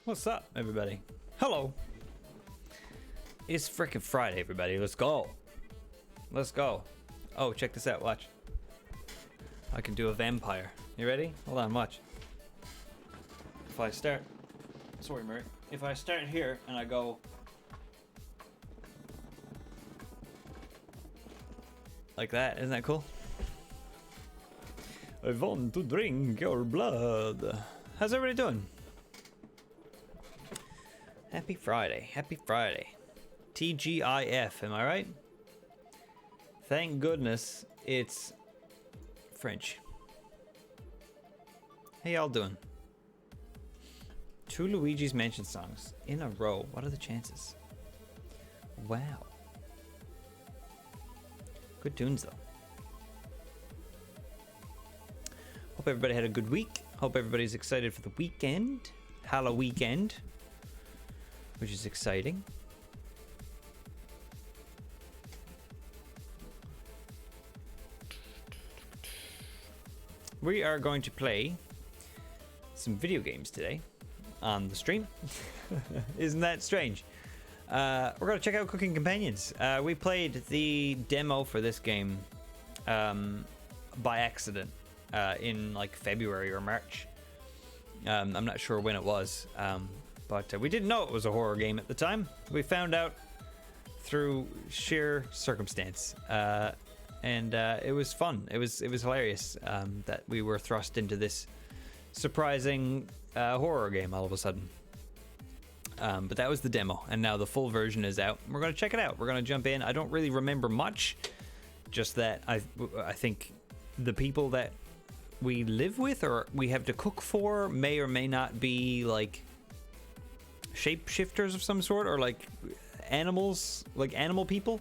What's up, everybody? Hello. It's freaking Friday, everybody. Let's go. Let's go. Oh, check this out. Watch. I can do a vampire. You ready? Hold on, watch. If I start... Sorry, Murray. If I start here and I go... like that. Isn't that cool? I want to drink your blood. How's everybody doing? Happy Friday. Happy Friday. TGIF, am I right? Thank goodness it's French. How y'all doing? 2 Luigi's Mansion songs in a row. What are the chances? Wow. Good tunes, though. Hope everybody had a good week. Hope everybody's excited for the weekend. Halloween weekend. Which is exciting. We are going to play some video games today on the stream. Isn't that strange? We're going to check out Cooking Companions. We played the demo for this game by accident in like February or March. I'm not sure when it was. But we didn't know it was a horror game at the time. We found out through sheer circumstance, and it was fun. It was hilarious that we were thrust into this surprising horror game all of a sudden. But that was the demo, and now the full version is out. We're gonna check it out. We're gonna jump in. I don't really remember much, just that I think the people that we live with or we have to cook for may or may not be like shapeshifters of some sort, or like animals, like animal people,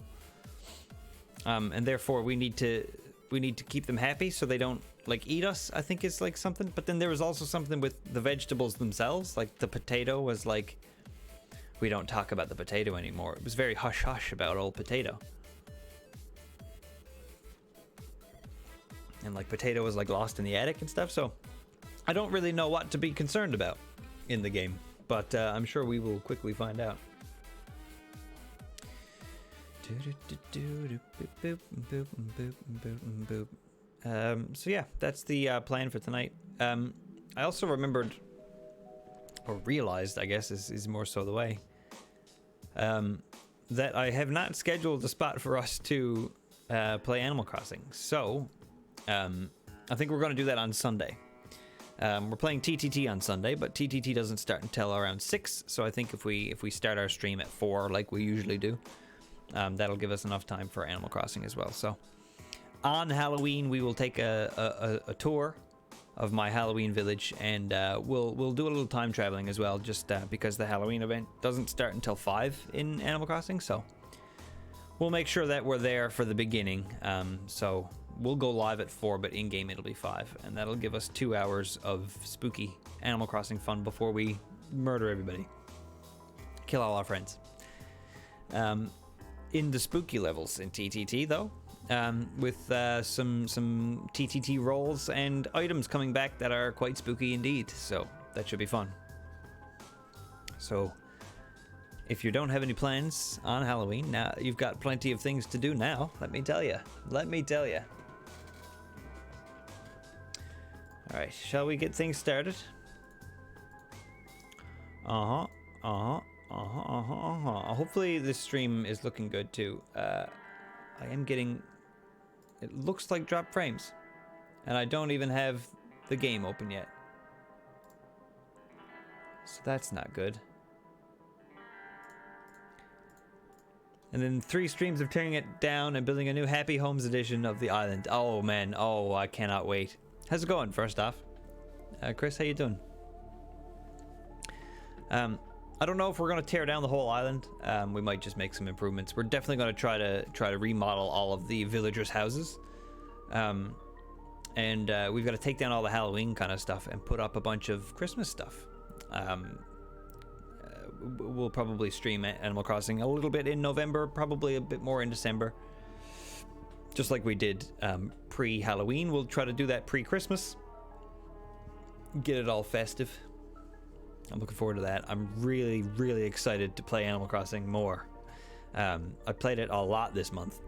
and therefore we need to keep them happy so they don't like eat us, I think is like something. But then there was also something with the vegetables themselves, like the potato was like, we don't talk about the potato anymore. It was very hush hush about old potato, and like potato was like lost in the attic and stuff. So I don't really know what to be concerned about in the game, but I'm sure we will quickly find out. So yeah, that's the plan for tonight. I also remembered, or realized, I guess is more so the way, that I have not scheduled a spot for us to play Animal Crossing. So, I think we're going to do that on Sunday. We're playing TTT on Sunday, but TTT doesn't start until around 6. So I think if we start our stream at 4, like we usually do, that'll give us enough time for Animal Crossing as well. So on Halloween, we will take a tour of my Halloween village, and we'll do a little time traveling as well, just because the Halloween event doesn't start until 5 in Animal Crossing. So we'll make sure that we're there for the beginning. So we'll go live at 4, but in-game it'll be 5, and that'll give us 2 hours of spooky Animal Crossing fun before we murder everybody, kill all our friends. In the spooky levels in TTT, though, with some TTT rolls and items coming back that are quite spooky indeed, so that should be fun. So if you don't have any plans on Halloween, now you've got plenty of things to do now, let me tell you. All right, shall we get things started? Hopefully this stream is looking good too. I am getting, it looks like drop frames, and I don't even have the game open yet. So that's not good. And then 3 streams of tearing it down and building a new Happy Homes edition of the island. Oh man, oh, I cannot wait. How's it going, first off? Chris, how you doing? I don't know if we're going to tear down the whole island. We might just make some improvements. We're definitely going to try to remodel all of the villagers' houses. And we've got to take down all the Halloween kind of stuff and put up a bunch of Christmas stuff. We'll probably stream Animal Crossing a little bit in November, probably a bit more in December. Just like we did pre-Halloween, we'll try to do that pre-Christmas. Get it all festive. I'm looking forward to that. I'm really, really excited to play Animal Crossing more. I played it a lot this month.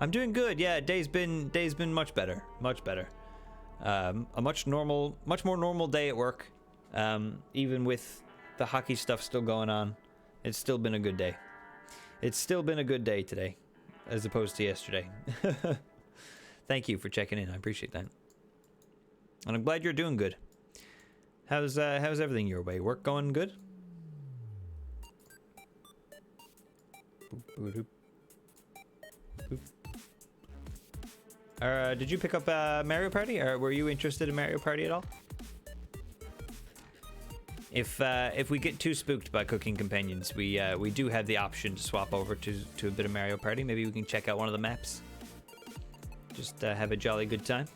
I'm doing good. Yeah, day's been much better. A much more normal day at work. Even with the hockey stuff still going on, it's still been a good day. It's still been a good day today, as opposed to yesterday. Thank you for checking in. I appreciate that. And I'm glad you're doing good. How's everything your way? Work going good? Did you pick up Mario Party, or were you interested in Mario Party at all? If we get too spooked by cooking companions, we do have the option to swap over to a bit of Mario Party. Maybe we can check out one of the maps. Just have a jolly good time.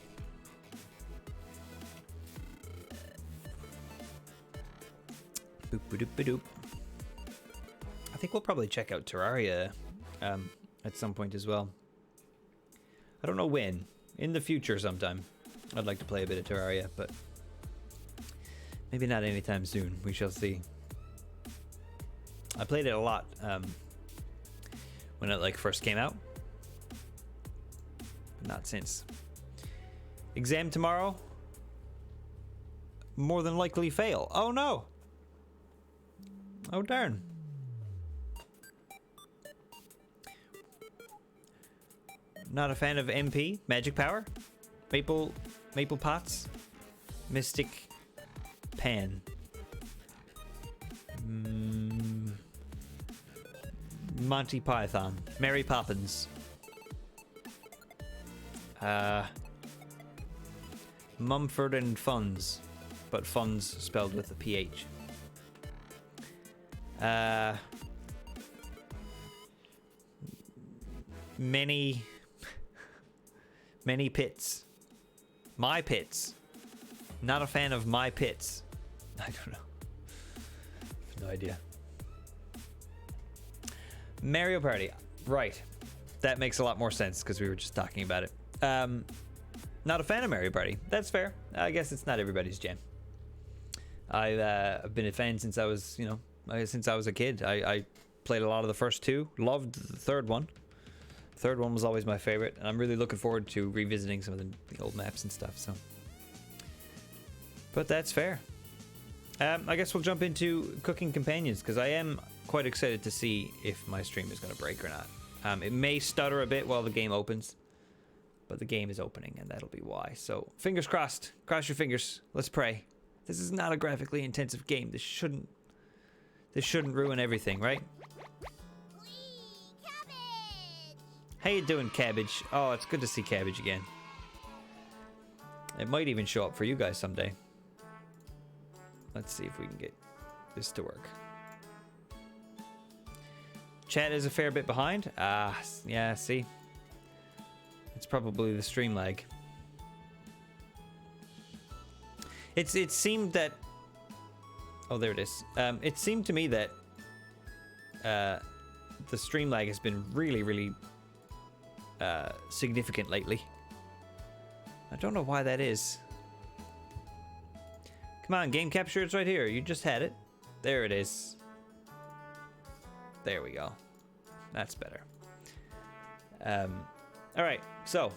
Boop, boop, boop, boop. I think we'll probably check out Terraria at some point as well. I don't know when. In the future sometime. I'd like to play a bit of Terraria, but maybe not anytime soon. We shall see. I played it a lot when it first came out, but not since. Exam tomorrow? More than likely fail. Oh no! Oh darn. Not a fan of MP, Magic Power, Maple Pots, Mystic Pan, Monty Python, Mary Poppins, Mumford and Funds, but Funds spelled with a PH. Many pits. My pits. Not a fan of my pits. I don't know. I have no idea. Mario Party. Right. That makes a lot more sense because we were just talking about it. Not a fan of Mario Party. That's fair. I guess it's not everybody's jam. I've been a fan since I was, since I was a kid. I played a lot of the first 2. Loved the third one. Third one was always my favorite, and I'm really looking forward to revisiting some of the old maps and stuff. So, but that's fair. I guess we'll jump into cooking companions because I am quite excited to see if my stream is going to break or not. It may stutter a bit while the game opens, but the game is opening, and that'll be why. So, fingers crossed. Cross your fingers. Let's pray. This is not a graphically intensive game. This shouldn't ruin everything, right? How you doing, Cabbage? Oh, it's good to see Cabbage again. It might even show up for you guys someday. Let's see if we can get this to work. Chat is a fair bit behind. Yeah, see? It's probably the stream lag. It seemed that... Oh, there it is. It seemed to me that the stream lag has been really significant lately. I don't know why that is. Come on, game capture, it's right here. You just had it. There it is. There we go. That's better. All right, so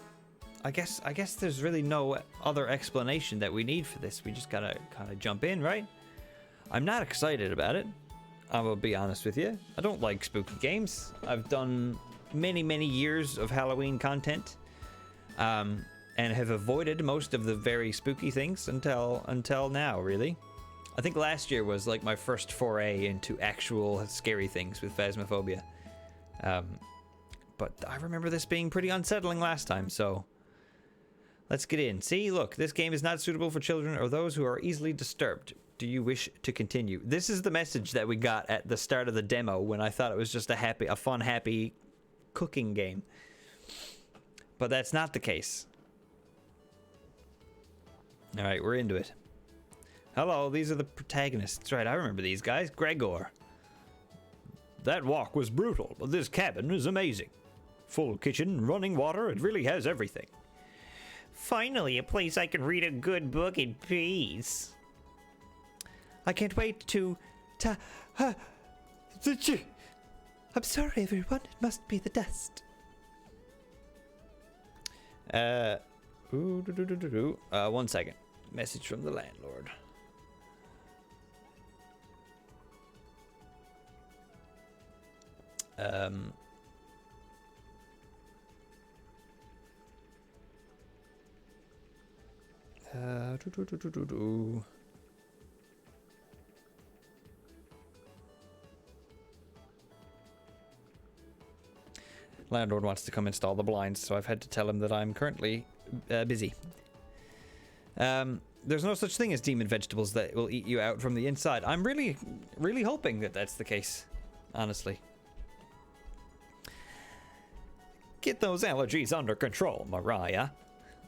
I guess there's really no other explanation that we need for this. We just gotta kind of jump in, right? I'm not excited about it. I will be honest with you. I don't like spooky games. I've done many years of Halloween content, and have avoided most of the very spooky things until now, really. I think last year was like my first foray into actual scary things with Phasmophobia. But I remember this being pretty unsettling last time, so let's get in. See, look, this game is not suitable for children or those who are easily disturbed. Do you wish to continue? This is the message that we got at the start of the demo when I thought it was just a fun, happy cooking game. But that's not the case. All right, we're into it. Hello, these are the protagonists. Right, I remember these guys. Gregor. That walk was brutal, but this cabin is amazing. Full kitchen, running water, it really has everything. Finally, a place I can read a good book in peace. I can't wait to... I'm sorry, everyone. It must be the dust. One second. Message from the landlord. Landlord wants to come install the blinds, so I've had to tell him that I'm currently busy. There's no such thing as demon vegetables that will eat you out from the inside. I'm really hoping that that's the case, honestly. Get those allergies under control, Mariah.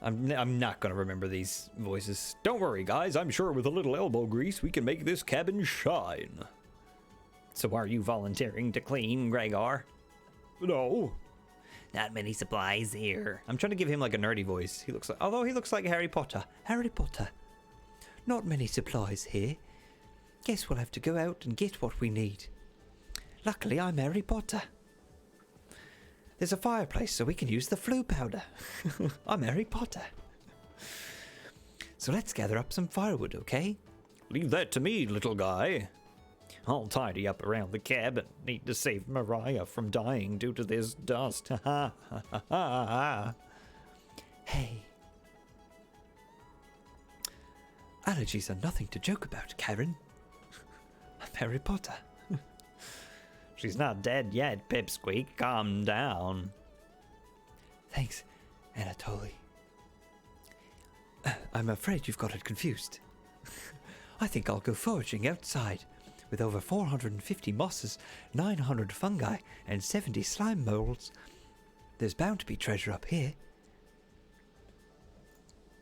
I'm not gonna remember these voices. Don't worry, guys. I'm sure with a little elbow grease, we can make this cabin shine. So are you volunteering to clean, Gregor? No. Not many supplies here. I'm trying to give him like a nerdy voice. He looks like Harry Potter. Harry Potter. Not many supplies here. Guess we'll have to go out and get what we need. Luckily, I'm Harry Potter. There's a fireplace, so we can use the flue powder. I'm Harry Potter. So let's gather up some firewood, okay? Leave that to me, little guy. I'll tidy up around the cabin. Need to save Mariah from dying due to this dust. Ha ha ha ha. Hey. Allergies are nothing to joke about, Karen. I'm Harry Potter. She's not dead yet, Pipsqueak. Calm down. Thanks, Anatoly. I'm afraid you've got it confused. I think I'll go foraging outside. With over 450 mosses, 900 fungi, and 70 slime molds, there's bound to be treasure up here.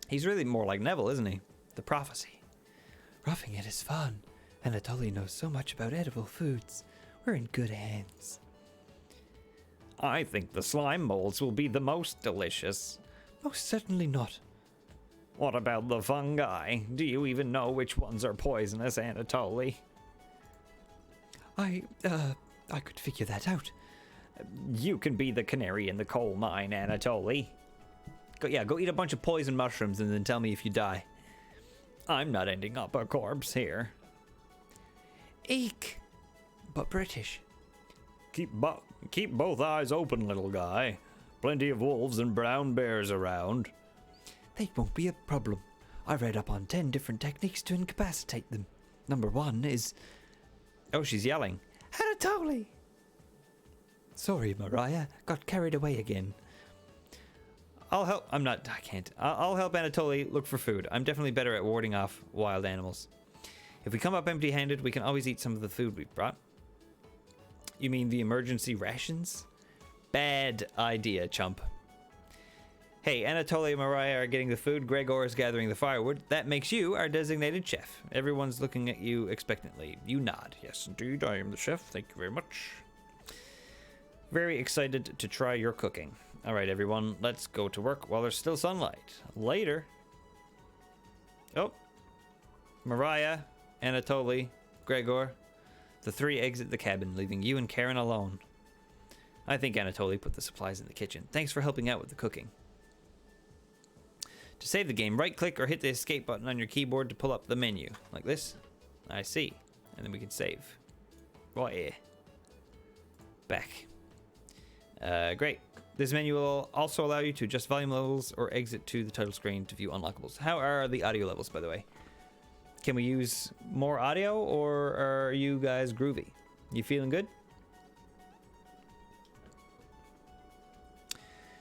He's really more like Neville, isn't he? The prophecy. Roughing it is fun. Anatoly knows so much about edible foods. We're in good hands. I think the slime molds will be the most delicious. Most certainly not. What about the fungi? Do you even know which ones are poisonous, Anatoly? I could figure that out. You can be the canary in the coal mine, Anatoly. Go eat a bunch of poison mushrooms and then tell me if you die. I'm not ending up a corpse here. Eek! but British. Keep both eyes open, little guy. Plenty of wolves and brown bears around. They won't be a problem. I read up on 10 different techniques to incapacitate them. Number 1 is... Oh, she's yelling. Anatoly! Sorry, Mariah. Got carried away again. I'll help... I can't. I'll help Anatoly look for food. I'm definitely better at warding off wild animals. If we come up empty-handed, we can always eat some of the food we've brought. You mean the emergency rations? Bad idea, chump. Hey, Anatoly and Mariah are getting the food. Gregor is gathering the firewood. That makes you our designated chef. Everyone's looking at you expectantly. You nod. Yes, indeed, I am the chef. Thank you very much. Very excited to try your cooking. All right, everyone, let's go to work while there's still sunlight. Later. Oh. Mariah, Anatoly, Gregor. The 3 exit the cabin, leaving you and Karen alone. I think Anatoly put the supplies in the kitchen. Thanks for helping out with the cooking. To save the game, right-click or hit the escape button on your keyboard to pull up the menu. Like this. I see. And then we can save. Right here. Back. Great. This menu will also allow you to adjust volume levels or exit to the title screen to view unlockables. How are the audio levels, by the way? Can we use more audio, or are you guys groovy? You feeling good?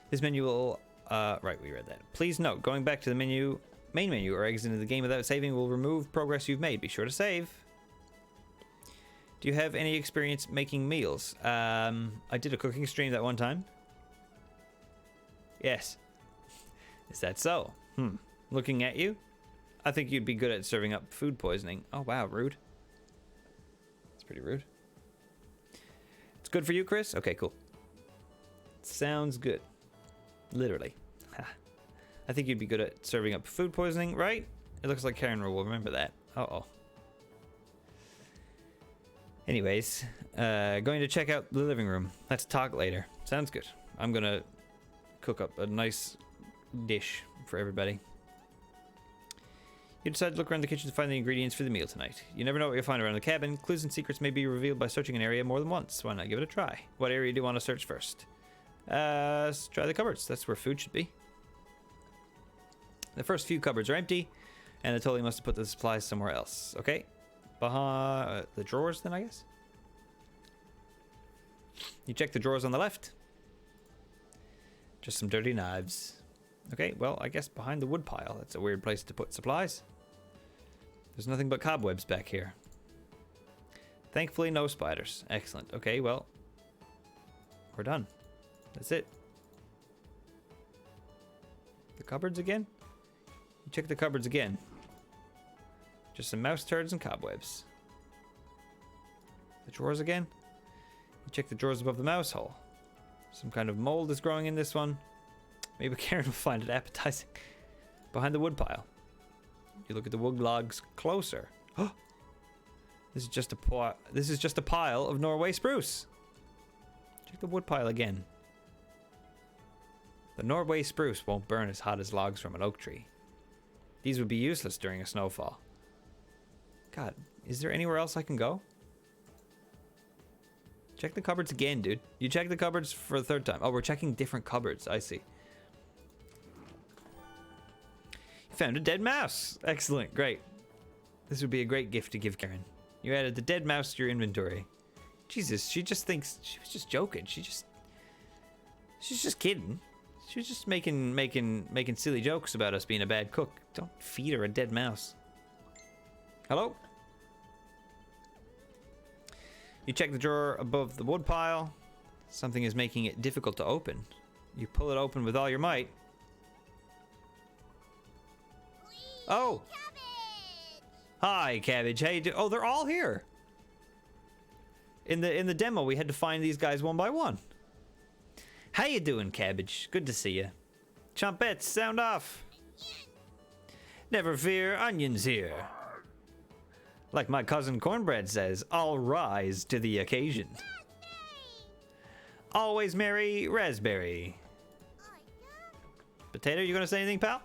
This menu will... right, we read that. Please note, going back to the main menu, or exiting the game without saving will remove progress you've made. Be sure to save. Do you have any experience making meals? I did a cooking stream that one time. Yes. Is that so? Looking at you, I think you'd be good at serving up food poisoning. Oh, wow, rude. That's pretty rude. It's good for you, Chris? Okay, cool. Sounds good. Literally. I think you'd be good at serving up food poisoning, right? It looks like Karen will remember that. Uh-oh. Anyways, going to check out the living room. Let's talk later. Sounds good. I'm gonna cook up a nice dish for everybody. You decide to look around the kitchen to find the ingredients for the meal tonight. You never know what you'll find around the cabin. Clues and secrets may be revealed by searching an area more than once. Why not give it a try? What area do you want to search first? Let's try the cupboards. That's where food should be. The first few cupboards are empty, and Anatoly must have put the supplies somewhere else. Okay. Behind the drawers, then, I guess? You check the drawers on the left. Just some dirty knives. Okay, well, I guess behind the wood pile. That's a weird place to put supplies. There's nothing but cobwebs back here. Thankfully, no spiders. Excellent. Okay, well, we're done. That's it. The cupboards again? You check the cupboards again. Just some mouse turds and cobwebs. The drawers again? You check the drawers above the mouse hole. Some kind of mold is growing in this one. Maybe Karen will find it appetizing. Behind the wood pile. You look at the wood logs closer. Oh, this is just a pile of Norway spruce. Check the wood pile again. The Norway spruce won't burn as hot as logs from an oak tree. These would be useless during a snowfall. God, is there anywhere else I can go? Check the cupboards again, dude. You check the cupboards for the 3rd time. Oh, we're checking different cupboards. I see. You found a dead mouse. Excellent. Great. This would be a great gift to give Karen. You added the dead mouse to your inventory. Jesus, she just thinks she was just joking. She's just kidding. She was just making silly jokes about us being a bad cook. Don't feed her a dead mouse. Hello? You check the drawer above the wood pile. Something is making it difficult to open. You pull it open with all your might. Oh! Cabbage! Hi, Cabbage. How you do? Oh, they're all here. In the demo, we had to find these guys one by one. How you doing, Cabbage? Good to see you. Chompettes, sound off. Never fear, Onion's here. Like my cousin Cornbread says, I'll rise to the occasion. Always merry, Raspberry. Potato, you gonna say anything, pal?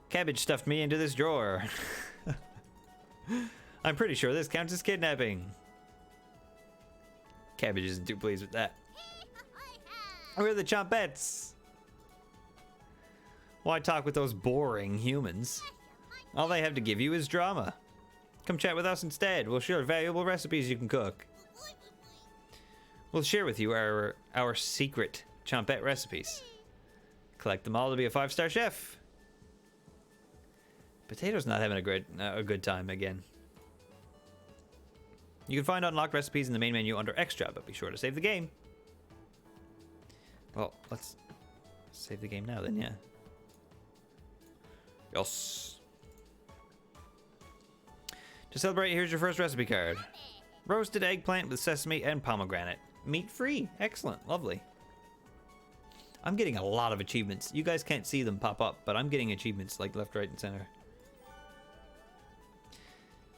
Cabbage stuffed me into this drawer. I'm pretty sure this counts as kidnapping. Cabbage isn't too pleased with that. We're the Chompettes. Why talk with those boring humans? All they have to give you is drama. Come chat with us instead. We'll share valuable recipes you can cook. We'll share with you our secret Chompette recipes. Collect them all to be a 5-star chef. Potato's not having a good time again. You can find unlocked recipes in the main menu under Extra, but be sure to save the game. Well, let's save the game now then, yeah. Yes. To celebrate, here's your first recipe card. Roasted eggplant with sesame and pomegranate. Meat-free. Excellent. Lovely. I'm getting a lot of achievements. You guys can't see them pop up, but I'm getting achievements like left, right, and center.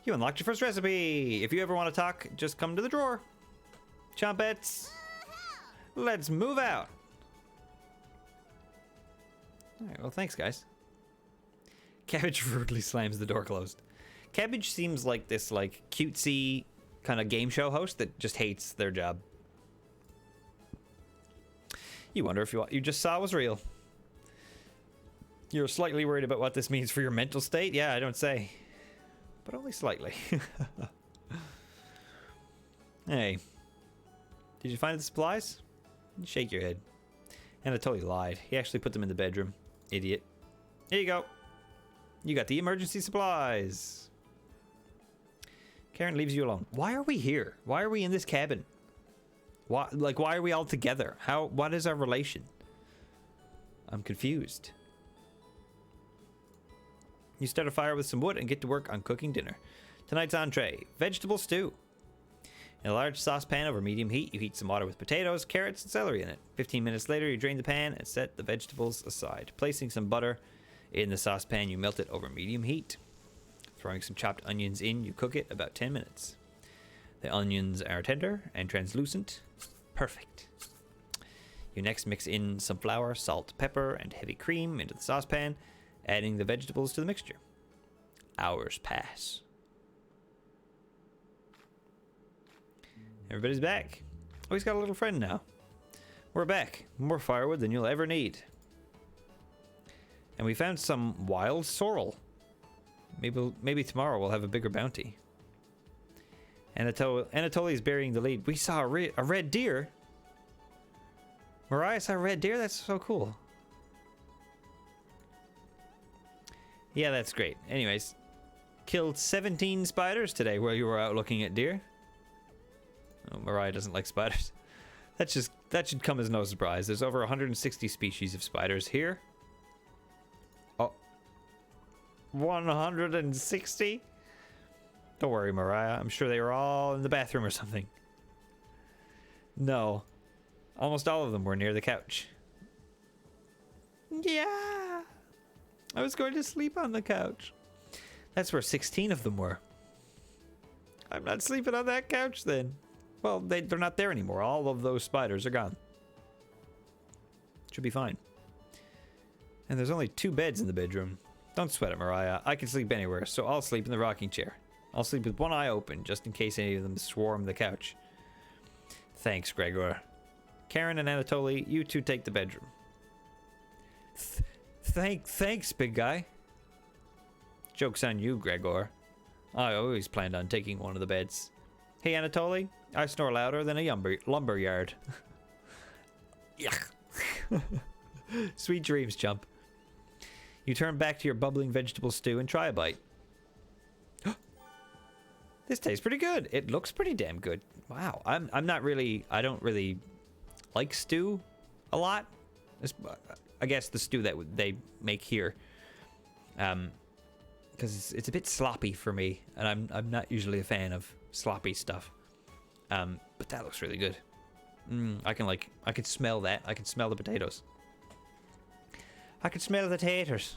You unlocked your first recipe. If you ever want to talk, just come to the drawer. Chompettes, let's move out. All right, well, thanks, guys. Cabbage rudely slams the door closed. Cabbage seems like this, like, cutesy kind of game show host that just hates their job. You wonder if what you just saw was real. You're slightly worried about what this means for your mental state? Yeah, I don't say. But only slightly. Hey. Did you find the supplies? Shake your head. And I totally lied. He actually put them in the bedroom. Idiot. Here you go. You got the emergency supplies. Karen leaves you alone. Why are we here? Why are we in this cabin? Why are we all together? What is our relation? I'm confused. You start a fire with some wood and get to work on cooking dinner. Tonight's entree, vegetable stew. In a large saucepan over medium heat, you heat some water with potatoes, carrots, and celery in it. 15 minutes later, you drain the pan and set the vegetables aside. Placing some butter in the saucepan, you melt it over medium heat. Throwing some chopped onions in, you cook it about 10 minutes. The onions are tender and translucent. Perfect. You next mix in some flour, salt, pepper, and heavy cream into the saucepan, adding the vegetables to the mixture. Hours pass. Everybody's back. Oh, he's got a little friend now. We're back. More firewood than you'll ever need. And we found some wild sorrel. Maybe tomorrow we'll have a bigger bounty. Anatoly's burying the lead. We saw a red deer. Mariah saw a red deer? That's so cool. Yeah, that's great. Anyways, killed 17 spiders today while you were out looking at deer. Oh, Mariah doesn't like spiders. That should come as no surprise. There's over 160 species of spiders here. Oh. 160? Don't worry, Mariah. I'm sure they were all in the bathroom or something. No. Almost all of them were near the couch. Yeah. I was going to sleep on the couch. That's where 16 of them were. I'm not sleeping on that couch then. Well, they're not there anymore. All of those spiders are gone. Should be fine. And there's only 2 beds in the bedroom. Don't sweat it, Mariah. I can sleep anywhere, so I'll sleep in the rocking chair. I'll sleep with one eye open, just in case any of them swarm the couch. Thanks, Gregor. Karen and Anatoly, you two take the bedroom. Thanks, big guy. Joke's on you, Gregor. I always planned on taking one of the beds. Hey, Anatoly, I snore louder than a lumber yard. Yuck. Sweet dreams, chump. You turn back to your bubbling vegetable stew and try a bite. This tastes pretty good. It looks pretty damn good. Wow. I don't really like stew a lot. I guess the stew that they make here, because it's a bit sloppy for me, and I'm not usually a fan of sloppy stuff. But that looks really good. I can smell that. I can smell the potatoes. I can smell the taters.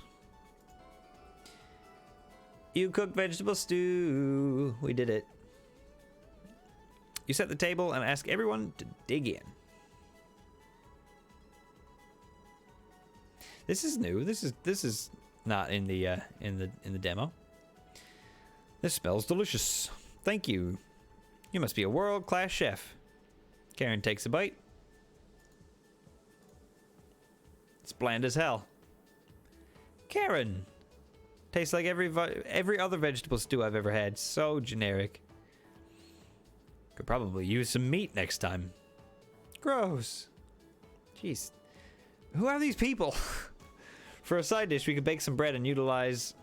You cook vegetable stew. We did it. You set the table and ask everyone to dig in. This is new. This is not in the demo. This smells delicious. Thank you. You must be a world-class chef. Karen takes a bite. It's bland as hell. Karen! Tastes like every other vegetable stew I've ever had. So generic. Could probably use some meat next time. Gross. Jeez. Who are these people? For a side dish, we could bake some bread and utilize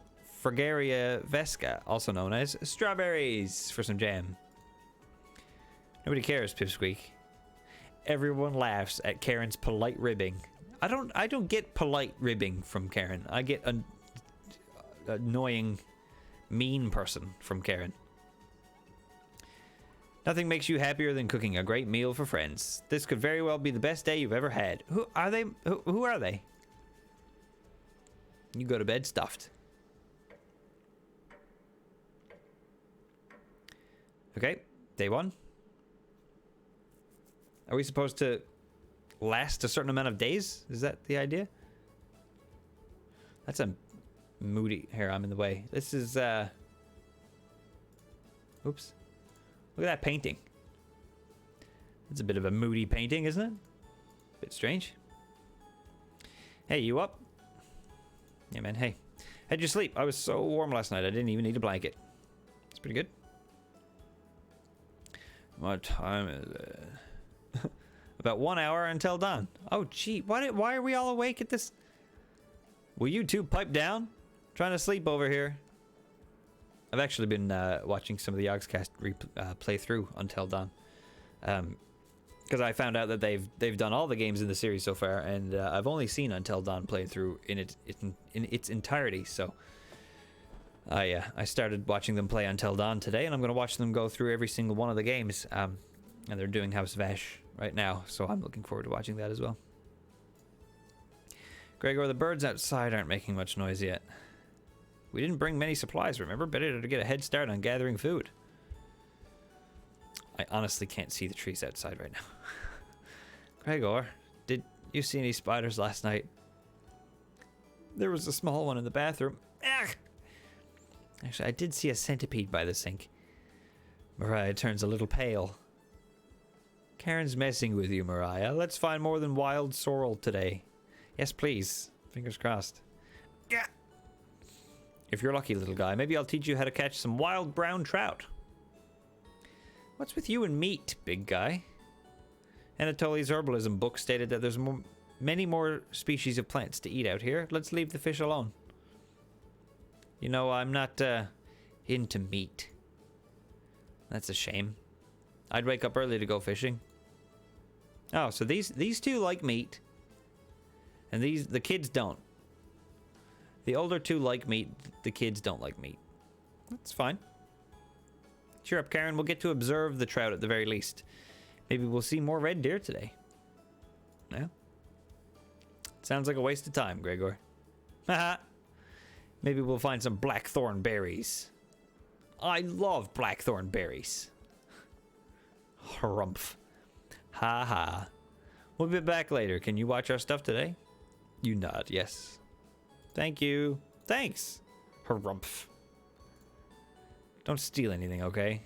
Fragaria vesca, also known as strawberries, for some jam. Nobody cares, Pipsqueak. Everyone laughs at Karen's polite ribbing. I don't get polite ribbing from Karen. I get an annoying, mean person from Karen. Nothing makes you happier than cooking a great meal for friends. This could very well be the best day you've ever had. Who are they? Who are they? You go to bed stuffed. Okay, day one. Are we supposed to last a certain amount of days? Is that the idea? That's a moody... Here, I'm in the way. This is, oops. Look at that painting. It's a bit of a moody painting, isn't it? Bit strange. Hey, you up? Yeah, man, hey. How'd you sleep? I was so warm last night, I didn't even need a blanket. It's pretty good. What time is it? About 1 hour until dawn. Oh, gee. Why are we all awake at this? Will you two pipe down? Trying to sleep over here. I've actually been watching some of the Yogscast play through Until Dawn. Because I found out that they've done all the games in the series so far, and I've only seen Until Dawn play through in its entirety. So I started watching them play Until Dawn today, and I'm going to watch them go through every single one of the games. And they're doing House Vash right now, so I'm looking forward to watching that as well. Gregor, the birds outside aren't making much noise yet. We didn't bring many supplies, remember? Better to get a head start on gathering food. I honestly can't see the trees outside right now. Gregor, did you see any spiders last night? There was a small one in the bathroom. Ugh! Actually, I did see a centipede by the sink. Mariah turns a little pale. Karen's messing with you, Mariah. Let's find more than wild sorrel today. Yes, please. Fingers crossed. Yeah. If you're lucky, little guy, maybe I'll teach you how to catch some wild brown trout. What's with you and meat, big guy? Anatoly's herbalism book stated that there's many more species of plants to eat out here. Let's leave the fish alone. You know, I'm not into meat. That's a shame. I'd wake up early to go fishing. Oh, so these two like meat, and the kids don't. The older two like meat, the kids don't like meat. That's fine. Cheer up, Karen. We'll get to observe the trout at the very least. Maybe we'll see more red deer today. Yeah. Sounds like a waste of time, Gregor. Haha. Maybe we'll find some blackthorn berries. I love blackthorn berries. Harumph. Ha ha. We'll be back later. Can you watch our stuff today? You nod, yes. Thank you. Thanks. Harumph. Don't steal anything, okay?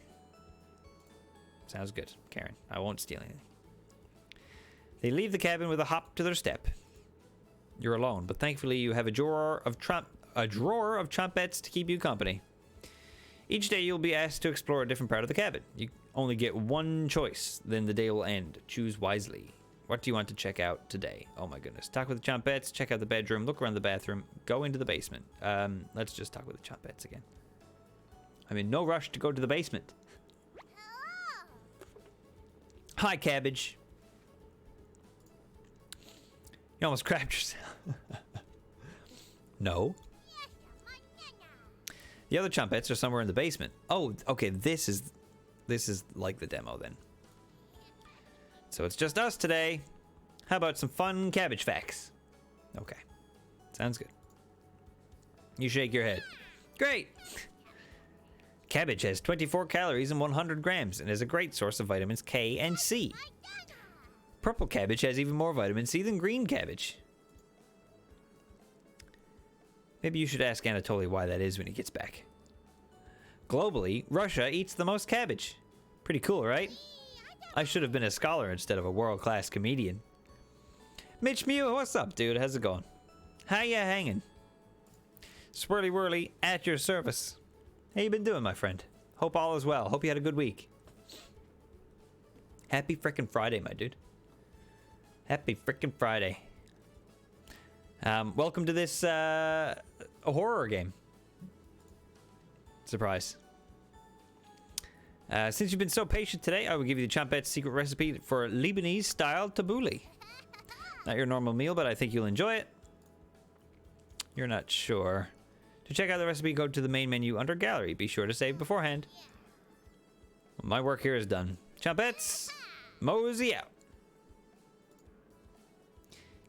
Sounds good, Karen. I won't steal anything. They leave the cabin with a hop to their step. You're alone, but thankfully you have a drawer of trumpets to keep you company. Each day you'll be asked to explore a different part of the cabin. You only get one choice, then the day will end. Choose wisely. What do you want to check out today? Oh my goodness. Talk with the Chompettes, check out the bedroom, look around the bathroom, go into the basement. Let's just talk with the Chompettes again. I'm in no rush to go to the basement. Hi, Cabbage. You almost crapped yourself. No. The other Chompettes are somewhere in the basement. Oh, okay, this is like the demo then. So it's just us today. How about some fun Cabbage Facts? Okay. Sounds good. You shake your head. Great! Cabbage has 24 calories and 100 grams and is a great source of vitamins K and C. Purple cabbage has even more vitamin C than green cabbage. Maybe you should ask Anatoly why that is when he gets back. Globally, Russia eats the most cabbage. Pretty cool, right? I should have been a scholar instead of a world-class comedian. Mitch Mew, what's up, dude? How's it going? How ya hanging? Swirly Whirly, at your service. How you been doing, my friend? Hope all is well. Hope you had a good week. Happy frickin' Friday, my dude. Happy frickin' Friday. Welcome to this a horror game. Surprise. Since you've been so patient today, I will give you the Champette's secret recipe for Lebanese-style tabbouleh. Not your normal meal, but I think you'll enjoy it. You're not sure. To check out the recipe, go to the main menu under Gallery. Be sure to save beforehand. Well, my work here is done. Champettes, mosey out.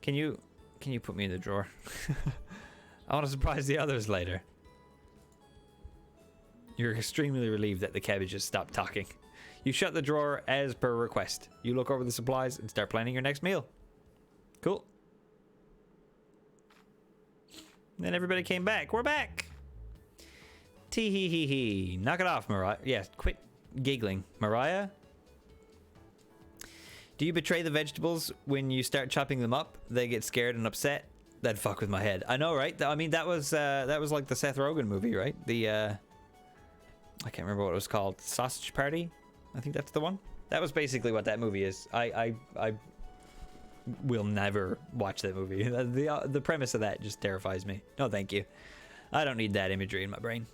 Can you put me in the drawer? I want to surprise the others later. You're extremely relieved that the cabbages stopped talking. You shut the drawer as per request. You look over the supplies and start planning your next meal. Cool. Then everybody came back. We're back. Tee hee hee hee. Knock it off, Mariah. Yes, quit giggling. Mariah? Do you betray the vegetables when you start chopping them up? They get scared and upset? That'd fuck with my head. I know, right? I mean, that was like the Seth Rogen movie, right? The, I can't remember what it was called. Sausage Party? I think that's the one. That was basically what that movie is. I will never watch that movie. The premise of that just terrifies me. No, thank you. I don't need that imagery in my brain.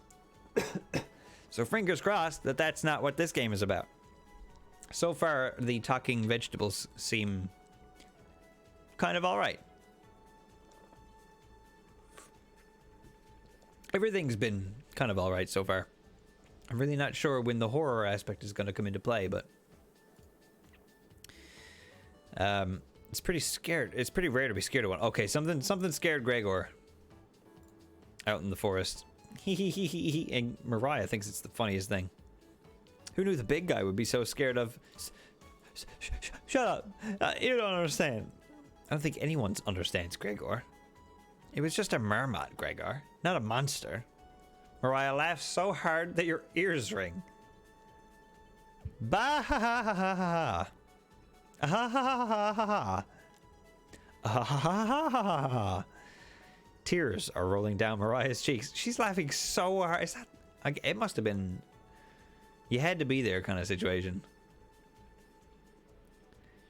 So fingers crossed that that's not what this game is about. So far, the talking vegetables seem kind of alright. Everything's been kind of alright so far. I'm really not sure when the horror aspect is going to come into play, but it's pretty scared. It's pretty rare to be scared of one. Okay, something scared Gregor out in the forest. And Mariah thinks it's the funniest thing. Who knew the big guy would be so scared of... Shut up. You don't understand. I don't think anyone understands Gregor. It was just a marmot, Gregor, not a monster. Mariah laughs so hard that your ears ring. Bah ha ha ha ha ha. Ah ha ha ha ha ha. Ah ha ha ha ha ha. Tears are rolling down Mariah's cheeks. She's laughing so hard. Is that... It must have been... You had to be there kind of situation.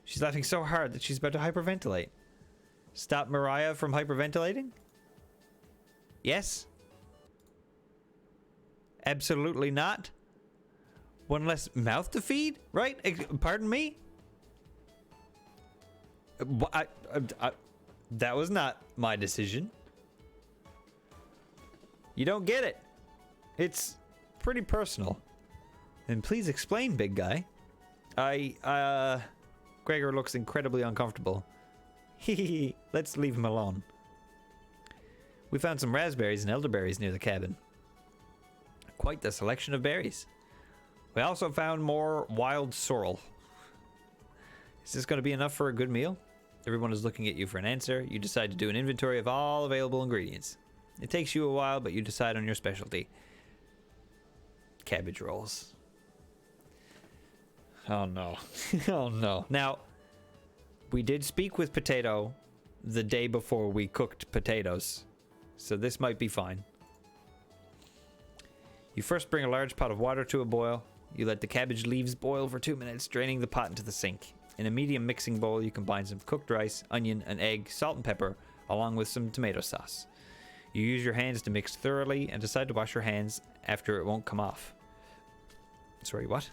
She's laughing so hard that she's about to hyperventilate. Stop Mariah from hyperventilating? Yes? Absolutely not? One less mouth to feed? Right? Pardon me? That was not my decision. You don't get it. It's pretty personal. And please explain, big guy. Gregor looks incredibly uncomfortable. Hehehe, let's leave him alone. We found some raspberries and elderberries near the cabin. Quite the selection of berries. We also found more wild sorrel. Is this going to be enough for a good meal? Everyone is looking at you for an answer. You decide to do an inventory of all available ingredients. It takes you a while, but you decide on your specialty. Cabbage rolls. Oh no. Oh no. Now, we did speak with Potato the day before we cooked potatoes, so this might be fine. You first bring a large pot of water to a boil. You let the cabbage leaves boil for 2 minutes, draining the pot into the sink. In a medium mixing bowl, you combine some cooked rice, onion, an egg, salt and pepper, along with some tomato sauce. You use your hands to mix thoroughly and decide to wash your hands after it won't come off. Sorry, what?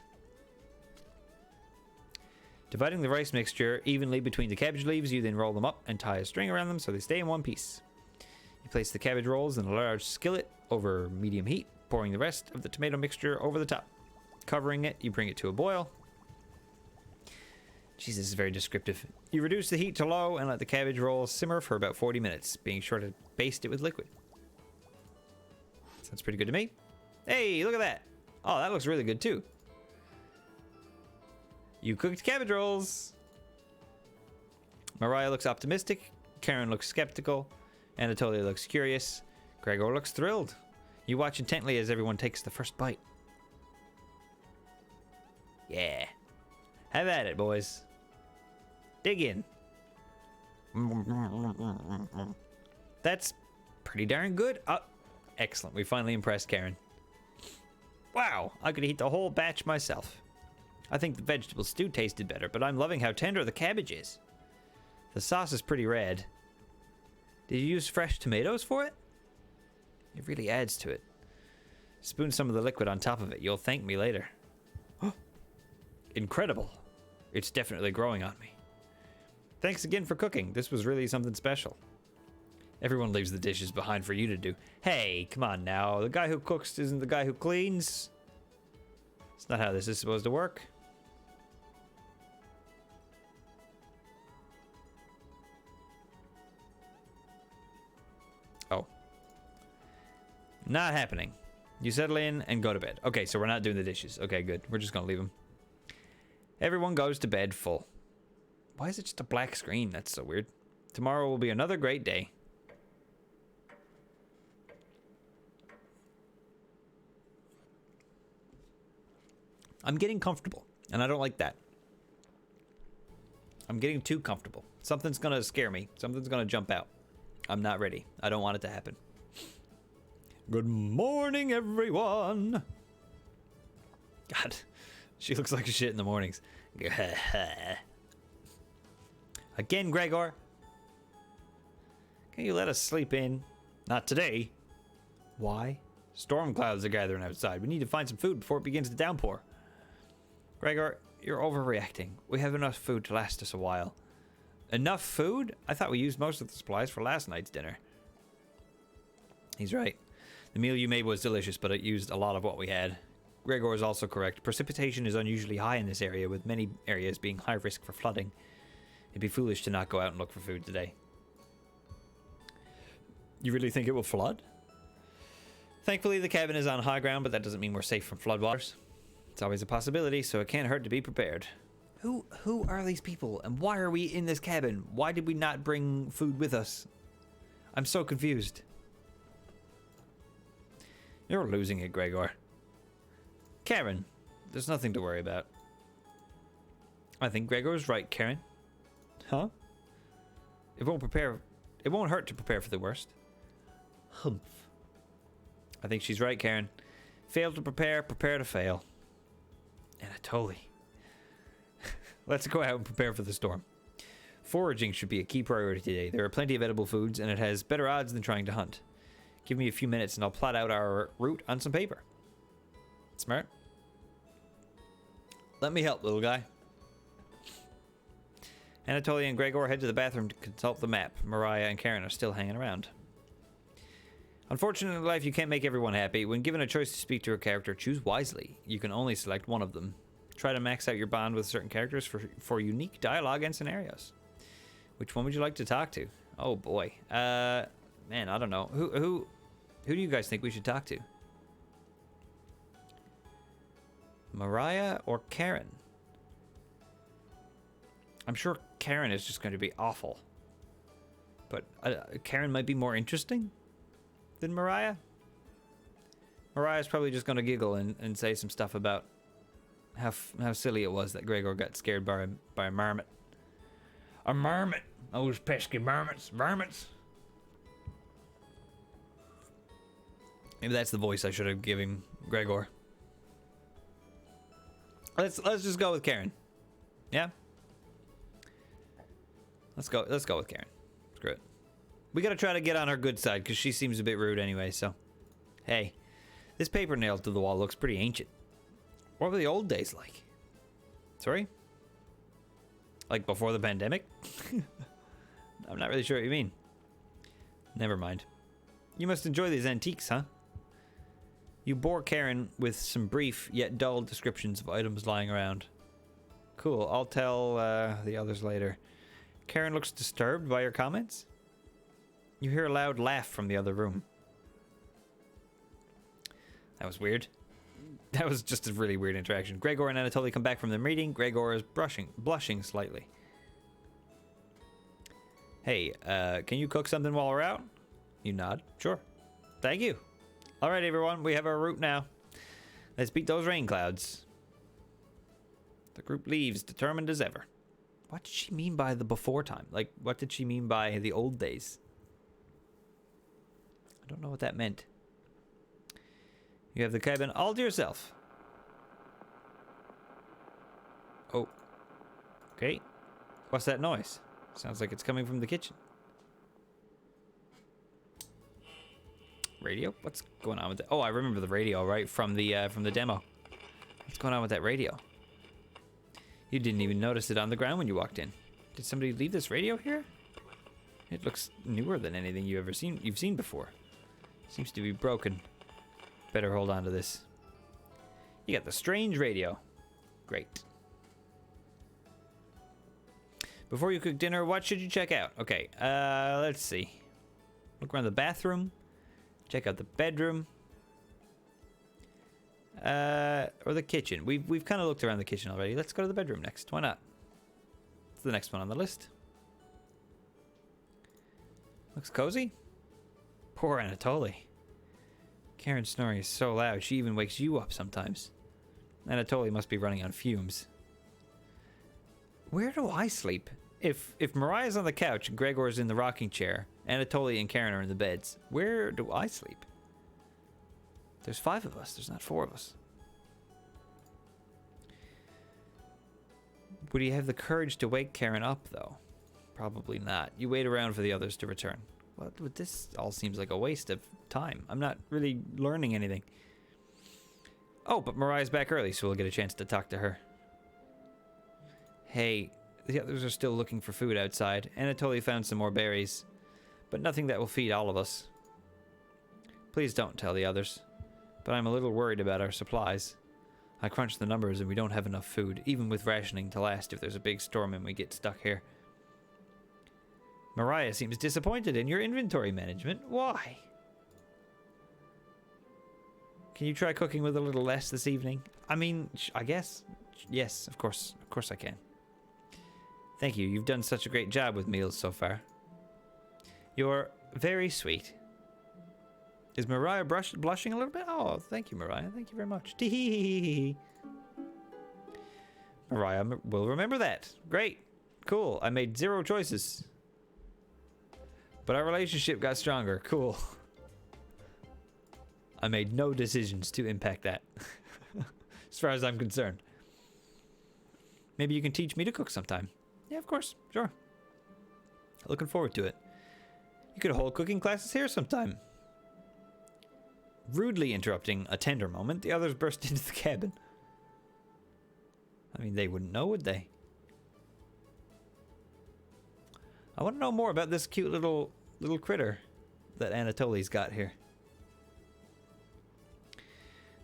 Dividing the rice mixture evenly between the cabbage leaves, you then roll them up and tie a string around them so they stay in one piece. You place the cabbage rolls in a large skillet over medium heat, pouring the rest of the tomato mixture over the top. Covering it, you bring it to a boil. Jesus, this is very descriptive. You reduce the heat to low and let the cabbage rolls simmer for about 40 minutes, being sure to baste it with liquid. Sounds pretty good to me. Hey, look at that. Oh, that looks really good too. You cooked cabbage rolls. Mariah looks optimistic. Karen looks skeptical. Anatolia looks curious. Gregor looks thrilled. You watch intently as everyone takes the first bite. Yeah. Have at it, boys. Dig in. That's pretty darn good. Oh, excellent. We finally impressed Karen. Wow, I could eat the whole batch myself. I think the vegetable stew tasted better, but I'm loving how tender the cabbage is. The sauce is pretty red. Did you use fresh tomatoes for it? It really adds to it. Spoon some of the liquid on top of it. You'll thank me later. Incredible. It's definitely growing on me. Thanks again for cooking. This was really something special. Everyone leaves the dishes behind for you to do. Hey, come on now. The guy who cooks isn't the guy who cleans. It's not how this is supposed to work. Oh. Not happening. You settle in and go to bed. Okay, so we're not doing the dishes. Okay, good. We're just gonna leave them. Everyone goes to bed full. Why is it just a black screen? That's so weird. Tomorrow will be another great day. I'm getting comfortable, and I don't like that. I'm getting too comfortable. Something's gonna scare me. Something's gonna jump out. I'm not ready. I don't want it to happen. Good morning, everyone. God, she looks like shit in the mornings. Again, Gregor. Can you let us sleep in? Not today. Why? Storm clouds are gathering outside. We need to find some food before it begins to downpour. Gregor, you're overreacting. We have enough food to last us a while. Enough food? I thought we used most of the supplies for last night's dinner. He's right. The meal you made was delicious, but it used a lot of what we had. Gregor is also correct. Precipitation is unusually high in this area, with many areas being high risk for flooding. It'd be foolish to not go out and look for food today. You really think it will flood? Thankfully, the cabin is on high ground, but that doesn't mean we're safe from floodwaters. It's always a possibility, so it can't hurt to be prepared. Who are these people, and why are we in this cabin? Why did we not bring food with us? I'm so confused. You're losing it, Gregor. Karen, there's nothing to worry about. I think Gregor's right, Karen. Huh? It won't hurt to prepare for the worst. Humph. I think she's right, Karen. Fail to prepare, prepare to fail. Anatoly. Let's go out and prepare for the storm. Foraging should be a key priority today. There are plenty of edible foods, and it has better odds than trying to hunt. Give me a few minutes, and I'll plot out our route on some paper. Smart. Let me help, little guy. Anatoly and Gregor head to the bathroom to consult the map. Mariah and Karen are still hanging around. Unfortunately, in life, you can't make everyone happy. When given a choice to speak to a character, choose wisely. You can only select one of them. Try to max out your bond with certain characters for unique dialogue and scenarios. Which one would you like to talk to? Oh boy. Man, I don't know. Who do you guys think we should talk to? Mariah or Karen? I'm sure Karen is just going to be awful. But Karen might be more interesting than Mariah. Mariah's probably just going to giggle and say some stuff about how silly it was that Gregor got scared by a marmot. A marmot! Those pesky marmots. Varmints! Maybe that's the voice I should have given Gregor. Let's just go with Karen. Yeah? Let's go with Karen. Screw it. We gotta try to get on her good side, because she seems a bit rude anyway, so. Hey, this paper nailed to the wall looks pretty ancient. What were the old days like? Sorry? Like before the pandemic? I'm not really sure what you mean. Never mind. You must enjoy these antiques, huh? You bore Karen with some brief yet dull descriptions of items lying around. Cool, I'll tell the others later. Karen looks disturbed by your comments? You hear a loud laugh from the other room. That was weird. That was just a really weird interaction. Gregor and Anatoly come back from the meeting. Gregor is blushing slightly. Hey, can you cook something while we're out? You nod. Sure. Thank you. All right, everyone. We have our route now. Let's beat those rain clouds. The group leaves, determined as ever. What did she mean by the before time? Like, what did she mean by the old days? I don't know what that meant. You have the cabin all to yourself. Oh. Okay. What's that noise? Sounds like it's coming from the kitchen. Radio? What's going on with that? Oh, I remember the radio, right? From the demo. What's going on with that radio? You didn't even notice it on the ground when you walked in. Did somebody leave this radio here? It looks newer than anything you've seen before. Seems to be broken. Better hold on to this. You got the strange radio. Great. Before you cook dinner, what should you check out? Okay, let's see. Look around the bathroom. Check out the bedroom. Or the kitchen. We've kind of looked around the kitchen already. Let's go to the bedroom next. Why not? It's the next one on the list. Looks cozy. Poor Anatoly. Karen's snoring is so loud, she even wakes you up sometimes. Anatoly must be running on fumes. Where do I sleep? If Mariah's on the couch and Gregor's in the rocking chair, Anatoly and Karen are in the beds, where do I sleep? There's 5 of us. There's not 4 of us. Would he have the courage to wake Karen up, though? Probably not. You wait around for the others to return. What would this all seems like a waste of time. I'm not really learning anything. Oh, but Mariah's back early, so we'll get a chance to talk to her. Hey, the others are still looking for food outside. Anatoly found some more berries, but nothing that will feed all of us. Please don't tell the others, but I'm a little worried about our supplies. I crunched the numbers and we don't have enough food, even with rationing to last if there's a big storm and we get stuck here. Mariah seems disappointed in your inventory management. Why? Can you try cooking with a little less this evening? I mean, I guess. Yes, of course. Of course I can. Thank you. You've done such a great job with meals so far. You're very sweet. Is Mariah blushing a little bit? Oh, thank you, Mariah. Thank you very much. Mariah will remember that. Great. Cool. I made 0 choices. But our relationship got stronger. Cool. I made no decisions to impact that. As far as I'm concerned. Maybe you can teach me to cook sometime. Yeah, of course. Sure. Looking forward to it. You could hold cooking classes here sometime. Rudely interrupting a tender moment, the others burst into the cabin. I mean, they wouldn't know, would they? I want to know more about this cute little critter that Anatoly's got here.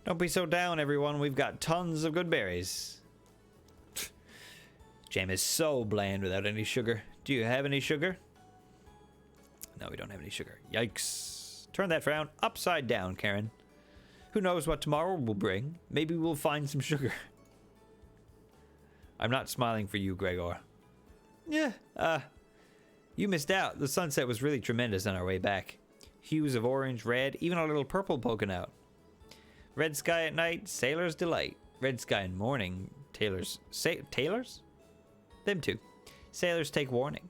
Don't be so down, everyone. We've got tons of good berries. Jam is so bland without any sugar. Do you have any sugar? No, we don't have any sugar. Yikes. Turn that frown upside down, Karen. Who knows what tomorrow will bring? Maybe we'll find some sugar. I'm not smiling for you, Gregor. Yeah, you missed out. The sunset was really tremendous on our way back. Hues of orange, red, even a little purple poking out. Red sky at night, sailor's delight. Red sky in morning, tailors? Them two. Sailors take warning.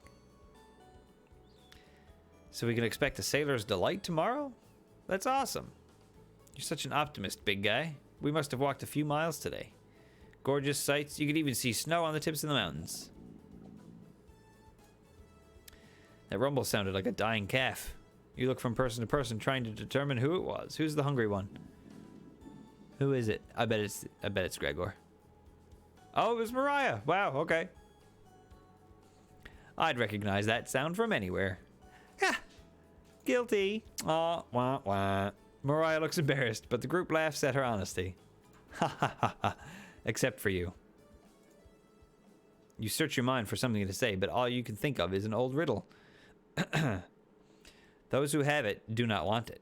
So we can expect a sailor's delight tomorrow? That's awesome. You're such an optimist, big guy. We must have walked a few miles today. Gorgeous sights. You could even see snow on the tips of the mountains. That rumble sounded like a dying calf. You look from person to person trying to determine who it was. Who's the hungry one? Who is it? I bet it's Gregor. Oh, it was Mariah. Wow, okay. I'd recognize that sound from anywhere. Ha! Guilty. Aw, wah, wah. Mariah looks embarrassed, but the group laughs at her honesty. Ha ha ha ha. Except for you. You search your mind for something to say, but all you can think of is an old riddle. Those who have it do not want it.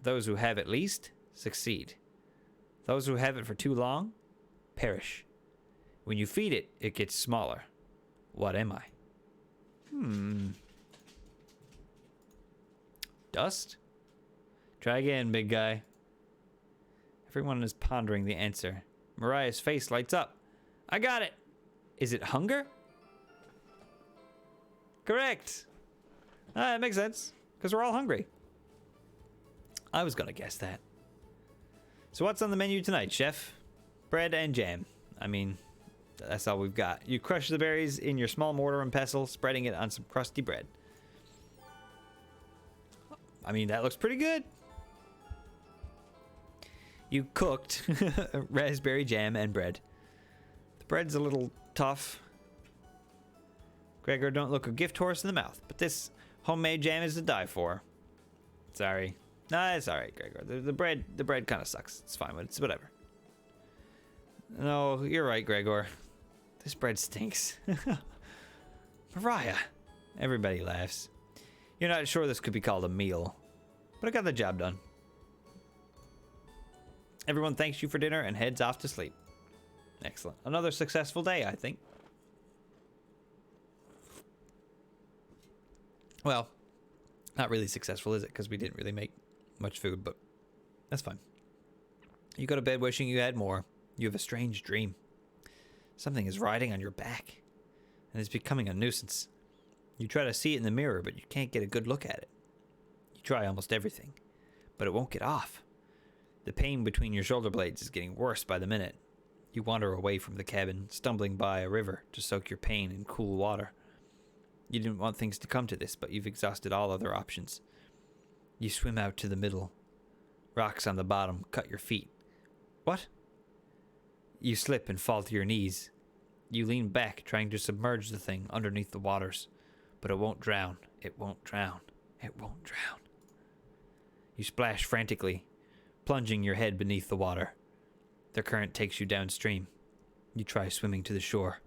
Those who have it least succeed. Those who have it for too long perish. When you feed it, it gets smaller. What am I? Dust? Try again, big guy. Everyone is pondering the answer. Mariah's face lights up. I got it. Is it hunger? Correct. That makes sense, because we're all hungry. I was gonna guess that. So what's on the menu tonight, chef? Bread and jam. I mean, that's all we've got. You crush the berries in your small mortar and pestle, spreading it on some crusty bread. I mean, that looks pretty good. You cooked raspberry jam and bread. The bread's a little tough. Gregor, don't look a gift horse in the mouth, but this homemade jam is to die for. Sorry. Nah, it's alright, Gregor. The bread kind of sucks. It's fine, but it's whatever. No, you're right, Gregor. This bread stinks. Mariah. Everybody laughs. You're not sure this could be called a meal, but I got the job done. Everyone thanks you for dinner and heads off to sleep. Excellent. Another successful day, I think. Well, not really successful, is it? Because we didn't really make much food, but that's fine. You go to bed wishing you had more. You have a strange dream. Something is riding on your back, and it's becoming a nuisance. You try to see it in the mirror, but you can't get a good look at it. You try almost everything, but it won't get off. The pain between your shoulder blades is getting worse by the minute. You wander away from the cabin, stumbling by a river to soak your pain in cool water. You didn't want things to come to this, but you've exhausted all other options. You swim out to the middle. Rocks on the bottom cut your feet. What? You slip and fall to your knees. You lean back, trying to submerge the thing underneath the waters. But it won't drown. It won't drown. It won't drown. You splash frantically, plunging your head beneath the water. The current takes you downstream. You try swimming to the shore,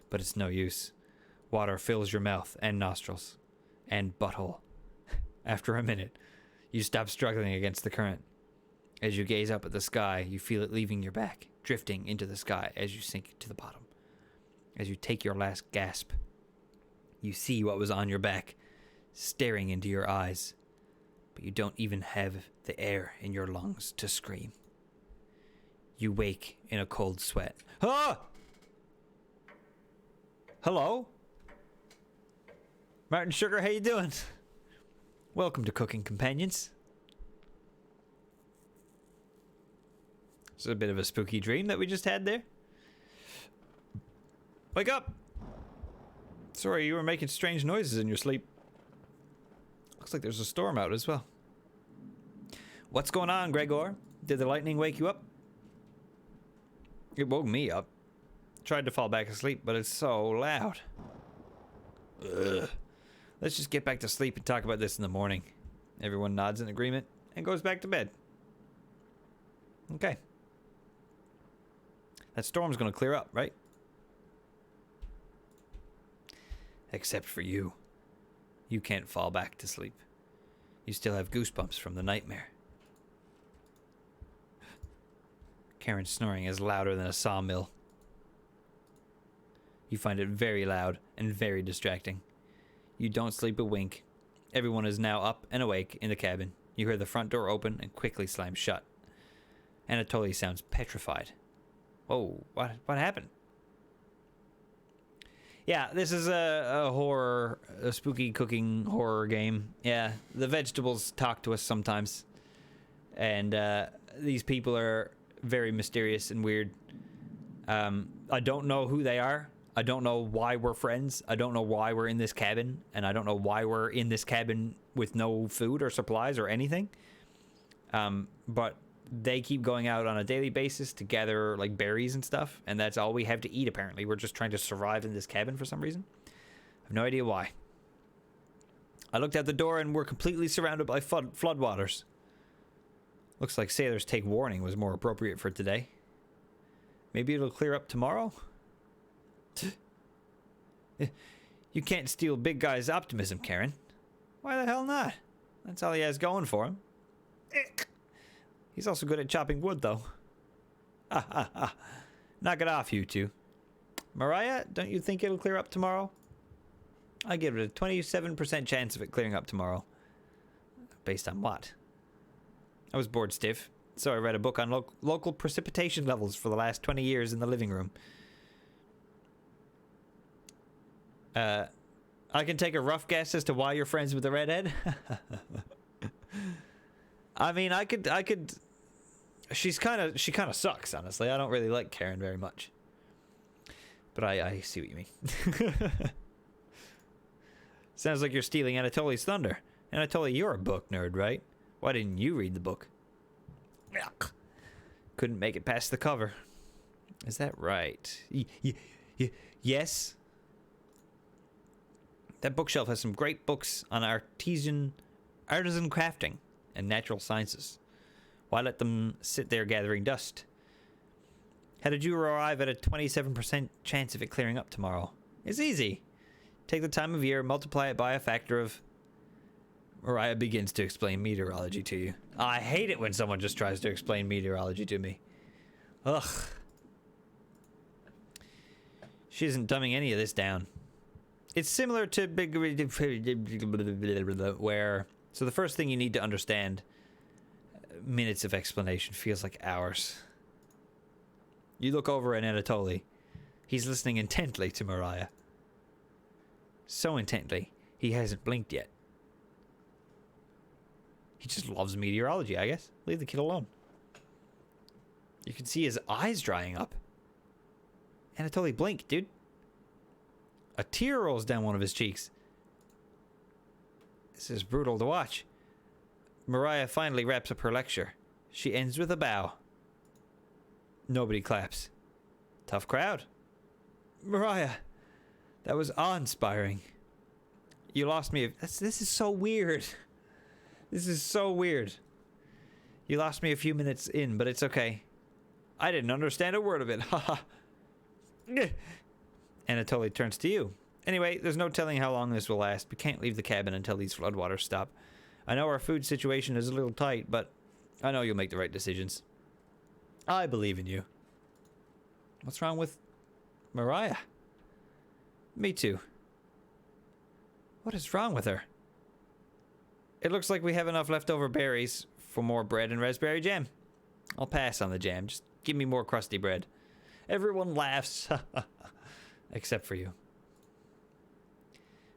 but it's no use. Water fills your mouth and nostrils and butthole. After a minute, you stop struggling against the current. As you gaze up at the sky, you feel it leaving your back, drifting into the sky as you sink to the bottom. As you take your last gasp, you see what was on your back, staring into your eyes, but you don't even have the air in your lungs to scream. You wake in a cold sweat. Ah! Hello? Martin Sugar, how you doing? Welcome to Cooking Companions. It's a bit of a spooky dream that we just had there. Wake up! Sorry, you were making strange noises in your sleep. Looks like there's a storm out as well. What's going on, Gregor? Did the lightning wake you up? It woke me up. Tried to fall back asleep, but it's so loud. Ugh. Let's just get back to sleep and talk about this in the morning. Everyone nods in agreement and goes back to bed. Okay. That storm's gonna clear up, right? Except for you. You can't fall back to sleep. You still have goosebumps from the nightmare. Karen's snoring is louder than a sawmill. You find it very loud and very distracting. You don't sleep a wink. Everyone is now up and awake in the cabin. You hear the front door open and quickly slam shut. Anatoly sounds petrified. Whoa, what happened? Yeah, this is a spooky cooking horror game. Yeah, the vegetables talk to us sometimes. And these people are very mysterious and weird. I don't know who they are. I don't know why we're friends. I don't know why we're in this cabin. And I don't know why we're in this cabin with no food or supplies or anything. But they keep going out on a daily basis to gather like berries and stuff. And that's all we have to eat, apparently. We're just trying to survive in this cabin for some reason. I have no idea why. I looked out the door and we're completely surrounded by floodwaters. Looks like sailors take warning was more appropriate for today. Maybe it'll clear up tomorrow? You can't steal big guy's optimism, Karen. Why the hell not? That's all he has going for him. He's also good at chopping wood, though. Knock it off, you two. Mariah, don't you think it'll clear up tomorrow? I give it a 27% chance of it clearing up tomorrow. Based on what? I was bored stiff, so I read a book on local precipitation levels for the last 20 years in the living room. I can take a rough guess as to why you're friends with the redhead. I mean, I could. She kind of sucks, honestly. I don't really like Karen very much. But I see what you mean. Sounds like you're stealing Anatoly's thunder. Anatoly, you're a book nerd, right? Why didn't you read the book? Yuck. Couldn't make it past the cover. Is that right? Yes. That bookshelf has some great books on artisan crafting and natural sciences. Why let them sit there gathering dust? How did you arrive at a 27% chance of it clearing up tomorrow? It's easy. Take the time of year, multiply it by a factor of... Mariah begins to explain meteorology to you. I hate it when someone just tries to explain meteorology to me. Ugh. She isn't dumbing any of this down. It's similar to where... So the first thing you need to understand, minutes of explanation feels like hours. You look over at Anatoly. He's listening intently to Mariah. So intently, he hasn't blinked yet. He just loves meteorology, I guess. Leave the kid alone. You can see his eyes drying up. Anatoly, blink, dude. A tear rolls down one of his cheeks. This is brutal to watch. Mariah finally wraps up her lecture. She ends with a bow. Nobody claps. Tough crowd. Mariah, that was awe-inspiring. You lost me. This is so weird. This is so weird. You lost me a few minutes in, but it's okay. I didn't understand a word of it. Haha. Anatoly turns to you. Anyway, there's no telling how long this will last. We can't leave the cabin until these floodwaters stop. I know our food situation is a little tight, but I know you'll make the right decisions. I believe in you. What's wrong with Mariah? Me too. What is wrong with her? It looks like we have enough leftover berries for more bread and raspberry jam. I'll pass on the jam. Just give me more crusty bread. Everyone laughs. Except for you.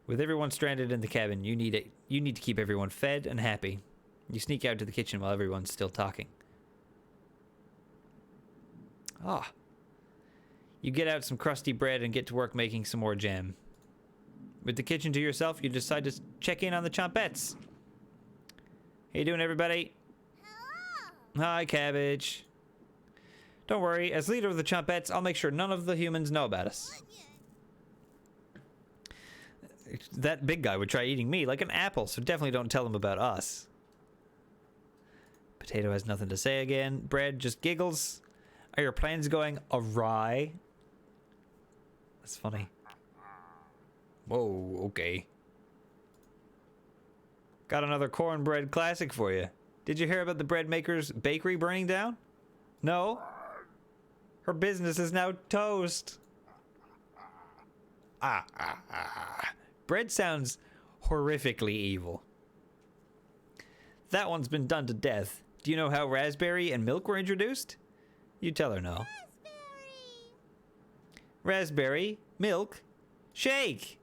With everyone stranded in the cabin, you need to keep everyone fed and happy. You sneak out to the kitchen while everyone's still talking. Ah. You get out some crusty bread and get to work making some more jam. With the kitchen to yourself, you decide to check in on the Chompettes. How you doing, everybody? Hello. Hi, Cabbage. Don't worry, as leader of the Chompettes, I'll make sure none of the humans know about us. That big guy would try eating me like an apple, so definitely don't tell him about us. Potato has nothing to say again. Bread just giggles. Are your plans going awry? That's funny. Whoa, okay. Got another cornbread classic for you. Did you hear about the bread maker's bakery burning down? No? Her business is now toast. Bread sounds horrifically evil. That one's been done to death. Do you know how raspberry and milk were introduced? You tell her no. Raspberry, milk, shake.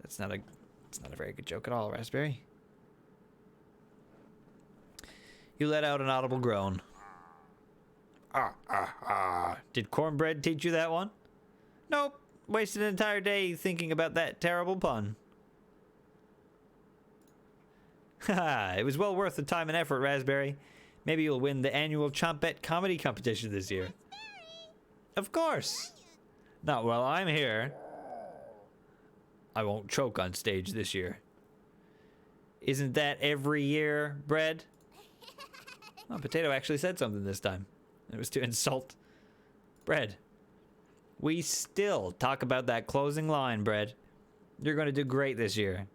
It's not a very good joke at all, Raspberry. You let out an audible groan. Did cornbread teach you that one? Nope. Wasted an entire day thinking about that terrible pun. Haha, it was well worth the time and effort, Raspberry. Maybe you'll win the annual Chompette comedy competition this year. Of course. Not while I'm here. I won't choke on stage this year. Isn't that every year, Bread? Oh, Potato actually said something this time. It was to insult Bread. We still talk about that closing line, Bread. You're going to do great this year.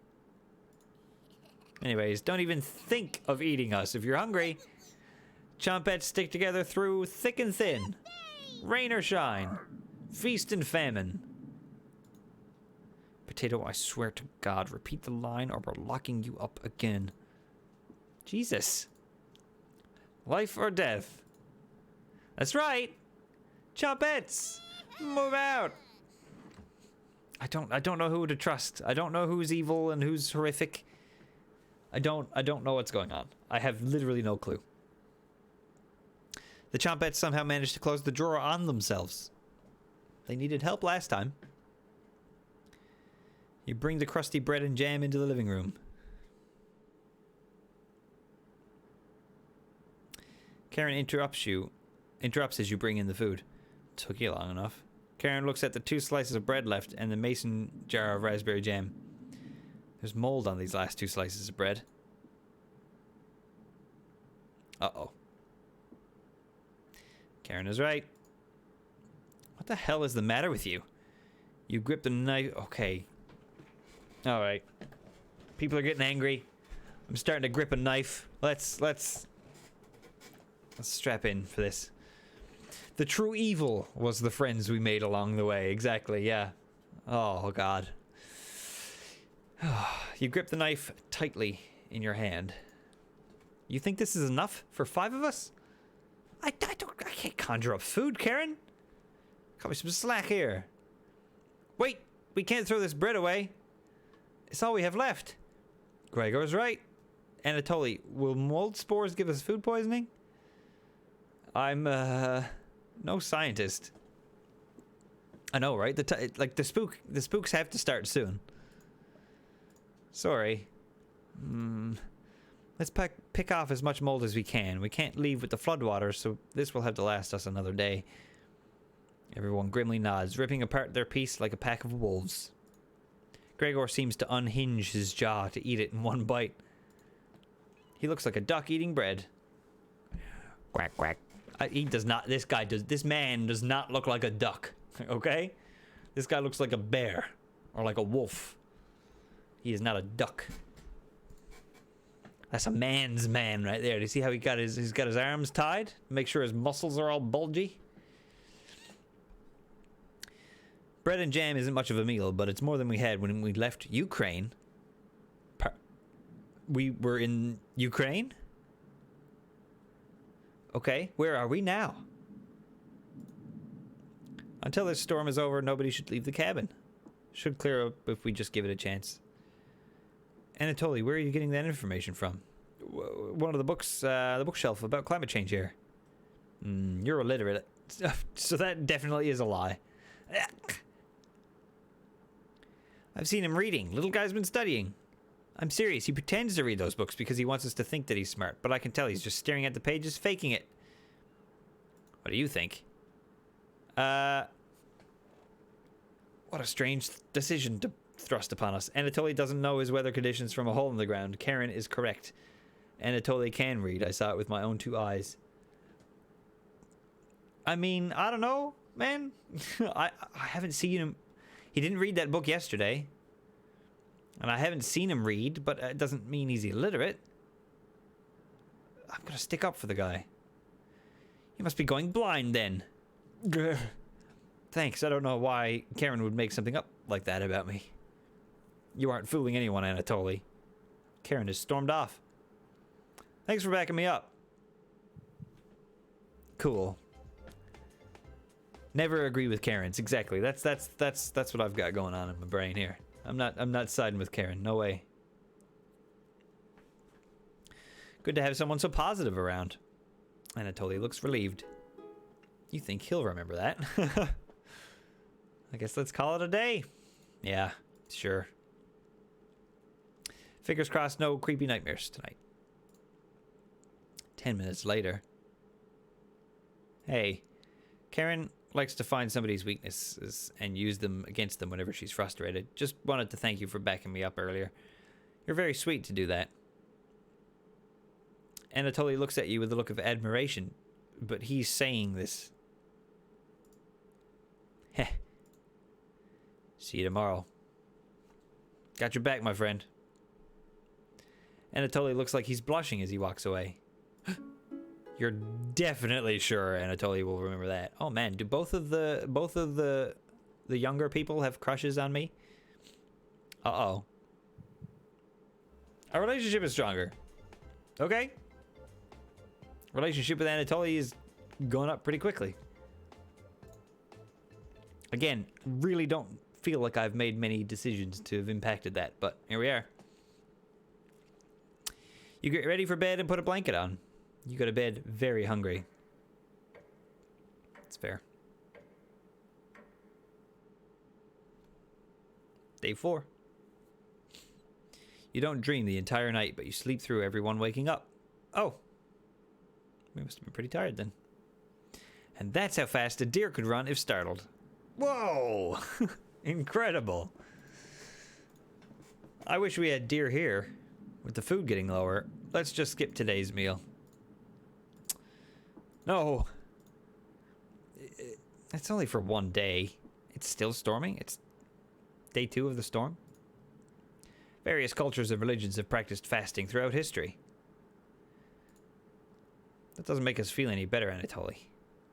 Anyways, don't even think of eating us if you're hungry. Chompettes stick together through thick and thin. Rain or shine. Feast and famine. Potato, I swear to God, repeat the line or we're locking you up again. Jesus. Life or death. That's right. Chompettes, move out. I don't know who to trust. I don't know who's evil and who's horrific. I don't know what's going on. I have literally no clue. The Chompettes somehow managed to close the drawer on themselves. They needed help last time. You bring the crusty bread and jam into the living room. Karen interrupts as you bring in the food. Took you long enough. Karen looks at the 2 slices of bread left and the mason jar of raspberry jam. There's mold on these last 2 slices of bread. Uh-oh. Karen is right. What the hell is the matter with you? You grip the knife. Okay. Alright. People are getting angry. I'm starting to grip a knife. Let's strap in for this. The true evil was the friends we made along the way. Exactly, yeah. Oh, God. You grip the knife tightly in your hand. You think this is enough for 5 of us? I can't conjure up food, Karen. Cut me some slack here. Wait, we can't throw this bread away. It's all we have left. Gregor's right. Anatoly, will mold spores give us food poisoning? I'm, no scientist. I know, right? The spooks have to start soon. Sorry. Let's pick off as much mold as we can. We can't leave with the floodwaters, so this will have to last us another day. Everyone grimly nods, ripping apart their piece like a pack of wolves. Gregor seems to unhinge his jaw to eat it in one bite. He looks like a duck eating bread. Quack, quack. He does not. This man does not look like a duck. Okay? This guy looks like a bear. Or like a wolf. He is not a duck. That's a man's man right there. Do you see how he's got his arms tied? Make sure his muscles are all bulgy. Bread and jam isn't much of a meal, but it's more than we had when we left Ukraine. We were in Ukraine? Okay, where are we now? Until this storm is over, nobody should leave the cabin. Should clear up if we just give it a chance. Anatoly, where are you getting that information from? One of the books, the bookshelf about climate change here. You're illiterate. So that definitely is a lie. I've seen him reading. Little guy's been studying. I'm serious. He pretends to read those books because he wants us to think that he's smart. But I can tell he's just staring at the pages, faking it. What do you think? What a strange decision to thrust upon us. Anatoly doesn't know his weather conditions from a hole in the ground. Karen is correct. Anatoly can read. I saw it with my own 2 eyes. I mean, I don't know, man. I haven't seen him. He didn't read that book yesterday. And I haven't seen him read, but it doesn't mean he's illiterate. I'm gonna stick up for the guy. He must be going blind then. Thanks, I don't know why Karen would make something up like that about me. You aren't fooling anyone, Anatoly. Karen has stormed off. Thanks for backing me up. Cool. Never agree with Karens. Exactly. That's what I've got going on in my brain here. I'm not siding with Karen. No way. Good to have someone so positive around. Anatoly looks relieved. You think he'll remember that? I guess let's call it a day. Yeah, sure. Fingers crossed, no creepy nightmares tonight. 10 minutes later. Hey, Karen likes to find somebody's weaknesses and use them against them whenever she's frustrated. Just wanted to thank you for backing me up earlier. You're very sweet to do that. Anatoly looks at you with a look of admiration, but he's saying this. Heh. See you tomorrow. Got your back, my friend. Anatoly looks like he's blushing as he walks away. You're definitely sure Anatoly will remember that. Oh man, do both of the younger people have crushes on me? Uh-oh. Our relationship is stronger. Okay. Relationship with Anatoly is going up pretty quickly. Again, really don't feel like I've made many decisions to have impacted that, but here we are. You get ready for bed and put a blanket on. You go to bed very hungry. It's fair. Day 4. You don't dream the entire night, but you sleep through everyone waking up. Oh. We must have been pretty tired then. And that's how fast a deer could run if startled. Whoa! Incredible. I wish we had deer here. With the food getting lower, let's just skip today's meal. No. It's only for one day. It's still storming. It's day 2 of the storm. Various cultures and religions have practiced fasting throughout history. That doesn't make us feel any better, Anatoly.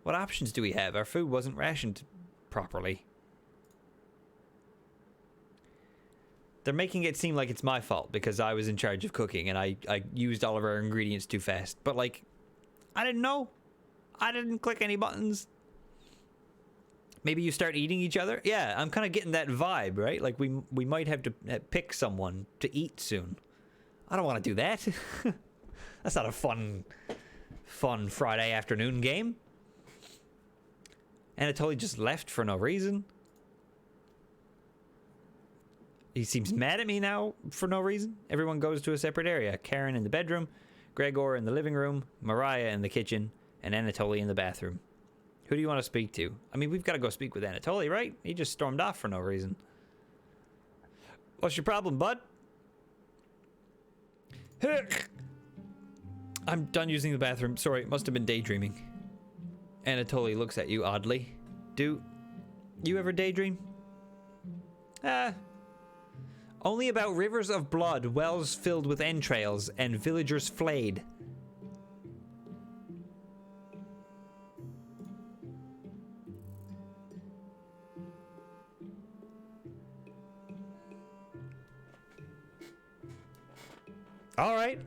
What options do we have? Our food wasn't rationed properly. They're making it seem like it's my fault because I was in charge of cooking and I used all of our ingredients too fast. But, like, I didn't know. I didn't click any buttons. Maybe you start eating each other? Yeah, I'm kind of getting that vibe, right? Like, we might have to pick someone to eat soon. I don't want to do that. That's not a fun Friday afternoon game. Anatoly just left for no reason. He seems mad at me now for no reason. Everyone goes to a separate area. Karen in the bedroom, Gregor in the living room, Mariah in the kitchen, and Anatoly in the bathroom. Who do you want to speak to? I mean, we've got to go speak with Anatoly, right? He just stormed off for no reason. What's your problem, bud? I'm done using the bathroom. Sorry, must have been daydreaming. Anatoly looks at you oddly. Do you ever daydream? Only about rivers of blood, wells filled with entrails, and villagers flayed. All right.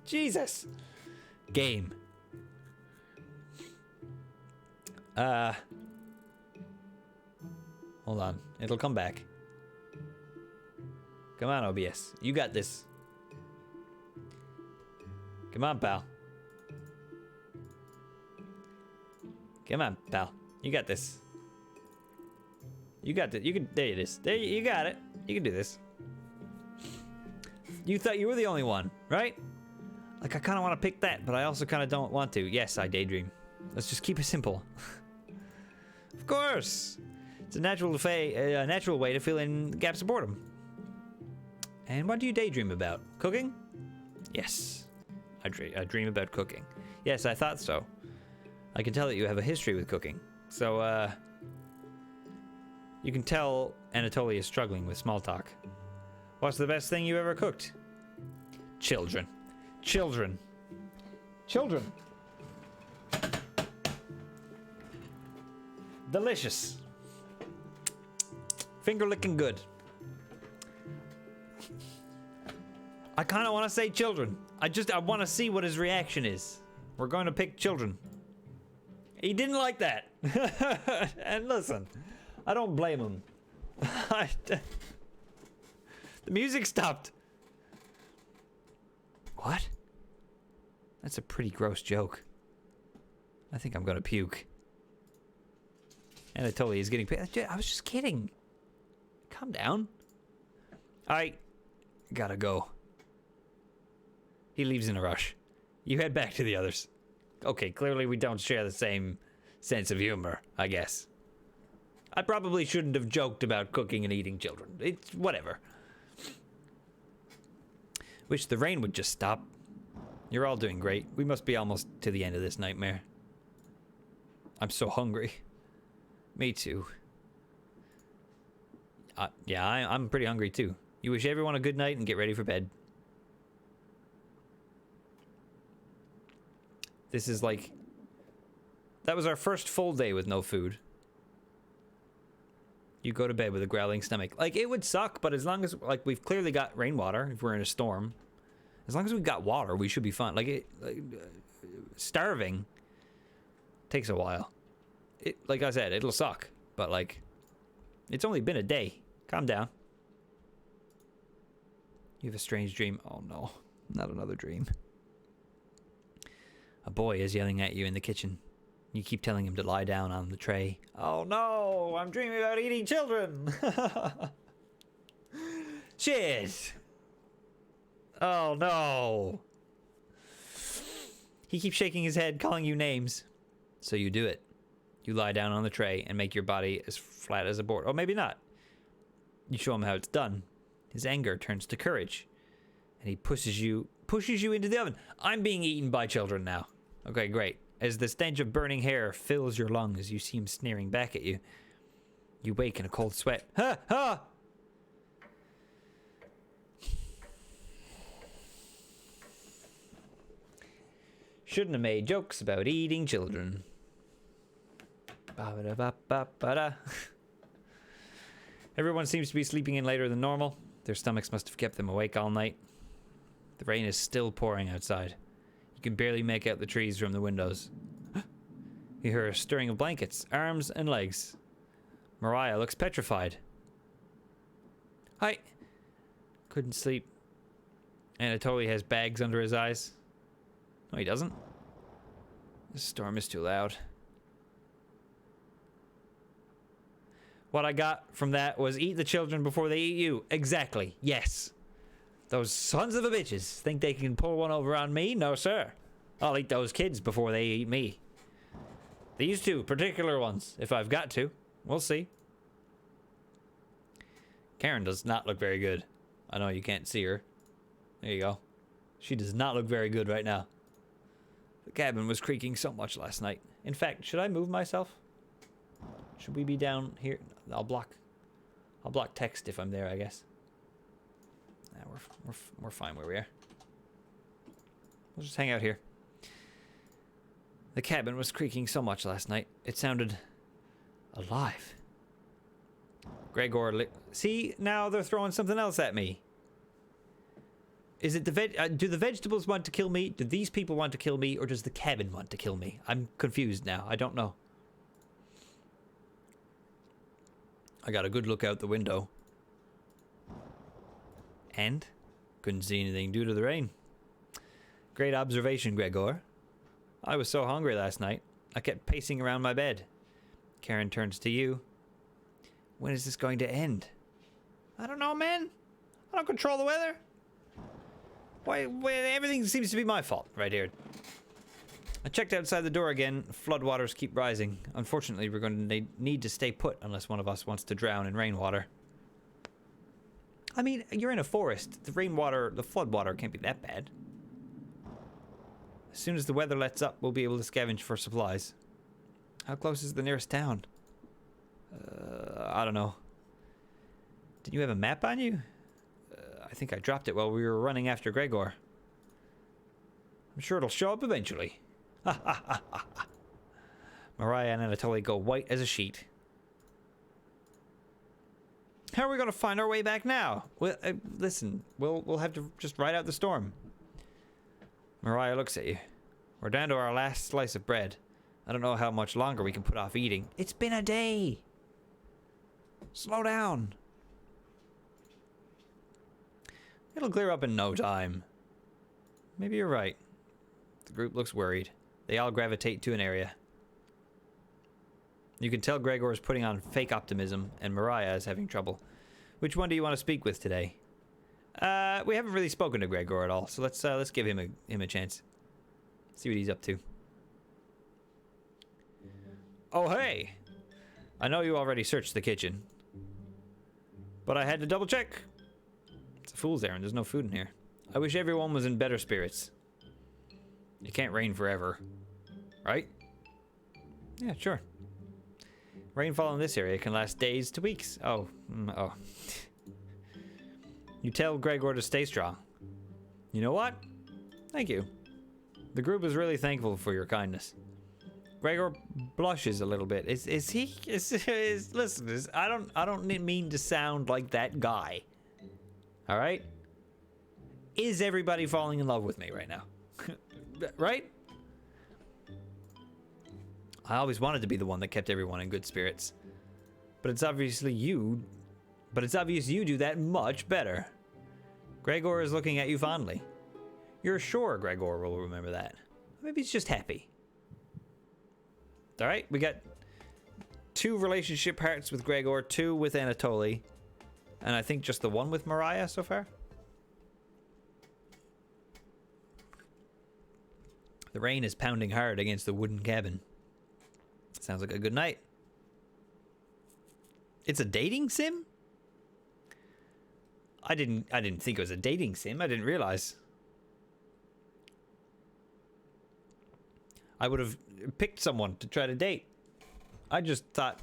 Jesus. Game. Hold on. It'll come back. Come on, OBS. You got this. Come on, pal. Come on, pal. You got this. You got it. You can. There it is. There you got it. You can do this. You thought you were the only one, right? Like, I kind of want to pick that, but I also kind of don't want to. Yes, I daydream. Let's just keep it simple. Of course. It's a natural way to fill in gaps of boredom. And what do you daydream about? Cooking? Yes. I dream about cooking. Yes, I thought so. I can tell that you have a history with cooking. So, you can tell Anatoly is struggling with small talk. What's the best thing you ever cooked? Children. Children. Children. Delicious. Finger licking good. I kind of want to say children. I want to see what his reaction is. We're going to pick children. He didn't like that. And listen, I don't blame him. The music stopped. What? That's a pretty gross joke. I think I'm gonna puke. Anatoly is getting paid. I was just kidding. Calm down. I gotta go. He leaves in a rush. You head back to the others. Okay, clearly we don't share the same sense of humor, I guess. I probably shouldn't have joked about cooking and eating children. It's whatever. Wish the rain would just stop. You're all doing great. We must be almost to the end of this nightmare. I'm so hungry. Me too. Yeah, I'm pretty hungry too. You wish everyone a good night and get ready for bed. This is like... That was our first full day with no food. You go to bed with a growling stomach. Like, it would suck, but as long as, like, we've clearly got rainwater if we're in a storm. As long as we've got water, we should be fine. Like, starving takes a while. Like I said, it'll suck. But, like, It's only been a day. Calm down. You have a strange dream. Oh no, not another dream. A boy is yelling at you in the kitchen. You keep telling him to lie down on the tray. Oh no, I'm dreaming about eating children. Shit. Oh no. He keeps shaking his head, calling you names. So you do it. You lie down on the tray and make your body as flat as a board. Or maybe not. You show him how it's done. His anger turns to courage. And he pushes you into the oven. I'm being eaten by children now. Okay, great. As the stench of burning hair fills your lungs, you see him sneering back at you. You wake in a cold sweat. Ha! Ha! Shouldn't have made jokes about eating children. Ba-ba-da-ba-ba-ba-da. Everyone seems to be sleeping in later than normal. Their stomachs must have kept them awake all night. The rain is still pouring outside. You can barely make out the trees from the windows. You hear a stirring of blankets, arms, and legs. Mariah looks petrified. Hi. Couldn't sleep. Anatoly has bags under his eyes. No, he doesn't. This storm is too loud. What I got from that was eat the children before they eat you. Exactly. Yes. Those sons of a bitches think they can pull one over on me? No, sir. I'll eat those kids before they eat me. These two particular ones, if I've got to. We'll see. Karen does not look very good. I know you can't see her. There you go. She does not look very good right now. The cabin was creaking so much last night. In fact, should I move myself? Should we be down here? I'll block text if I'm there, I guess. Nah, we're fine where we are. We'll just hang out here. The cabin was creaking so much last night. It sounded alive. Gregor, see, now they're throwing something else at me. Is it the do the vegetables want to kill me? Do these people want to kill me? Or does the cabin want to kill me? I'm confused now. I don't know. I got a good look out the window. And couldn't see anything due to the rain. Great observation, Gregor. I was so hungry last night. I kept pacing around my bed. Karen turns to you. When is this going to end? I don't know, man. I don't control the weather. Why everything seems to be my fault right here. I checked outside the door again. Floodwaters keep rising. Unfortunately, we're going to need to stay put unless one of us wants to drown in rainwater. I mean, you're in a forest. The floodwater can't be that bad. As soon as the weather lets up, we'll be able to scavenge for supplies. How close is the nearest town? I don't know. Did you have a map on you? I think I dropped it while we were running after Gregor. I'm sure it'll show up eventually. Ha ha ha ha ha. Mariah and Anatoly go white as a sheet. How are we going to find our way back now? Well, listen, we'll have to just ride out the storm. Mariah looks at you. We're down to our last slice of bread. I don't know how much longer we can put off eating. It's been a day. Slow down. It'll clear up in no time. Maybe you're right. The group looks worried. They all gravitate to an area. You can tell Gregor is putting on fake optimism, and Mariah is having trouble. Which one do you want to speak with today? We haven't really spoken to Gregor at all, so let's give him a chance. See what he's up to. Oh hey! I know you already searched the kitchen, but I had to double check. It's a fool's errand. There's no food in here. I wish everyone was in better spirits. It can't rain forever, right? Yeah, sure. Rainfall in this area can last days to weeks. Oh. You tell Gregor to stay strong. You know what? Thank you. The group is really thankful for your kindness. Gregor blushes a little bit. Listen, I don't mean to sound like that guy. All right? Is everybody falling in love with me right now? Right? I always wanted to be the one that kept everyone in good spirits. But it's obviously you. But it's obvious you do that much better. Gregor is looking at you fondly. You're sure Gregor will remember that. Maybe he's just happy. Alright, we got 2 relationship hearts with Gregor, 2 with Anatoly, and I think just the 1 with Mariah so far. The rain is pounding hard against the wooden cabin. Sounds like a good night. It's a dating sim? I didn't think it was a dating sim. I didn't realize. I would have picked someone to try to date. I just thought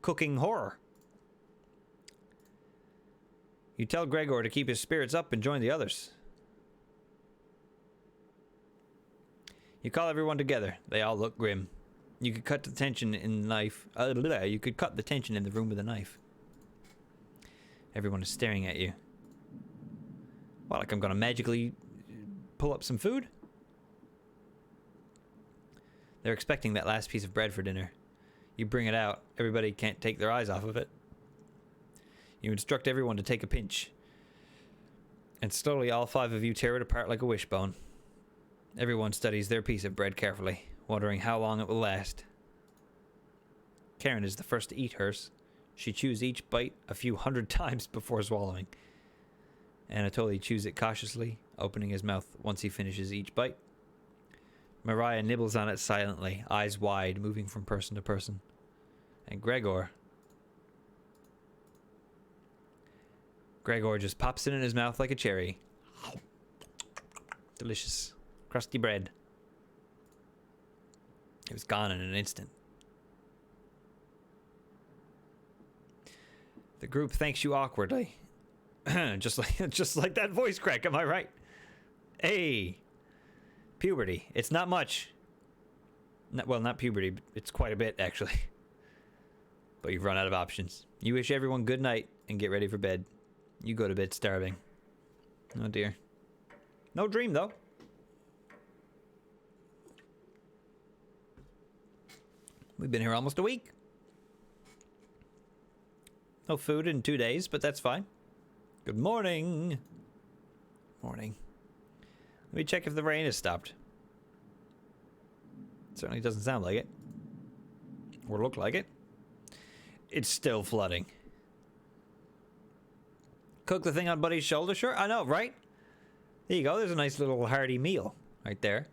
cooking horror. You tell Gregor to keep his spirits up and join the others. You call everyone together. They all look grim. You could cut the tension in the knife. You could cut the tension in the room with a knife. Everyone is staring at you. What, like I'm gonna magically pull up some food? They're expecting that last piece of bread for dinner. You bring it out. Everybody can't take their eyes off of it. You instruct everyone to take a pinch. And slowly all 5 of you tear it apart like a wishbone. Everyone studies their piece of bread carefully, wondering how long it will last. Karen is the first to eat hers. She chews each bite a few hundred times before swallowing. Anatoly chews it cautiously, opening his mouth once he finishes each bite. Mariah nibbles on it silently, eyes wide, moving from person to person. And Gregor just pops it in his mouth like a cherry. Delicious. Crusty bread. It was gone in an instant. The group thanks you awkwardly. just like that voice crack, am I right? Hey. Puberty. It's not much. Well, not puberty. It's quite a bit, actually. But you've run out of options. You wish everyone good night and get ready for bed. You go to bed starving. Oh, dear. No dream, though. We've been here almost a week. No food in 2 days, but that's fine. Good morning. Morning. Let me check if the rain has stopped. Certainly doesn't sound like it. Or look like it. It's still flooding. Cook the thing on Buddy's shoulder? Sure, I know, right? There you go, there's a nice little hearty meal right there.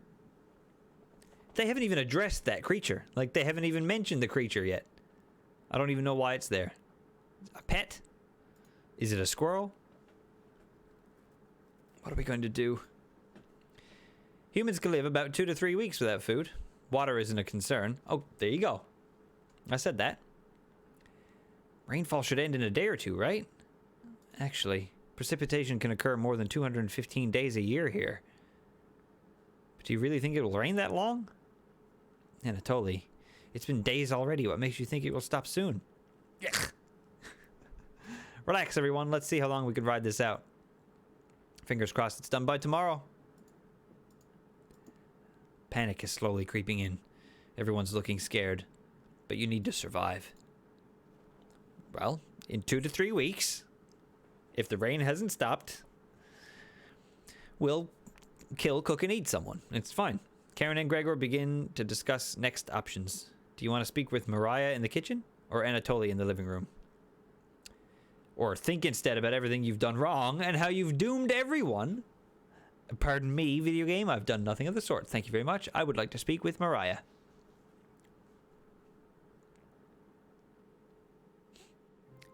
They haven't even addressed that creature. Like, they haven't even mentioned the creature yet. I don't even know why it's there. A pet? Is it a squirrel? What are we going to do? Humans can live about 2 to 3 weeks without food. Water isn't a concern. Oh, there you go. I said that. Rainfall should end in a day or 2, right? Actually, precipitation can occur more than 215 days a year here. But do you really think it will rain that long? Anatoly, it's been days already. What makes you think it will stop soon? Yuck. Relax, everyone. Let's see how long we can ride this out. Fingers crossed it's done by tomorrow. Panic is slowly creeping in. Everyone's looking scared. But you need to survive. Well, in 2 to 3 weeks, if the rain hasn't stopped, we'll kill, cook, and eat someone. It's fine. Karen and Gregor begin to discuss next options. Do you want to speak with Mariah in the kitchen or Anatoly in the living room? Or think instead about everything you've done wrong and how you've doomed everyone? Pardon me, video game. I've done nothing of the sort. Thank you very much. I would like to speak with Mariah.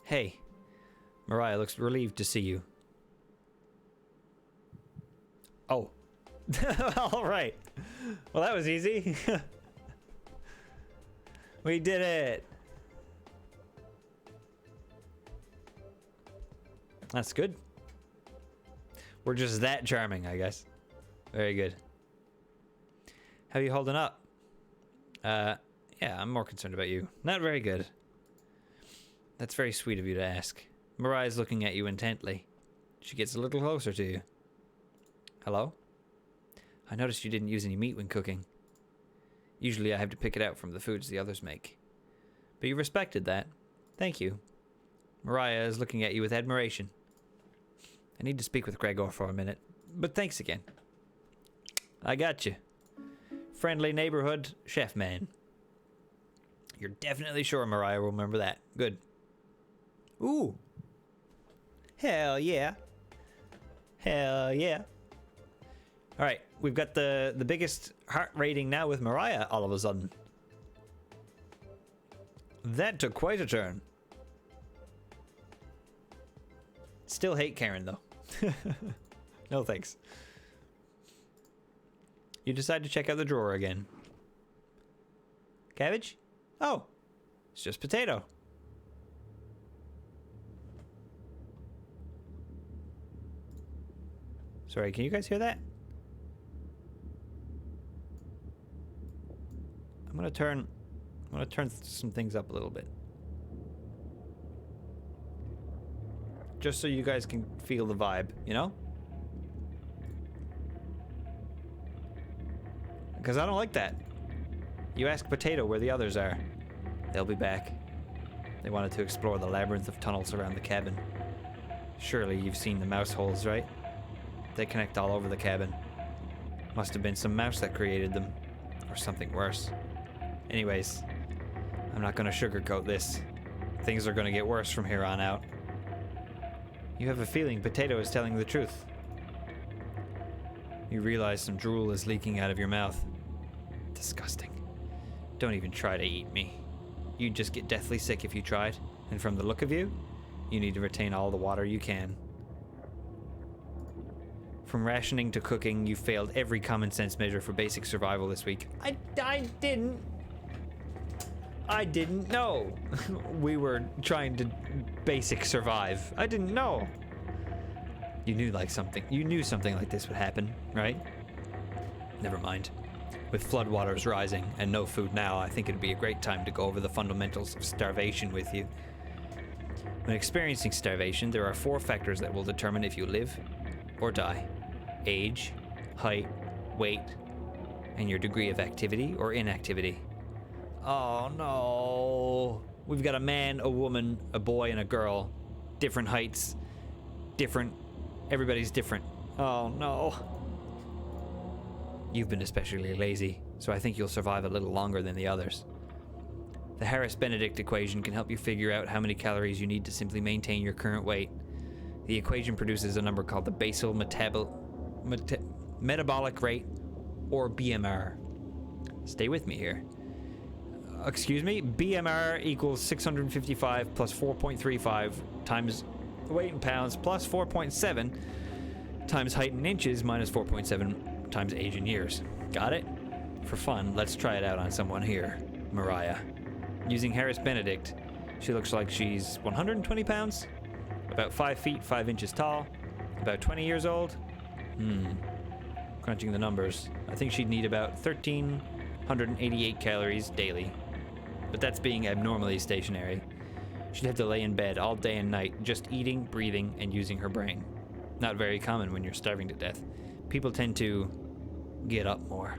Hey. Mariah looks relieved to see you. Oh. All right. Well, that was easy. We did it. That's good. We're just that charming, I guess. Very good. How are you holding up? Yeah, I'm more concerned about you. Not very good. That's very sweet of you to ask. Mariah's looking at you intently. She gets a little closer to you. Hello? I noticed you didn't use any meat when cooking. Usually I have to pick it out from the foods the others make. But you respected that. Thank you. Mariah is looking at you with admiration. I need to speak with Gregor for a minute, but thanks again. I got you. Friendly neighborhood chef man. You're definitely sure Mariah will remember that. Good. Ooh. Hell yeah. Hell yeah. All right, we've got the biggest heart rating now with Mariah all of a sudden. That took quite a turn. Still hate Karen though. No thanks. You decide to check out the drawer again. Cabbage? Oh, it's just potato. Sorry, can you guys hear that? I'm gonna turn some things up a little bit. Just so you guys can feel the vibe, you know? Because I don't like that. You ask Potato where the others are. They'll be back. They wanted to explore the labyrinth of tunnels around the cabin. Surely you've seen the mouse holes, right? They connect all over the cabin. Must have been some mouse that created them. Or something worse. Anyways, I'm not gonna sugarcoat this. Things are gonna get worse from here on out. You have a feeling Potato is telling the truth. You realize some drool is leaking out of your mouth. Disgusting. Don't even try to eat me. You'd just get deathly sick if you tried, and from the look of you, you need to retain all the water you can. From rationing to cooking, you failed every common sense measure for basic survival this week. I didn't know. We were trying to basic survive. I didn't know. You knew something like this would happen, right? Never mind. With floodwaters rising and no food now, I think it'd be a great time to go over the fundamentals of starvation with you. When experiencing starvation, there are 4 factors that will determine if you live or die. Age, height, weight, and your degree of activity or inactivity. Oh no. We've got a man, a woman, a boy, and a girl. Different heights. Everybody's different. Oh no. You've been especially lazy, so I think you'll survive a little longer than the others. The Harris-Benedict equation can help you figure out how many calories you need to simply maintain your current weight. The equation produces a number called the basal metabolic rate, or BMR. Stay with me here. Excuse me? BMR equals 655 plus 4.35 times weight in pounds plus 4.7 times height in inches minus 4.7 times age in years. Got it? For fun, let's try it out on someone here. Mariah. Using Harris-Benedict, she looks like she's 120 pounds, about 5 feet 5 inches tall, about 20 years old. Crunching the numbers, I think she'd need about 1,388 calories daily. But that's being abnormally stationary. She'd have to lay in bed all day and night, just eating, breathing, and using her brain. Not very common when you're starving to death. People tend to get up more.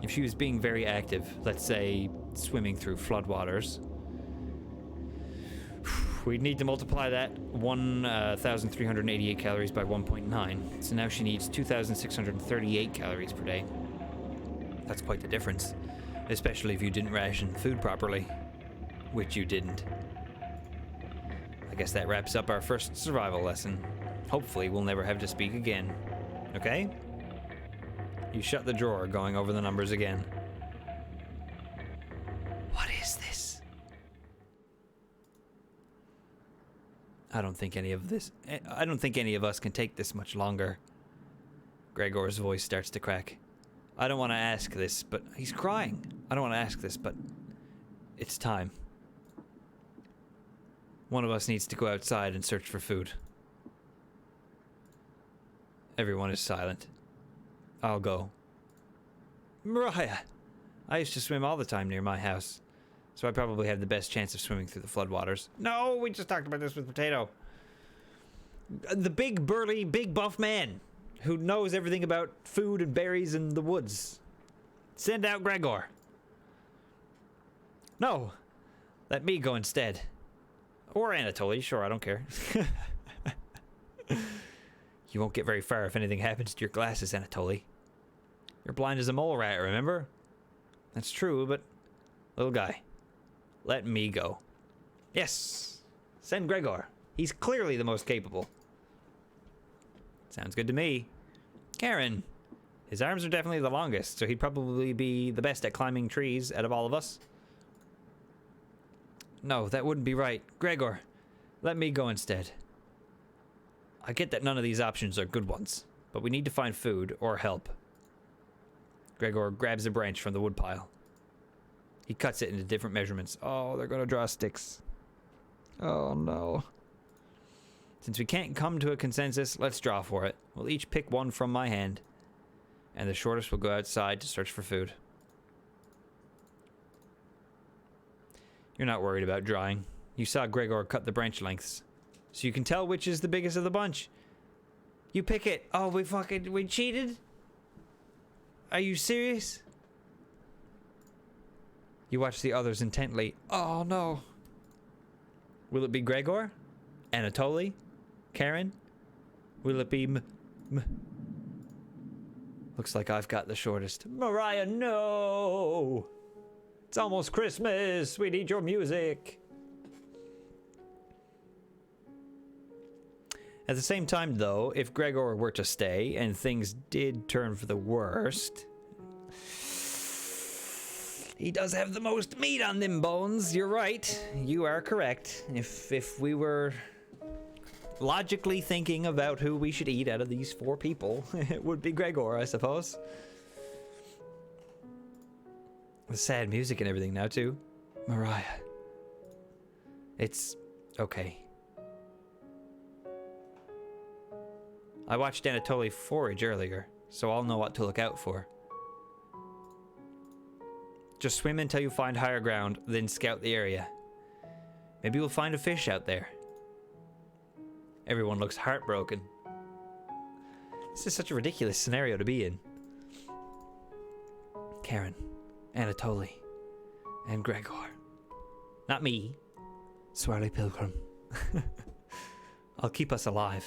If she was being very active, let's say swimming through floodwaters, we'd need to multiply that 1,388 calories by 1.9. So now she needs 2,638 calories per day. That's quite the difference, especially if you didn't ration food properly, which you didn't. I guess that wraps up our first survival lesson. Hopefully we'll never have to speak again. Okay? You shut the drawer, going over the numbers again. What is this? I don't think any of us can take this much longer. Gregor's voice starts to crack. I don't want to ask this, but he's crying. I don't want to ask this, but it's time. One of us needs to go outside and search for food. Everyone is silent. I'll go. Mariah! I used to swim all the time near my house, so I probably have the best chance of swimming through the floodwaters. No, we just talked about this with Potato. The big, burly, big buff man who knows everything about food and berries in the woods. Send out Gregor. No, let me go instead. Or Anatoly, sure, I don't care. You won't get very far if anything happens to your glasses, Anatoly. You're blind as a mole rat, remember? That's true, but... Little guy, let me go. Yes! Send Gregor. He's clearly the most capable. Sounds good to me. Karen. His arms are definitely the longest, so he'd probably be the best at climbing trees out of all of us. No, that wouldn't be right. Gregor, let me go instead. I get that none of these options are good ones, but we need to find food or help. Gregor grabs a branch from the woodpile. He cuts it into different measurements. Oh, they're gonna draw sticks. Oh, no. Since we can't come to a consensus, let's draw for it. We'll each pick one from my hand, and the shortest will go outside to search for food. You're not worried about drawing. You saw Gregor cut the branch lengths, so you can tell which is the biggest of the bunch. You pick it. Oh, we cheated? Are you serious? You watch the others intently. Oh, no. Will it be Gregor? Anatoly? Karen? Will it be Looks like I've got the shortest. Mariah, no! It's almost Christmas. We need your music. At the same time, though, if Gregor were to stay and things did turn for the worst... He does have the most meat on them bones. You're right. You are correct. If we were logically thinking about who we should eat out of these 4 people, it would be Gregor, I suppose. The sad music and everything now, too. Mariah. It's okay. I watched Anatoly forage earlier, so I'll know what to look out for. Just swim until you find higher ground, then scout the area. Maybe we'll find a fish out there. Everyone looks heartbroken. This is such a ridiculous scenario to be in. Karen, Anatoly, and Gregor. Not me. Swirly Pilgrim. I'll keep us alive.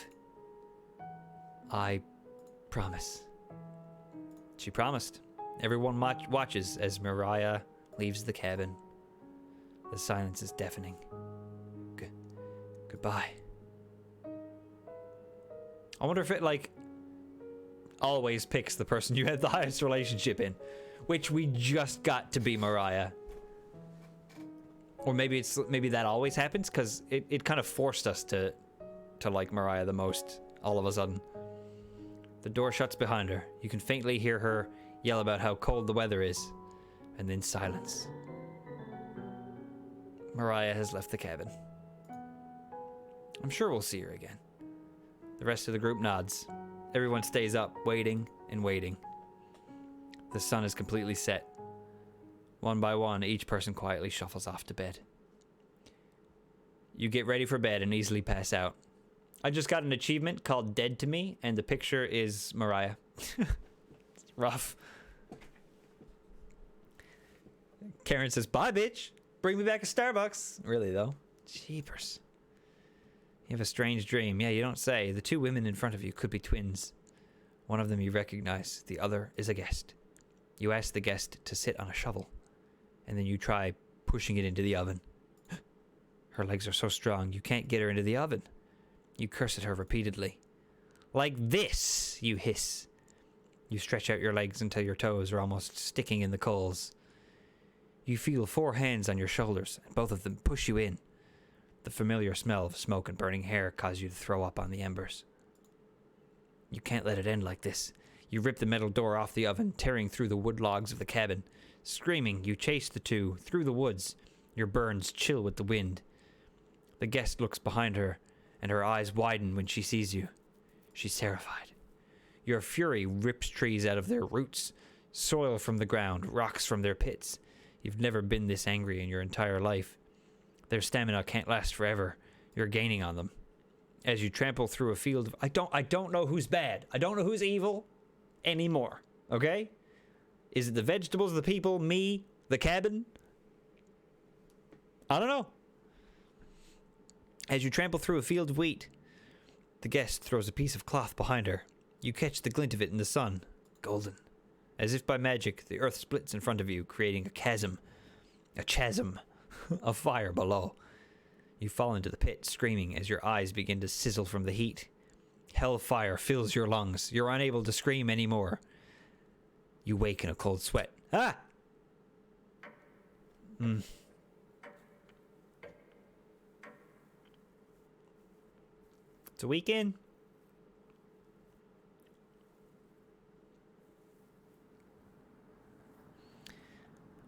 I promise. She promised. Everyone watches as Mariah leaves the cabin. The silence is deafening. Goodbye. I wonder if it, like, always picks the person you had the highest relationship in. Which we just got to be Mariah. Or maybe that always happens, because it kind of forced us to like Mariah the most, all of a sudden. The door shuts behind her. You can faintly hear her yell about how cold the weather is, and then silence. Mariah has left the cabin. I'm sure we'll see her again. The rest of the group nods. Everyone stays up, waiting and waiting. The sun is completely set. One by one, each person quietly shuffles off to bed. You get ready for bed and easily pass out. I just got an achievement called Dead to Me, and the picture is Mariah. It's rough. Karen says, bye, bitch. Bring me back a Starbucks. Really, though. Jeepers. You have a strange dream. Yeah, you don't say. The 2 women in front of you could be twins. One of them you recognize. The other is a guest. You ask the guest to sit on a shovel, and then you try pushing it into the oven. Her legs are so strong, you can't get her into the oven. You curse at her repeatedly. Like this, you hiss. You stretch out your legs until your toes are almost sticking in the coals. You feel 4 hands on your shoulders, and both of them push you in. The familiar smell of smoke and burning hair cause you to throw up on the embers. You can't let it end like this. You rip the metal door off the oven, tearing through the wood logs of the cabin. Screaming, you chase the 2 through the woods. Your burns chill with the wind. The guest looks behind her, and her eyes widen when she sees you. She's terrified. Your fury rips trees out of their roots, soil from the ground, rocks from their pits. You've never been this angry in your entire life. Their stamina can't last forever. You're gaining on them. As you trample through a field of... I don't know who's bad. I don't know who's evil anymore. Okay? Is it the vegetables, the people, me, the cabin? I don't know. As you trample through a field of wheat, the guest throws a piece of cloth behind her. You catch the glint of it in the sun, golden. As if by magic, the earth splits in front of you, creating a chasm of fire below. You fall into the pit, screaming as your eyes begin to sizzle from the heat. Hellfire fills your lungs. You're unable to scream anymore. You wake in a cold sweat. Ah! It's a weekend.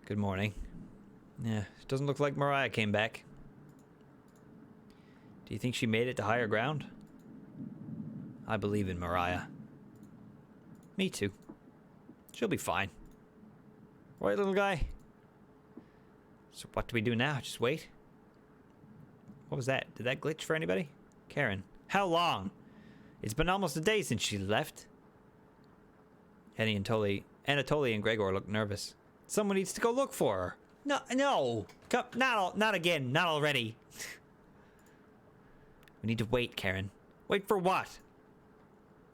Good morning. Yeah, it doesn't look like Mariah came back. Do you think she made it to higher ground? I believe in Mariah. Me too. She'll be fine. Right, little guy? So what do we do now? Just wait? What was that? Did that glitch for anybody? Karen. How long? It's been almost a day since she left. Anatoly and Gregor look nervous. Someone needs to go look for her. No. Come, not again. Not already. We need to wait, Karen. Wait for what?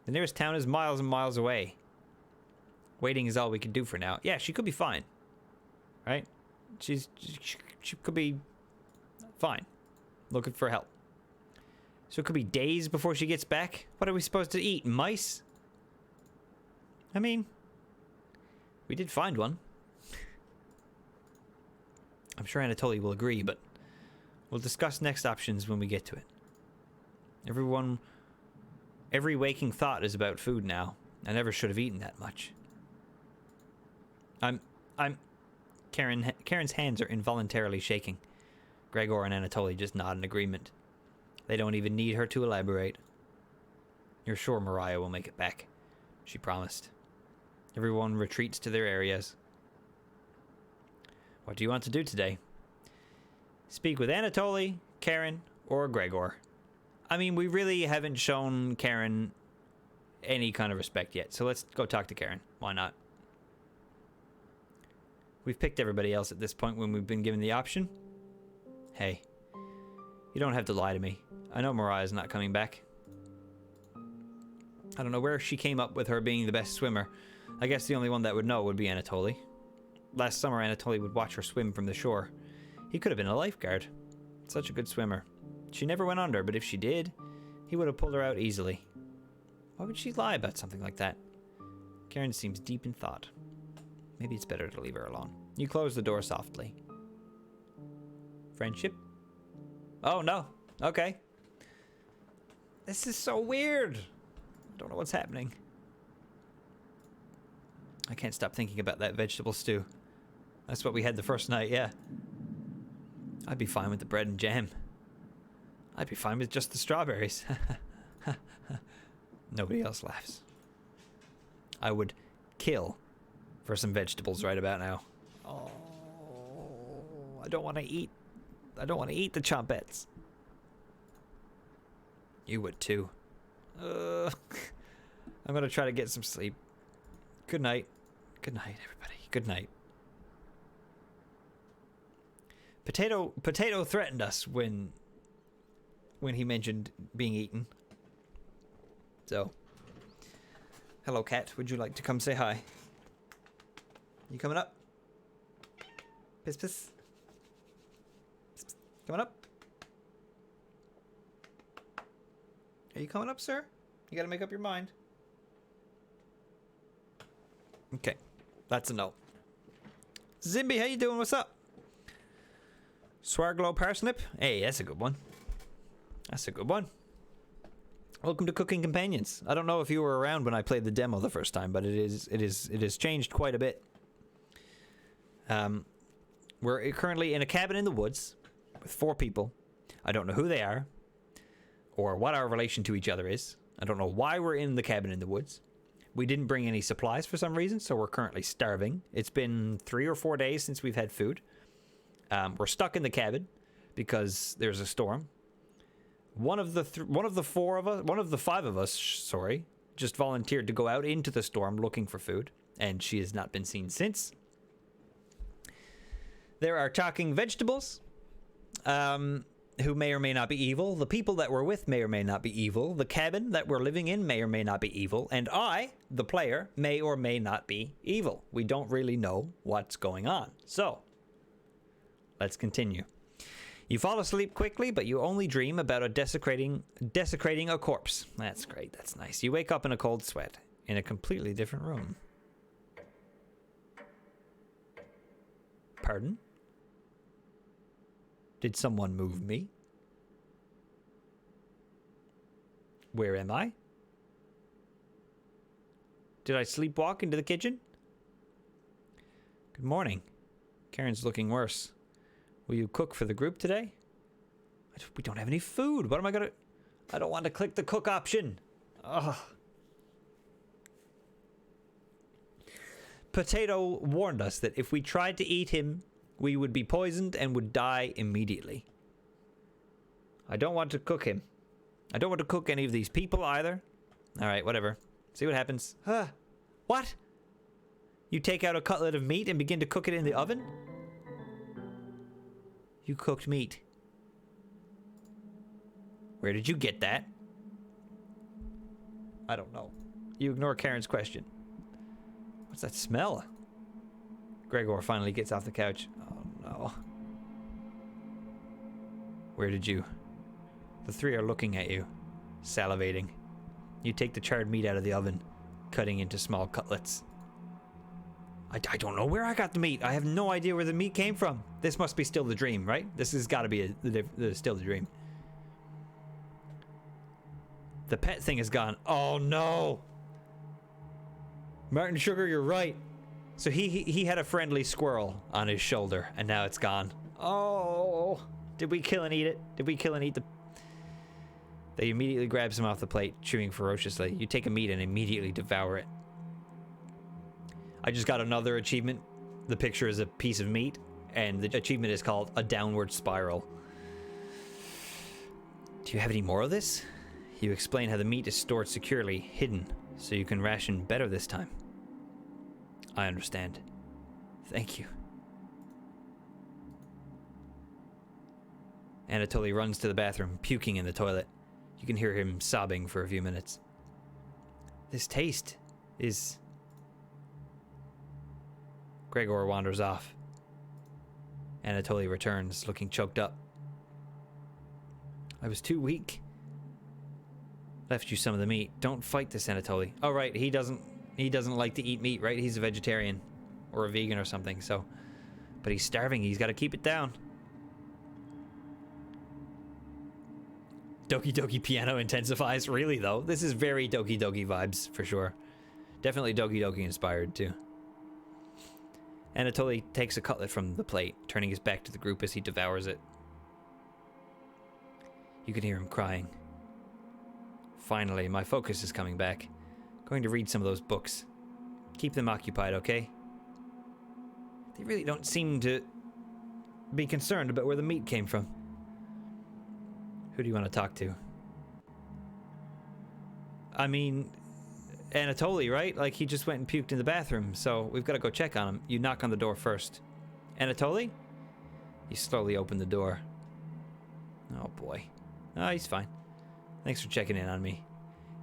The nearest town is miles and miles away. Waiting is all we can do for now. Yeah, she could be fine. Right? She could be fine. Looking for help. So it could be days before she gets back? What are we supposed to eat? Mice? I mean, we did find one. I'm sure Anatoly will agree, but we'll discuss next options when we get to it. Every waking thought is about food now. I never should have eaten that much. Karen's hands are involuntarily shaking. Gregor and Anatoly just nod in agreement. They don't even need her to elaborate. You're sure Mariah will make it back, she promised. Everyone retreats to their areas. What do you want to do today? Speak with Anatoly, Karen, or Gregor. I mean, we really haven't shown Karen any kind of respect yet, so let's go talk to Karen. Why not? We've picked everybody else at this point when we've been given the option. Hey, you don't have to lie to me. I know Mariah's not coming back. I don't know where she came up with her being the best swimmer. I guess the only one that would know would be Anatoly. Last summer, Anatoly would watch her swim from the shore. He could have been a lifeguard. Such a good swimmer. She never went under, but if she did, he would have pulled her out easily. Why would she lie about something like that? Karen seems deep in thought. Maybe it's better to leave her alone. You close the door softly. Friendship? Oh, no. Okay. This is so weird. I don't know what's happening. I can't stop thinking about that vegetable stew. That's what we had the first night, yeah. I'd be fine with the bread and jam. I'd be fine with just the strawberries. Nobody else laughs. I would kill for some vegetables right about now. Oh, I don't want to eat. I don't want to eat the chompettes. You would too. I'm gonna try to get some sleep. Good night. Good night, everybody. Good night. Potato threatened us when he mentioned being eaten. So, hello, cat. Would you like to come say hi? You coming up? Piss, piss. Piss, piss. Coming up? Are you coming up, sir? You gotta make up your mind. Okay, that's a no. Zimby, how you doing? What's up? Swarglow Parsnip? Hey, that's a good one. That's a good one. Welcome to Cooking Companions. I don't know if you were around when I played the demo the first time, but it has changed quite a bit. We're currently in a cabin in the woods with 4 people. I don't know who they are or what our relation to each other is. I don't know why we're in the cabin in the woods. We didn't bring any supplies for some reason, so we're currently starving. It's been 3 or 4 days since we've had food. We're stuck in the cabin because there's a storm. One of the 5 of us, sorry, just volunteered to go out into the storm looking for food, and she has not been seen since. There are talking vegetables. who may or may not be evil. The people that we're with may or may not be evil. The cabin that we're living in may or may not be evil. And I, the player, may or may not be evil. We don't really know what's going on. So, let's continue. You fall asleep quickly, but you only dream about desecrating a corpse. That's great. That's nice. You wake up in a cold sweat in a completely different room. Pardon? Did someone move me? Where am I? Did I sleepwalk into the kitchen? Good morning. Karen's looking worse. Will you cook for the group today? We don't have any food. What am I gonna... I don't want to click the cook option. Ugh. Potato warned us that if we tried to eat him, we would be poisoned and would die immediately. I don't want to cook him. I don't want to cook any of these people either. Alright, whatever. See what happens. What? You take out a cutlet of meat and begin to cook it in the oven? You cooked meat. Where did you get that? I don't know. You ignore Karen's question. What's that smell? Gregor finally gets off the couch. Oh no. Where did you? The three are looking at you, salivating. You take the charred meat out of the oven, cutting into small cutlets. I don't know where I got the meat. I have no idea where the meat came from. This must be still the dream, right? This has got to be still the dream. The pet thing is gone. Oh no! Martin Sugar, you're right. So he had a friendly squirrel on his shoulder, and now it's gone. Oh! Did we kill and eat it? Did we kill and eat the... They immediately grab some off the plate, chewing ferociously. You take a meat and immediately devour it. I just got another achievement. The picture is a piece of meat, and the achievement is called a downward spiral. Do you have any more of this? You explain how the meat is stored securely, hidden, so you can ration better this time. I understand. Thank you. Anatoly runs to the bathroom, puking in the toilet. You can hear him sobbing for a few minutes. This taste is... Gregor wanders off. Anatoly returns, looking choked up. I was too weak. Left you some of the meat. Don't fight this, Anatoly. Oh, right, he doesn't like to eat meat, right? He's a vegetarian or a vegan or something, so... But he's starving. He's got to keep it down. Doki Doki Piano intensifies. Really, though? This is very Doki Doki vibes, for sure. Definitely Doki Doki inspired, too. Anatoly takes a cutlet from the plate, turning his back to the group as he devours it. You can hear him crying. Finally, my focus is coming back. Going to read some of those books. Keep them occupied, okay? They really don't seem to be concerned about where the meat came from. Who do you want to talk to? I mean, Anatoly, right? Like, he just went and puked in the bathroom, so we've got to go check on him. You knock on the door first. Anatoly? You slowly open the door. Oh, boy. Oh, he's fine. Thanks for checking in on me.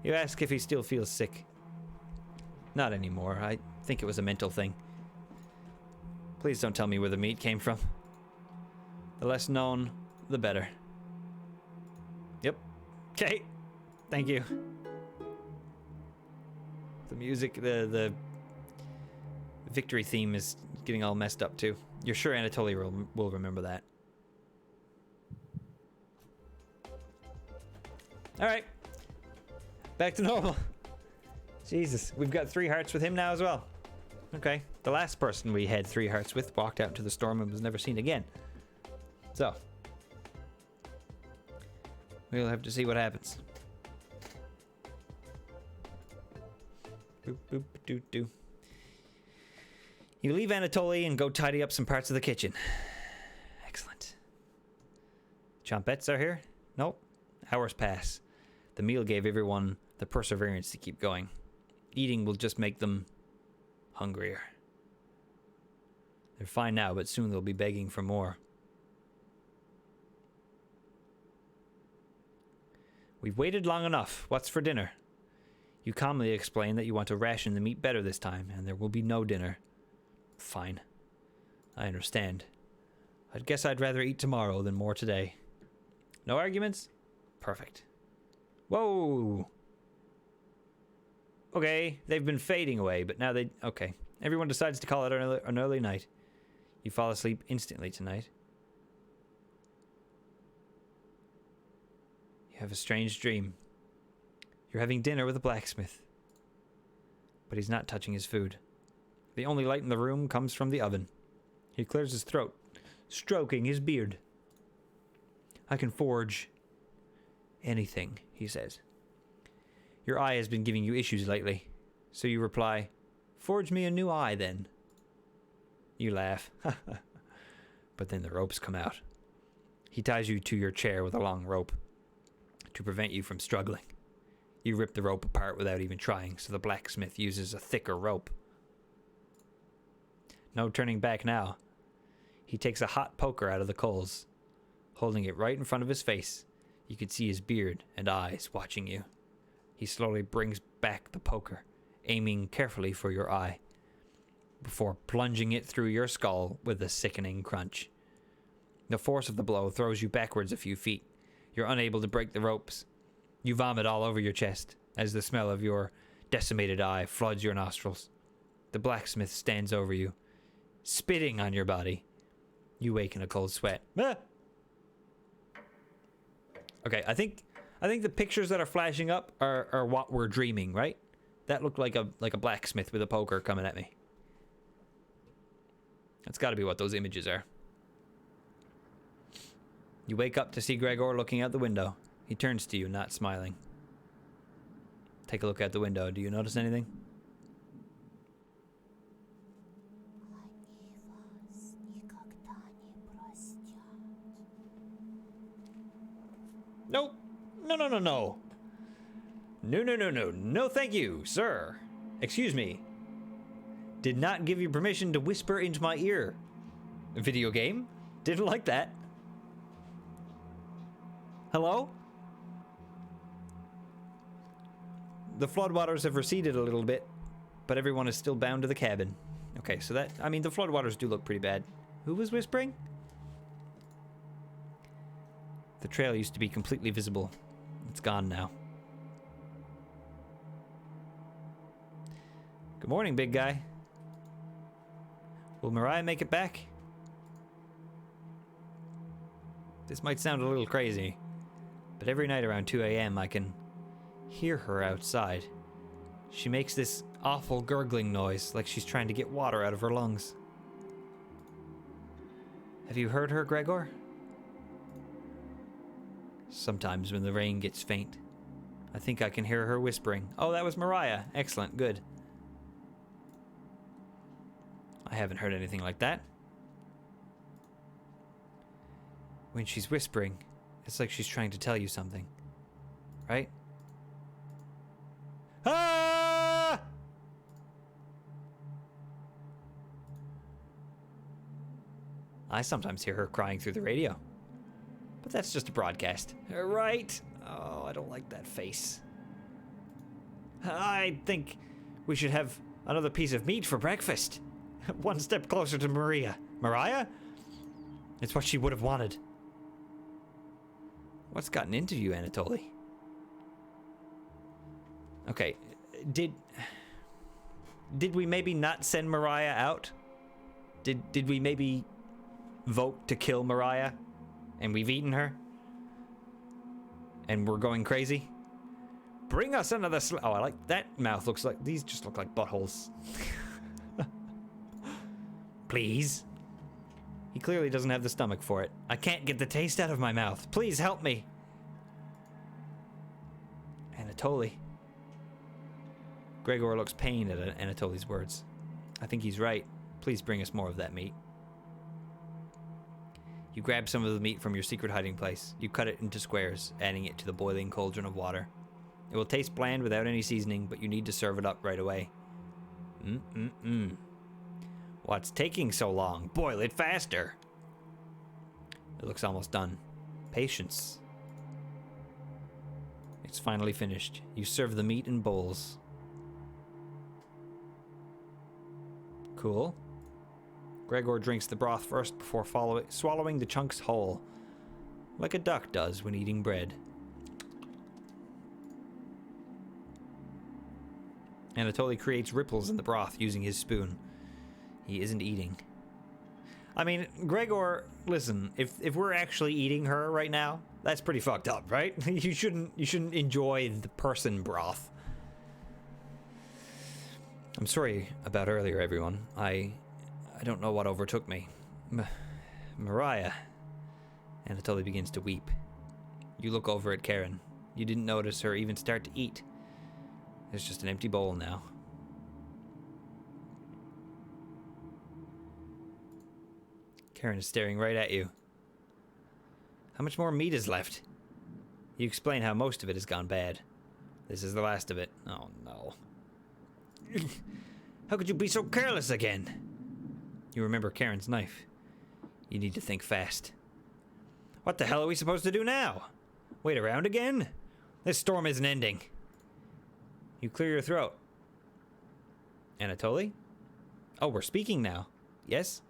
You ask if he still feels sick. Not anymore. I think it was a mental thing. Please don't tell me where the meat came from. The less known, the better. Yep. Okay. Thank you. The music, the victory theme is getting all messed up too. You're sure Anatoly will remember that. Alright. Back to normal. Jesus, we've got 3 hearts with him now as well. Okay. The last person we had 3 hearts with walked out into the storm and was never seen again. So. We'll have to see what happens. Boop, boop, doo, doo. You leave Anatoly and go tidy up some parts of the kitchen. Excellent. Chompettes are here? Nope. Hours pass. The meal gave everyone the perseverance to keep going. Eating will just make them hungrier. They're fine now, but soon they'll be begging for more. We've waited long enough. What's for dinner? You calmly explain that you want to ration the meat better this time, and there will be no dinner. Fine. I understand. I'd guess I'd rather eat tomorrow than more today. No arguments? Perfect. Whoa! Okay, they've been fading away, but now they... Okay. Everyone decides to call it an early night. You fall asleep instantly tonight. You have a strange dream. You're having dinner with a blacksmith. But he's not touching his food. The only light in the room comes from the oven. He clears his throat, stroking his beard. I can forge anything, he says. Your eye has been giving you issues lately. So you reply, forge me a new eye then. You laugh. But then the ropes come out. He ties you to your chair with a long rope to prevent you from struggling. You rip the rope apart without even trying, so the blacksmith uses a thicker rope. No turning back now. He takes a hot poker out of the coals. Holding it right in front of his face, you could see his beard and eyes watching you. He slowly brings back the poker, aiming carefully for your eye, before plunging it through your skull with a sickening crunch. The force of the blow throws you backwards a few feet. You're unable to break the ropes. You vomit all over your chest as the smell of your decimated eye floods your nostrils. The blacksmith stands over you, spitting on your body. You wake in a cold sweat. Ah! Okay, I think the pictures that are flashing up are what we're dreaming, right? That looked like a blacksmith with a poker coming at me. That's got to be what those images are. You wake up to see Gregor looking out the window. He turns to you, not smiling. Take a look out the window. Do you notice anything? Nope. No. No, thank you, sir. Excuse me. Did not give you permission to whisper into my ear. Video game? Didn't like that. Hello? The floodwaters have receded a little bit, but everyone is still bound to the cabin. Okay, so that... I mean, the floodwaters do look pretty bad. Who was whispering? The trail used to be completely visible. It's gone now. Good morning, big guy. Will Mariah make it back? This might sound a little crazy, but every night around 2 a.m. I can hear her outside. She makes this awful gurgling noise, like she's trying to get water out of her lungs. Have you heard her, Gregor? Sometimes when the rain gets faint, I think I can hear her whispering. Oh, that was Mariah. Excellent, good. I haven't heard anything like that. When she's whispering, it's like she's trying to tell you something. Right? Ah! I sometimes hear her crying through the radio. But that's just a broadcast. Right? Oh, I don't like that face. I think we should have another piece of meat for breakfast. One step closer to Maria. Mariah? It's what she would have wanted. What's gotten into you, Anatoly? Okay, did we maybe not send Mariah out? Did we maybe vote to kill Mariah? And we've eaten her? And we're going crazy? Bring us another oh, I like that mouth. Looks like... These just look like buttholes. Please? He clearly doesn't have the stomach for it. I can't get the taste out of my mouth. Please help me. Anatoly. Gregor looks pained at Anatoly's words. I think he's right. Please bring us more of that meat. You grab some of the meat from your secret hiding place. You cut it into squares, adding it to the boiling cauldron of water. It will taste bland without any seasoning, but you need to serve it up right away. What's taking so long? Boil it faster. It looks almost done. Patience. It's finally finished. You serve the meat in bowls. Cool. Gregor drinks the broth first before swallowing the chunks whole, like a duck does when eating bread. Anatoly creates ripples in the broth using his spoon. He isn't eating. I mean, Gregor, listen, if we're actually eating her right now, that's pretty fucked up, right? You shouldn't enjoy the person broth. I'm sorry about earlier, everyone. I don't know what overtook me. Mariah. Anatoly begins to weep. You look over at Karen. You didn't notice her even start to eat. There's just an empty bowl now. Karen is staring right at you. How much more meat is left? You explain how most of it has gone bad. This is the last of it. Oh no. How could you be so careless again? You remember Karen's knife. You need to think fast. What the hell are we supposed to do now? Wait around again? This storm isn't ending. You clear your throat. Anatoly? Oh, we're speaking now. Yes?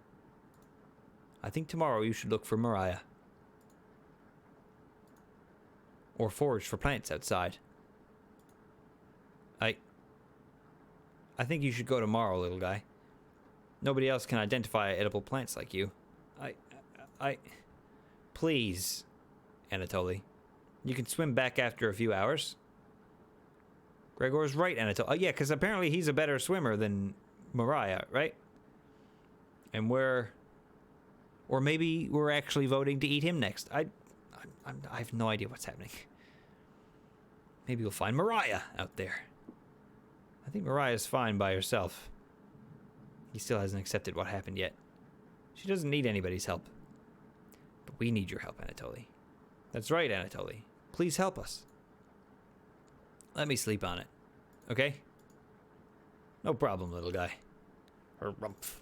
I think tomorrow you should look for Mariah. Or forage for plants outside. I think you should go tomorrow, little guy. Nobody else can identify edible plants like you. Please, Anatoly. You can swim back after a few hours. Gregor's right, Anatoly. Oh, yeah, because apparently he's a better swimmer than Mariah, right? And or maybe we're actually voting to eat him next. I have no idea what's happening. Maybe we'll find Mariah out there. I think Mariah's fine by herself. He still hasn't accepted what happened yet. She doesn't need anybody's help. But we need your help, Anatoly. That's right, Anatoly. Please help us. Let me sleep on it. Okay? No problem, little guy. Harumph.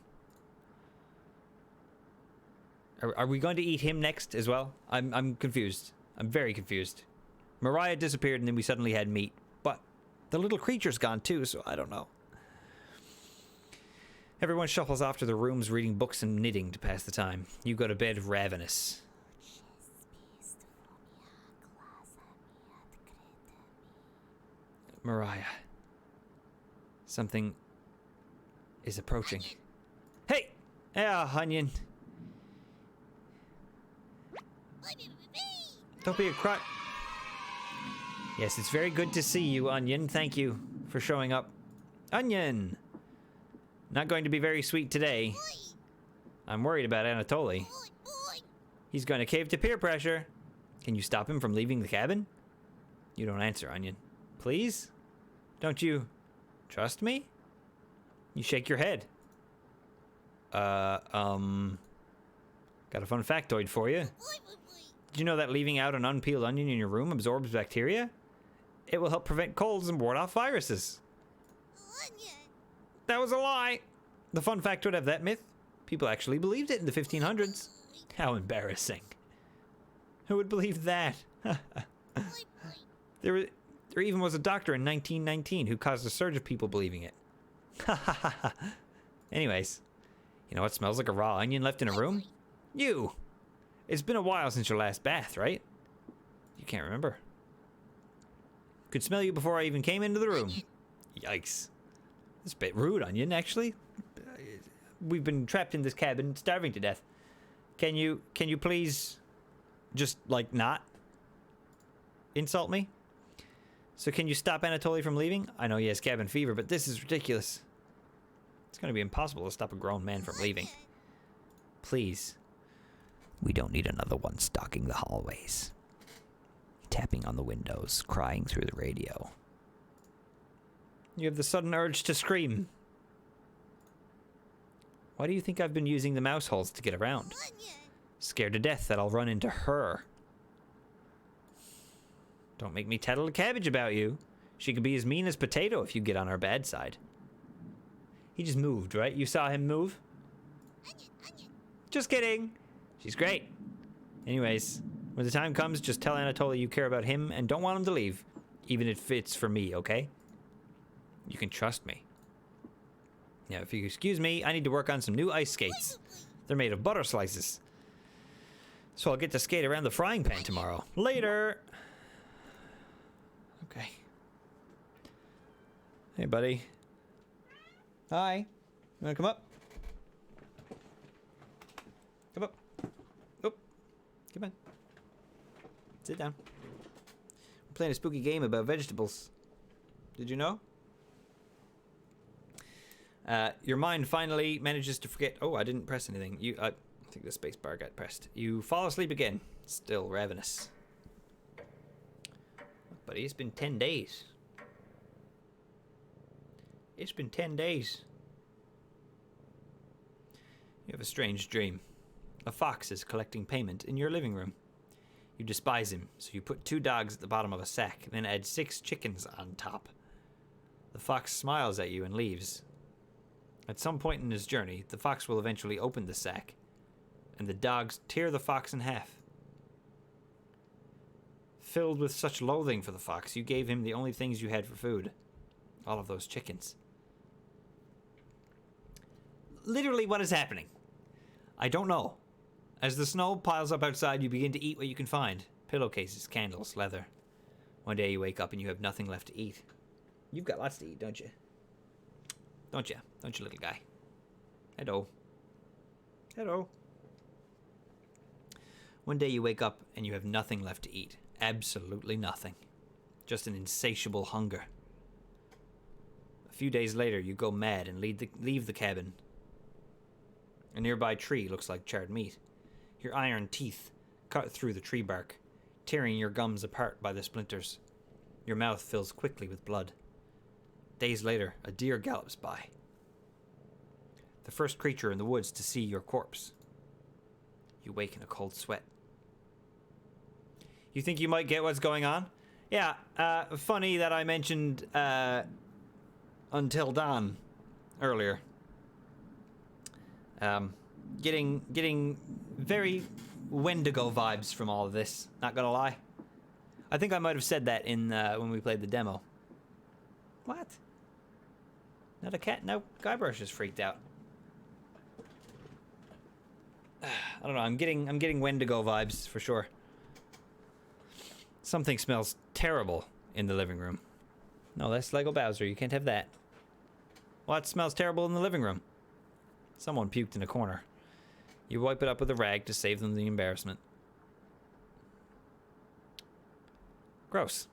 Are we going to eat him next as well? I'm confused. I'm very confused. Mariah disappeared and then we suddenly had meat. But the little creature's gone too, so I don't know. Everyone shuffles off to their rooms reading books and knitting to pass the time. You go to bed ravenous. Mariah. Something is approaching. Hey! Onion. Don't be a cry. Yes, it's very good to see you, Onion. Thank you for showing up. Onion! Not going to be very sweet today. I'm worried about Anatoly. He's going to cave to peer pressure. Can you stop him from leaving the cabin? You don't answer, Onion. Please? Don't you trust me? You shake your head. Got a fun factoid for you. Did you know that leaving out an unpeeled onion in your room absorbs bacteria? It will help prevent colds and ward off viruses. That was a lie. The fun factoid of that myth, people actually believed it in the 1500s. How embarrassing. Who would believe that? There even was a doctor in 1919 who caused a surge of people believing it. Anyways, you know what smells like a raw onion left in a room? You! It's been a while since your last bath, right? You can't remember. Could smell you before I even came into the room. Yikes. That's a bit rude, Onion, actually. We've been trapped in this cabin, starving to death. Can you please just, like, not insult me? So can you stop Anatoly from leaving? I know he has cabin fever, but this is ridiculous. It's going to be impossible to stop a grown man from leaving. Please. We don't need another one stalking the hallways. Tapping on the windows, crying through the radio. You have the sudden urge to scream. Why do you think I've been using the mouse holes to get around? Scared to death that I'll run into her. Don't make me tattle a cabbage about you. She could be as mean as potato if you get on her bad side. He just moved, right? You saw him move? Just kidding. She's great. Anyways, when the time comes, just tell Anatoly you care about him and don't want him to leave. even if it's for me, okay? You can trust me. Now, if you excuse me, I need to work on some new ice skates. They're made of butter slices. So I'll get to skate around the frying pan tomorrow. Later! Okay. Hey, buddy. Hi. You wanna come up? Come up. Oh. Come on. Sit down. We're playing a spooky game about vegetables. Did you know? Your mind finally manages to forget. Oh, I didn't press anything. I think the space bar got pressed. You fall asleep again. Still ravenous. Buddy, it's been 10 days. It's been 10 days. You have a strange dream. A fox is collecting payment in your living room. You despise him, so you put 2 dogs at the bottom of a sack, then add 6 chickens on top. The fox smiles at you and leaves. At some point in his journey, the fox will eventually open the sack, and the dogs tear the fox in half. Filled with such loathing for the fox, you gave him the only things you had for food. All of those chickens. Literally, what is happening? I don't know. As the snow piles up outside, you begin to eat what you can find. Pillowcases, candles, leather. One day you wake up and you have nothing left to eat. You've got lots to eat, don't you? Don't you? Don't you, little guy? Hello. Hello. One day you wake up and you have nothing left to eat. Absolutely nothing. Just an insatiable hunger. A few days later, you go mad and leave the cabin. A nearby tree looks like charred meat. Your iron teeth cut through the tree bark, tearing your gums apart by the splinters. Your mouth fills quickly with blood. Days later, a deer gallops by. The first creature in the woods to see your corpse. You wake in a cold sweat. You think you might get what's going on? Yeah, funny that I mentioned Until Dawn earlier. Getting very Wendigo vibes from all of this, not gonna lie. I think I might have said that in when we played the demo. What? Not a cat? No, Guybrush is freaked out. I don't know, I'm getting Wendigo vibes for sure. Something smells terrible in the living room. No, that's Lego Bowser, you can't have that. What smells terrible in the living room? Someone puked in a corner. You wipe it up with a rag to save them the embarrassment. Gross.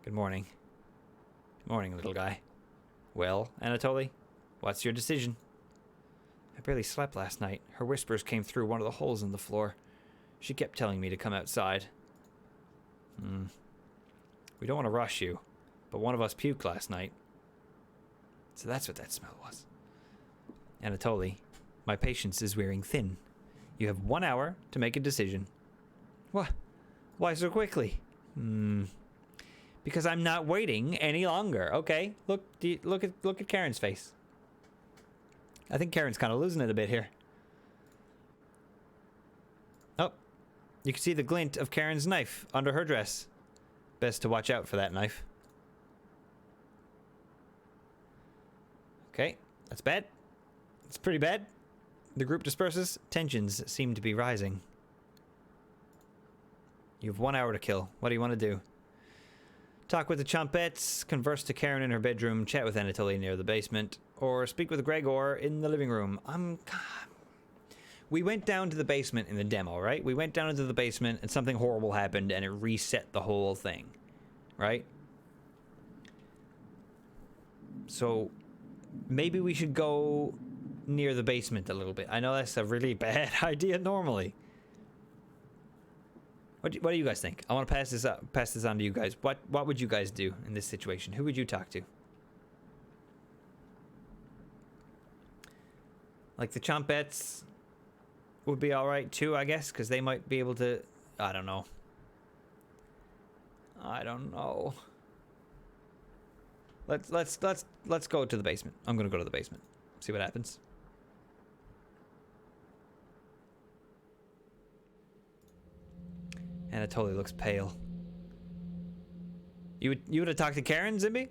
Good morning. Good morning, little guy. Well, Anatoly, what's your decision? I barely slept last night. Her whispers came through one of the holes in the floor. She kept telling me to come outside. We don't want to rush you, but one of us puked last night. So that's what that smell was. Anatoly, my patience is wearing thin. You have 1 hour to make a decision. What? Why so quickly? Because I'm not waiting any longer. Okay, look at Karen's face. I think Karen's kind of losing it a bit here. Oh, you can see the glint of Karen's knife under her dress. Best to watch out for that knife. Okay, that's bad. It's pretty bad. The group disperses. Tensions seem to be rising. You have 1 hour to kill. What do you want to do? Talk with the Chompettes, converse to Karen in her bedroom, chat with Anatoly near the basement, or speak with Gregor in the living room. We went down to the basement in the demo, right? We went down into the basement and something horrible happened and it reset the whole thing, right? So maybe we should go near the basement a little bit. I know that's a really bad idea normally. What do you guys think? I want to pass this on to you guys. What would you guys do in this situation? Who would you talk to? Like the Chompettes would be all right too, I guess, because they might be able to. I don't know. Let's go to the basement. I'm gonna go to the basement. See what happens. Anatoly looks pale. You would have talked to Karen, Zimby?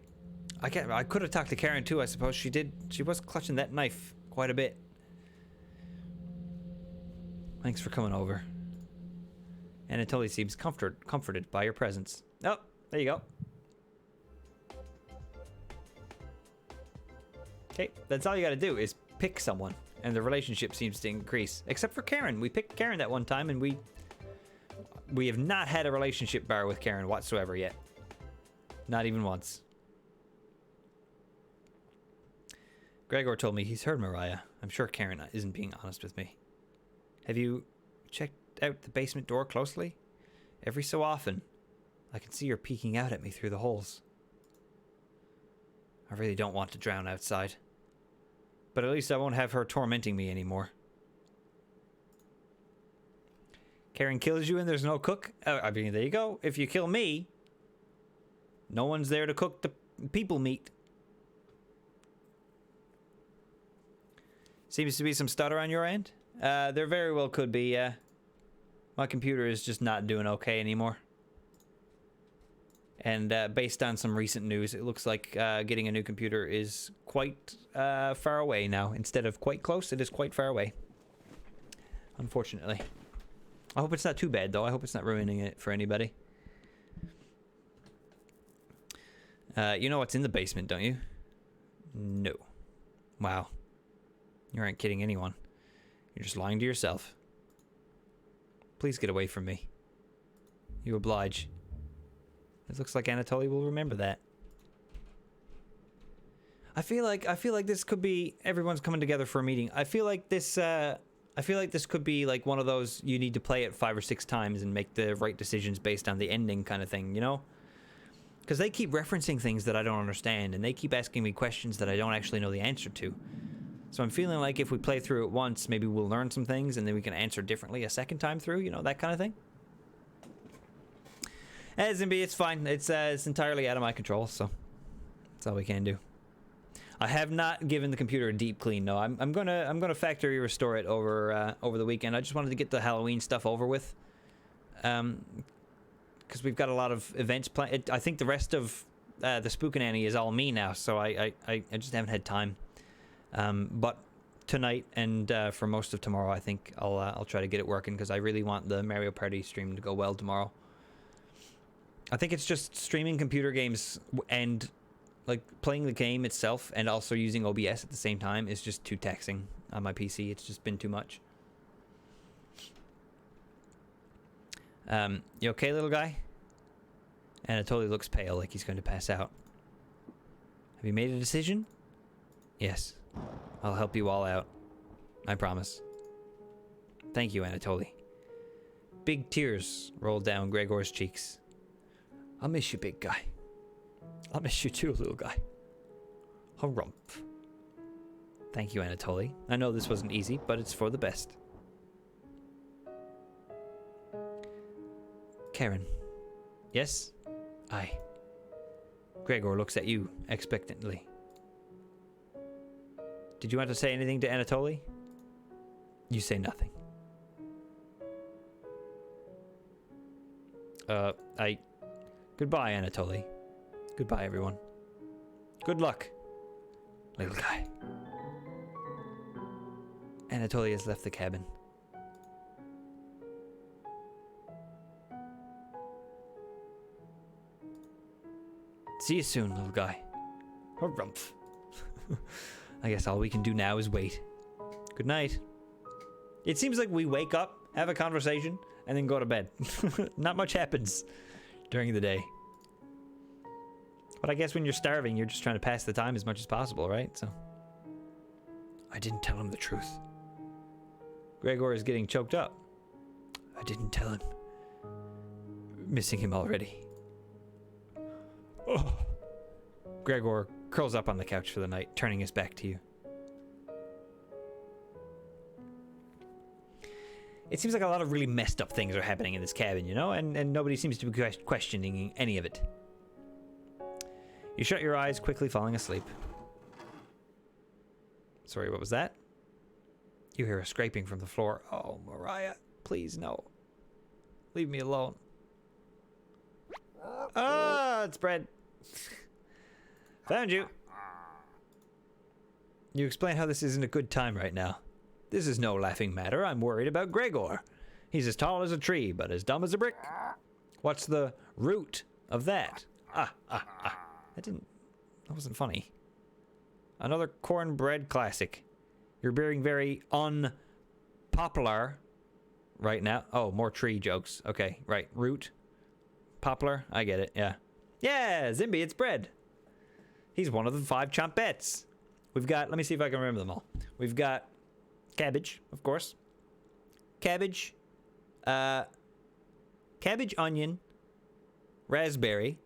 I could have talked to Karen too, I suppose. She was clutching that knife quite a bit. Thanks for coming over. And it totally seems comforted by your presence. Oh, there you go. Okay, that's all you gotta do is pick someone, and the relationship seems to increase. Except for Karen. We picked Karen that one time, and we have not had a relationship bar with Karen whatsoever yet. Not even once. Gregor told me he's heard Mariah. I'm sure Karen isn't being honest with me. Have you checked out the basement door closely? Every so often, I can see her peeking out at me through the holes. I really don't want to drown outside. But at least I won't have her tormenting me anymore. Karen kills you and there's no cook? I mean, there you go. If you kill me, no one's there to cook the people meat. Seems to be some stutter on your end. There very well could be, my computer is just not doing okay anymore. And based on some recent news, it looks like getting a new computer is quite far away now. Instead of quite close, it is quite far away. Unfortunately. I hope it's not too bad, though. I hope it's not ruining it for anybody. You know what's in the basement, don't you? No. Wow. You aren't kidding anyone. You're just lying to yourself. Please get away from me. You oblige. It looks like Anatoly will remember that. I feel like this could be everyone's coming together for a meeting. I feel like this could be like one of those you need to play it 5 or 6 times and make the right decisions based on the ending kind of thing, you know? Because they keep referencing things that I don't understand, and they keep asking me questions that I don't actually know the answer to. So I'm feeling like if we play through it once, maybe we'll learn some things and then we can answer differently a second time through, you know, that kind of thing. As in be, it's fine. It's entirely out of my control, so that's all we can do. I have not given the computer a deep clean, no. I'm gonna factory restore it over the weekend. I just wanted to get the Halloween stuff over with, because we've got a lot of events planned. I think the rest of the Spookinanny is all me now, so I just haven't had time. But tonight and for most of tomorrow, I think I'll try to get it working because I really want the Mario Party stream to go well tomorrow. I think it's just streaming computer games and like playing the game itself and also using OBS at the same time is just too taxing on my PC. It's just been too much. You okay, little guy? Anatoly looks pale, like he's going to pass out. Have you made a decision? Yes. I'll help you all out. I promise. Thank you, Anatoly. Big tears rolled down Gregor's cheeks. I'll miss you, big guy. I'll miss you too, little guy. Harumph. Thank you, Anatoly. I know this wasn't easy, but it's for the best. Karen. Yes? Aye. Gregor looks at you expectantly. Did you want to say anything to Anatoly? You say nothing. Goodbye, Anatoly. Goodbye, everyone. Good luck, little guy. Anatoly has left the cabin. See you soon, little guy. Harumph. I guess all we can do now is wait. Good night. It seems like we wake up, have a conversation, and then go to bed. Not much happens during the day. But I guess when you're starving, you're just trying to pass the time as much as possible, right? So I didn't tell him the truth. Gregor is getting choked up. I didn't tell him. Missing him already. Oh. Gregor curls up on the couch for the night, turning his back to you. It seems like a lot of really messed up things are happening in this cabin, you know? And nobody seems to be questioning any of it. You shut your eyes, quickly falling asleep. Sorry, what was that? You hear a scraping from the floor. Oh, Mariah, please, no. Leave me alone. Ah, it's bread. Found you. You explain how this isn't a good time right now. This is no laughing matter. I'm worried about Gregor. He's as tall as a tree, but as dumb as a brick. What's the root of that? That wasn't funny. Another cornbread classic. You're being very unpopular right now. Oh, more tree jokes. Okay, right. Root. Poplar. I get it, yeah. Yeah, Zimby, it's bread. He's one of the 5 champettes. We've got, let me see if I can remember them all. We've got cabbage, of course. Cabbage, onion, raspberry,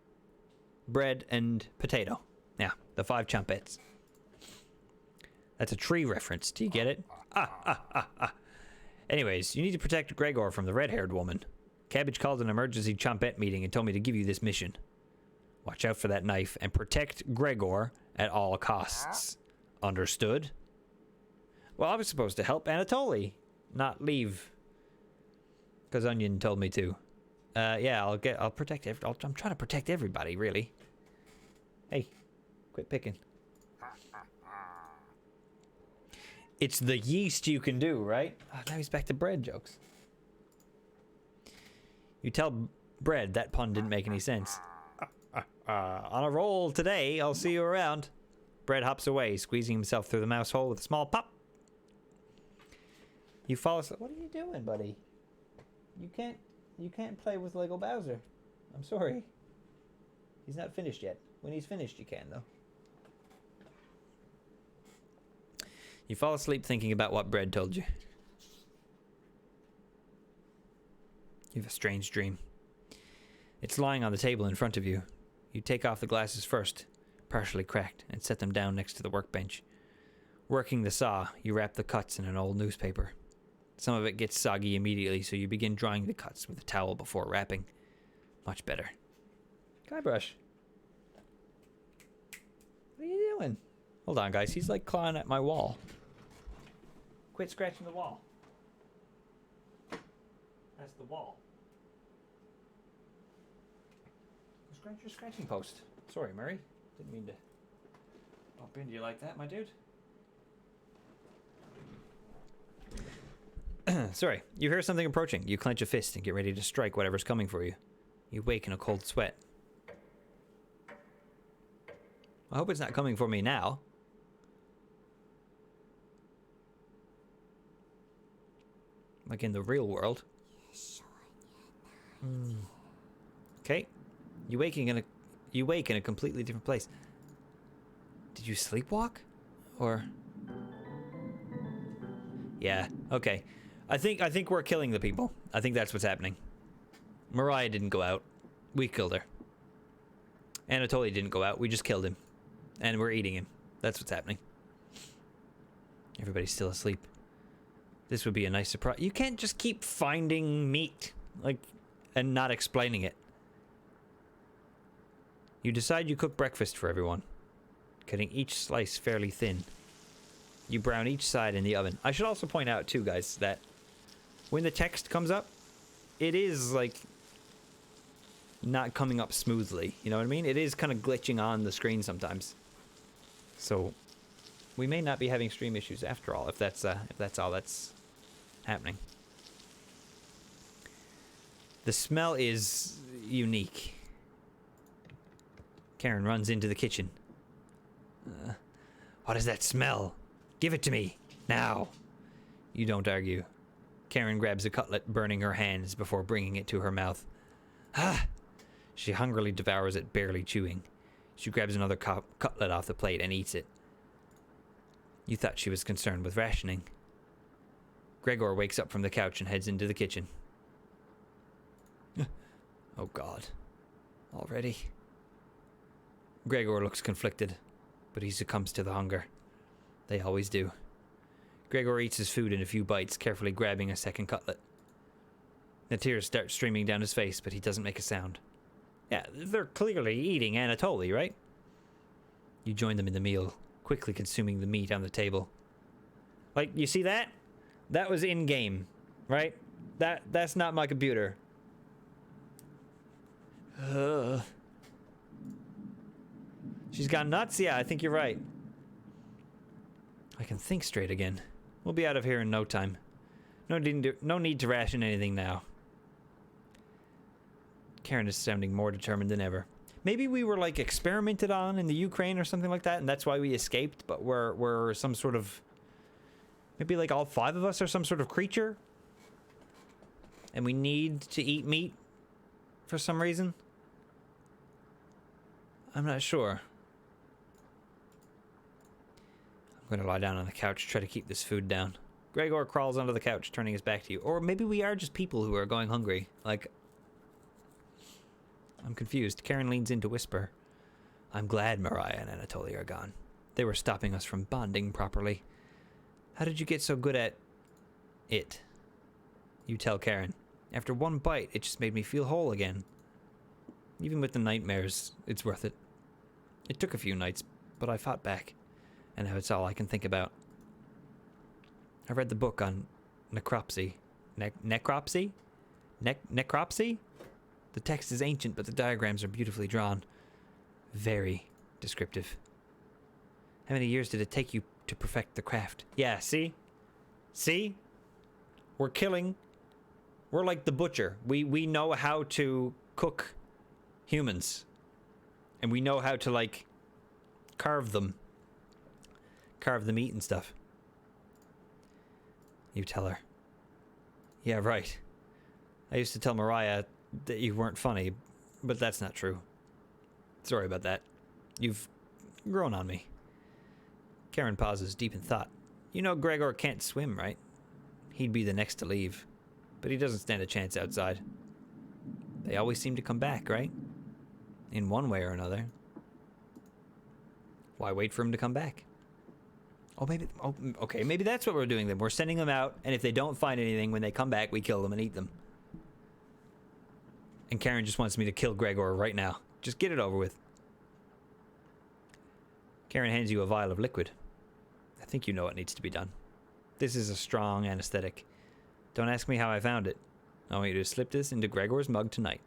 bread, and potato. Yeah, the 5 champettes. That's a tree reference. Do you get it? Anyways, you need to protect Gregor from the red-haired woman. Cabbage called an emergency champette meeting and told me to give you this mission. Watch out for that knife and protect Gregor at all costs. Understood? Well, I was supposed to help Anatoly, not leave. Because Onion told me to. Yeah, I'll protect I'm trying to protect everybody, really. Hey, quit picking. It's the yeast you can do, right? Oh, now he's back to bread jokes. You tell Bread that pun didn't make any sense. On a roll today, I'll see you around. Bread hops away, squeezing himself through the mouse hole with a small pop. You fall asleep. What are you doing, buddy? You can't play with Lego Bowser. I'm sorry. He's not finished yet. When he's finished, you can, though. You fall asleep thinking about what Bread told you. You have a strange dream. It's lying on the table in front of you. You take off the glasses first, partially cracked, and set them down next to the workbench. Working the saw, you wrap the cuts in an old newspaper. Some of it gets soggy immediately, so you begin drying the cuts with a towel before wrapping. Much better. Guybrush. What are you doing? Hold on, guys. He's like clawing at my wall. Quit scratching the wall. That's the wall. Scratch your scratching post. Sorry, Murray. Didn't mean to bump into you like that, my dude. Sorry. You hear something approaching. You clench a fist and get ready to strike whatever's coming for you. You wake in a cold sweat. I hope it's not coming for me now. Like in the real world. Okay. You wake in a completely different place. Did you sleepwalk? Or... Yeah, okay. I think we're killing the people. I think that's what's happening. Mariah didn't go out. We killed her. Anatoly didn't go out. We just killed him. And we're eating him. That's what's happening. Everybody's still asleep. This would be a nice surprise. You can't just keep finding meat, like, and not explaining it. You decide you cook breakfast for everyone, cutting each slice fairly thin. You brown each side in the oven. I should also point out, too, guys, that when the text comes up, it is, like, not coming up smoothly. You know what I mean? It is kind of glitching on the screen sometimes. So, we may not be having stream issues after all, if that's all that's happening. The smell is unique. Karen runs into the kitchen. What is that smell? Give it to me, now. You don't argue. Karen grabs a cutlet, burning her hands before bringing it to her mouth. Ah! She hungrily devours it, barely chewing. She grabs another cutlet off the plate and eats it. You thought she was concerned with rationing. Gregor wakes up from the couch and heads into the kitchen. Oh God. Already? Gregor looks conflicted, but he succumbs to the hunger. They always do. Gregor eats his food in a few bites, carefully grabbing a second cutlet. The tears start streaming down his face, but he doesn't make a sound. Yeah, they're clearly eating Anatoly, right? You join them in the meal, quickly consuming the meat on the table. Like, you see that? That was in-game, right? That's not my computer. She's gone nuts? Yeah, I think you're right. I can think straight again. We'll be out of here in no time. No need to ration anything now. Karen is sounding more determined than ever. Maybe we were, like, experimented on in the Ukraine or something like that, and that's why we escaped, but we're some sort of... Maybe, like, all 5 of us are some sort of creature? And we need to eat meat for some reason? I'm not sure. I'm going to lie down on the couch, try to keep this food down. Gregor crawls onto the couch, turning his back to you. Or maybe we are just people who are going hungry. Like... I'm confused. Karen leans in to whisper. I'm glad Mariah and Anatoly are gone. They were stopping us from bonding properly. How did you get so good at... it? You tell Karen. After one bite, it just made me feel whole again. Even with the nightmares, it's worth it. It took a few nights, but I fought back. And now it's all I can think about. I read the book on necropsy. Necropsy? Necropsy? The text is ancient, but the diagrams are beautifully drawn. Very descriptive. How many years did it take you to perfect the craft? Yeah, see? See? We're killing. We're like the butcher. We know how to cook humans. And we know how to, like, carve them. Carve the meat and stuff. You tell her. Yeah, right. I used to tell Mariah that you weren't funny, but that's not true. Sorry about that. You've grown on me. Karen pauses, deep in thought. You know Gregor can't swim, right? He'd be the next to leave, but he doesn't stand a chance outside. They always seem to come back, right? In one way or another. Why wait for him to come back? Oh, maybe... Oh, okay, maybe that's what we're doing then. We're sending them out, and if they don't find anything, when they come back, we kill them and eat them. And Karen just wants me to kill Gregor right now. Just get it over with. Karen hands you a vial of liquid. I think you know what needs to be done. This is a strong anesthetic. Don't ask me how I found it. I want you to slip this into Gregor's mug tonight.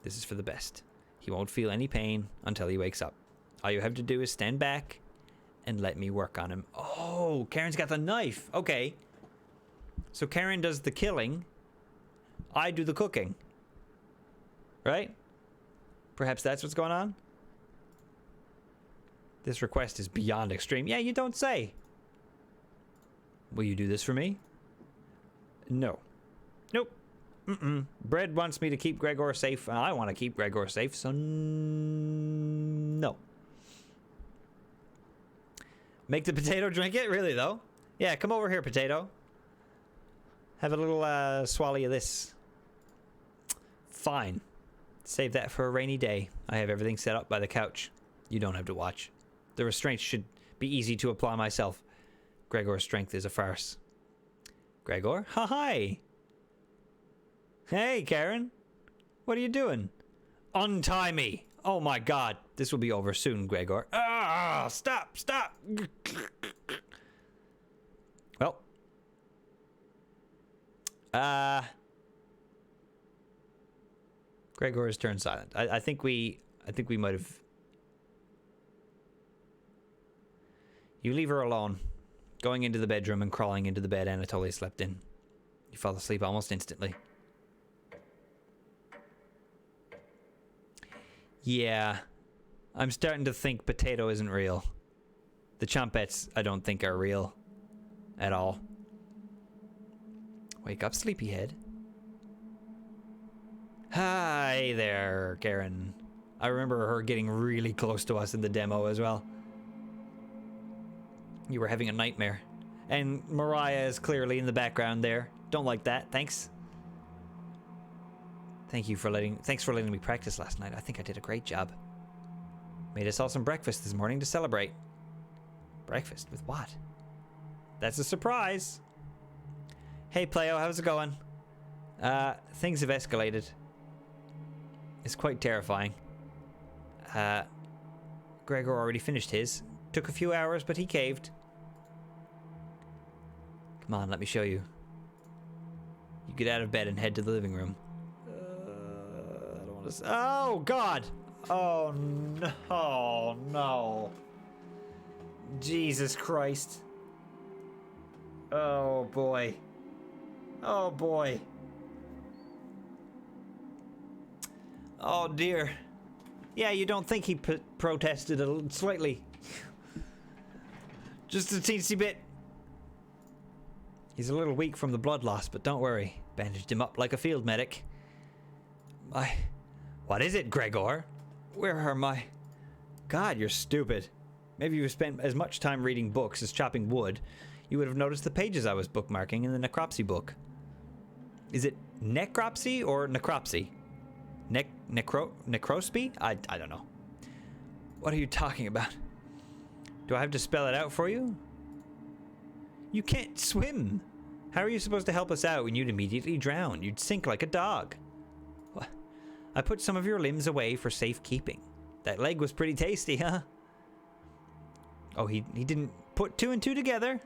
This is for the best. He won't feel any pain until he wakes up. All you have to do is stand back and let me work on him. Oh, Karen's got the knife. Okay. So Karen does the killing. I do the cooking. Right? Perhaps that's what's going on? This request is beyond extreme. Yeah, you don't say. Will you do this for me? No. Nope. Bread wants me to keep Gregor safe, and I want to keep Gregor safe, so no. Make the potato drink it? Really, though? Yeah, come over here, potato. Have a little swallow of this. Fine. Save that for a rainy day. I have everything set up by the couch. You don't have to watch. The restraints should be easy to apply myself. Gregor's strength is a farce. Gregor? Hi! Hey, Karen. What are you doing? Untie me! Oh my god. This will be over soon, Gregor. Ah! Stop! Stop! Well. Gregor has turned silent. I think we might have... You leave her alone. Going into the bedroom and crawling into the bed Anatoly slept in. You fall asleep almost instantly. Yeah. I'm starting to think potato isn't real. The chompettes, I don't think, are real. At all. Wake up, sleepyhead. Hi there, Karen. I remember her getting really close to us in the demo as well. You were having a nightmare. And Mariah is clearly in the background there. Don't like that. Thanks. Thanks for letting me practice last night. I think I did a great job. Made us all some breakfast this morning to celebrate. Breakfast? With what? That's a surprise. Hey, Playo, how's it going? Things have escalated. It's quite terrifying. Gregor already finished his. Took a few hours, but he caved. Come on, let me show you. You get out of bed and head to the living room. I don't want Oh, God. Oh, no. Oh, no. Jesus Christ. Oh, boy. Oh, boy. Oh, dear. Yeah, you don't think he protested slightly. Just a teensy bit. He's a little weak from the blood loss, but don't worry. Bandaged him up like a field medic. What is it, Gregor? Where are my... God, you're stupid. Maybe if you spent as much time reading books as chopping wood, you would have noticed the pages I was bookmarking in the necropsy book. Is it necropsy or necropsy? Necrospy? I don't know. What are you talking about? Do I have to spell it out for you? You can't swim. How are you supposed to help us out when you'd immediately drown? You'd sink like a dog. What? I put some of your limbs away for safekeeping. That leg was pretty tasty, huh? Oh, he didn't put two and two together?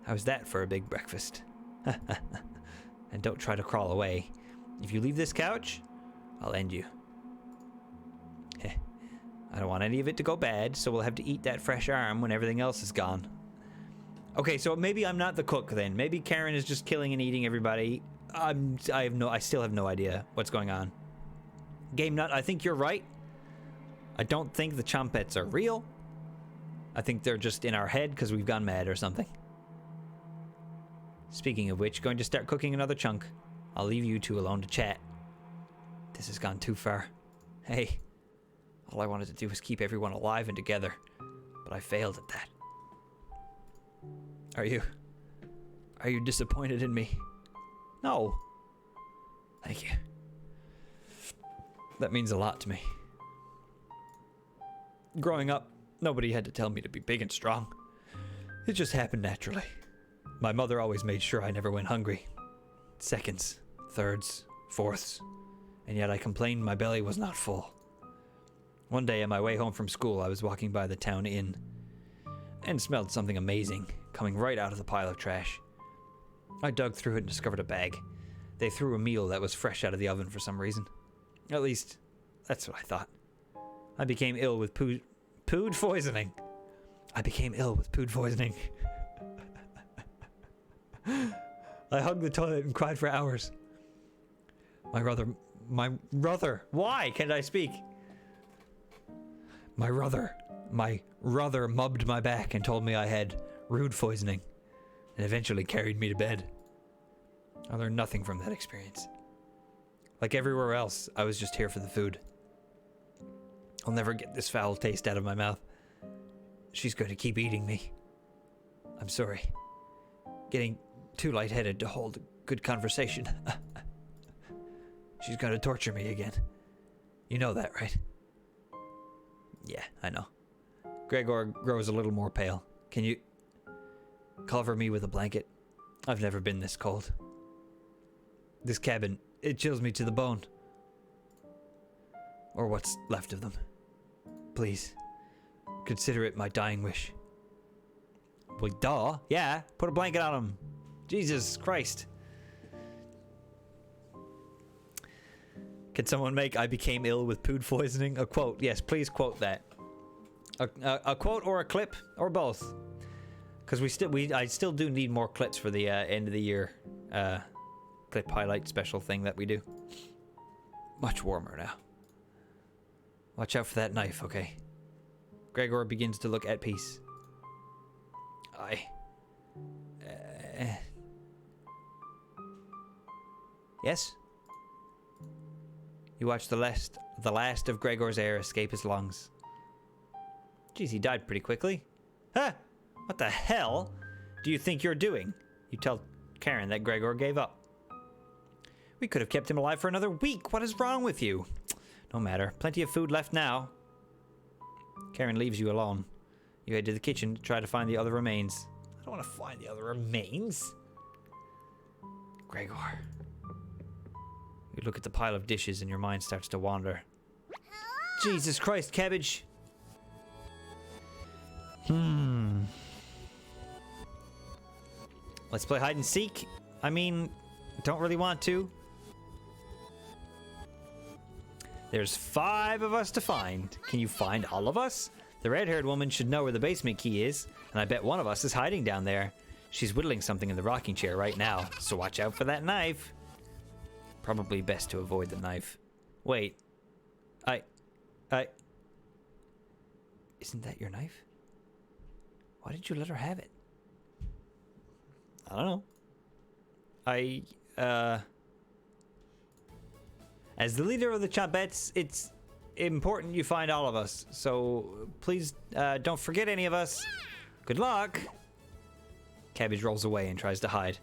How's that for a big breakfast? And don't try to crawl away. If you leave this couch, I'll end you. I don't want any of it to go bad, so we'll have to eat that fresh arm when everything else is gone. Okay, so maybe I'm not the cook then. Maybe Karen is just killing and eating everybody. I still have no idea what's going on. Game Nut, I think you're right. I don't think the chompets are real. I think they're just in our head because we've gone mad or something. Speaking of which, going to start cooking another chunk. I'll leave you two alone to chat. This has gone too far. Hey, all I wanted to do was keep everyone alive and together, but I failed at that. Are you disappointed in me? No. Thank you. That means a lot to me. Growing up, nobody had to tell me to be big and strong. It just happened naturally. My mother always made sure I never went hungry. Seconds, thirds, fourths, and yet I complained my belly was not full. One day on my way home from school, I was walking by the town inn and smelled something amazing coming right out of the pile of trash. I dug through it and discovered a bag. They threw a meal that was fresh out of the oven for some reason. At least, that's what I thought. I became ill with food poisoning. I became ill with food poisoning. I hugged the toilet and cried for hours. My brother, why can't I speak? My brother mubbed my back and told me I had rude poisoning, and eventually carried me to bed. I learned nothing from that experience. Like everywhere else, I was just here for the food. I'll never get this foul taste out of my mouth. She's going to keep eating me. I'm sorry. Getting too lightheaded to hold a good conversation. She's going to torture me again. You know that, right? Yeah, I know. Gregor grows a little more pale. Can you cover me with a blanket? I've never been this cold. This cabin, it chills me to the bone. Or what's left of them. Please, consider it my dying wish. Well, duh. Yeah, put a blanket on him. Jesus Christ. Can someone make "I became ill with food poisoning" a quote? Yes, please quote that. A quote or a clip or both. Because I still do need more clips for the end of the year clip highlight special thing that we do. Much warmer now. Watch out for that knife, okay? Gregor begins to look at peace. Yes? You watch the last of Gregor's air escape his lungs. Geez, he died pretty quickly. Huh? What the hell do you think you're doing? You tell Karen that Gregor gave up. We could have kept him alive for another week. What is wrong with you? No matter. Plenty of food left now. Karen leaves you alone. You head to the kitchen to try to find the other remains. I don't want to find the other remains. Gregor. You look at the pile of dishes and your mind starts to wander. Jesus Christ, Cabbage. Let's play hide and seek. I mean, don't really want to. There's 5 of us to find. Can you find all of us? The red-haired woman should know where the basement key is, and I bet one of us is hiding down there. She's whittling something in the rocking chair right now, so watch out for that knife. Probably best to avoid the knife. Wait. Isn't that your knife? Why did you let her have it? I don't know. As the leader of the Chompettes, it's important you find all of us. So please don't forget any of us. Good luck. Cabbage rolls away and tries to hide.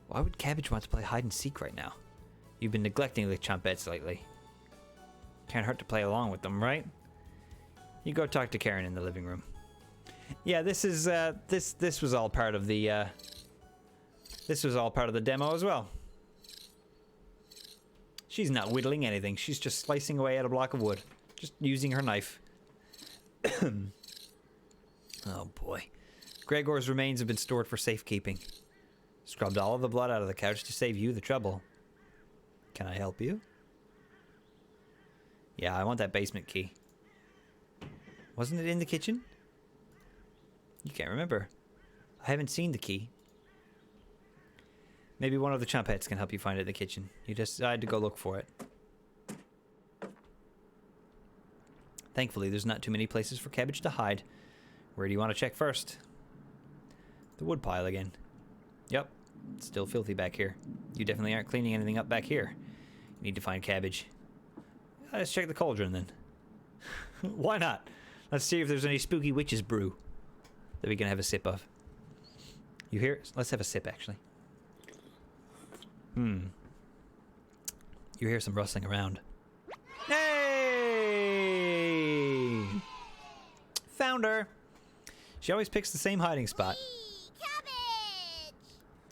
Why would Cabbage want to play hide and seek right now? You've been neglecting the Chompettes lately. Can't hurt to play along with them, right? You go talk to Karen in the living room. Yeah, this is this was all part of the demo as well. She's not whittling anything. She's just slicing away at a block of wood, just using her knife. Oh boy. Gregor's remains have been stored for safekeeping. Scrubbed all of the blood out of the couch to save you the trouble. Can I help you? Yeah, I want that basement key. Wasn't it in the kitchen? You can't remember. I haven't seen the key. Maybe one of the Chompettes can help you find it in the kitchen. You decide to go look for it. Thankfully, there's not too many places for Cabbage to hide. Where do you want to check first? The wood pile again. Yep, it's still filthy back here. You definitely aren't cleaning anything up back here. You need to find Cabbage. Let's check the cauldron then. Why not? Let's see if there's any spooky witch's brew that we can have a sip of. You hear? Let's have a sip, actually. You hear some rustling around. Hey! Found her! She always picks the same hiding spot. Cabbage!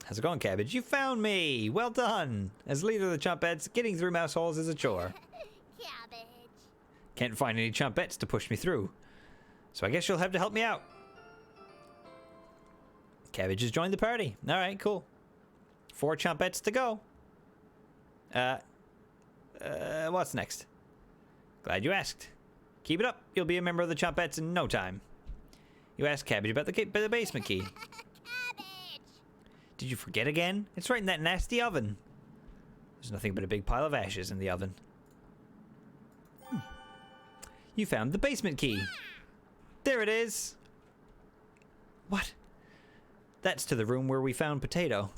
How's it going, Cabbage? You found me! Well done! As leader of the Chompettes, getting through mouse holes is a chore. Cabbage. Can't find any Chompettes to push me through. So I guess you'll have to help me out. Cabbage has joined the party. Alright, cool. 4 Chompettes to go. What's next? Glad you asked. Keep it up. You'll be a member of the Chompettes in no time. You asked Cabbage about the basement key. Cabbage! Did you forget again? It's right in that nasty oven. There's nothing but a big pile of ashes in the oven. You found the basement key. There it is. What? That's to the room where we found Potato.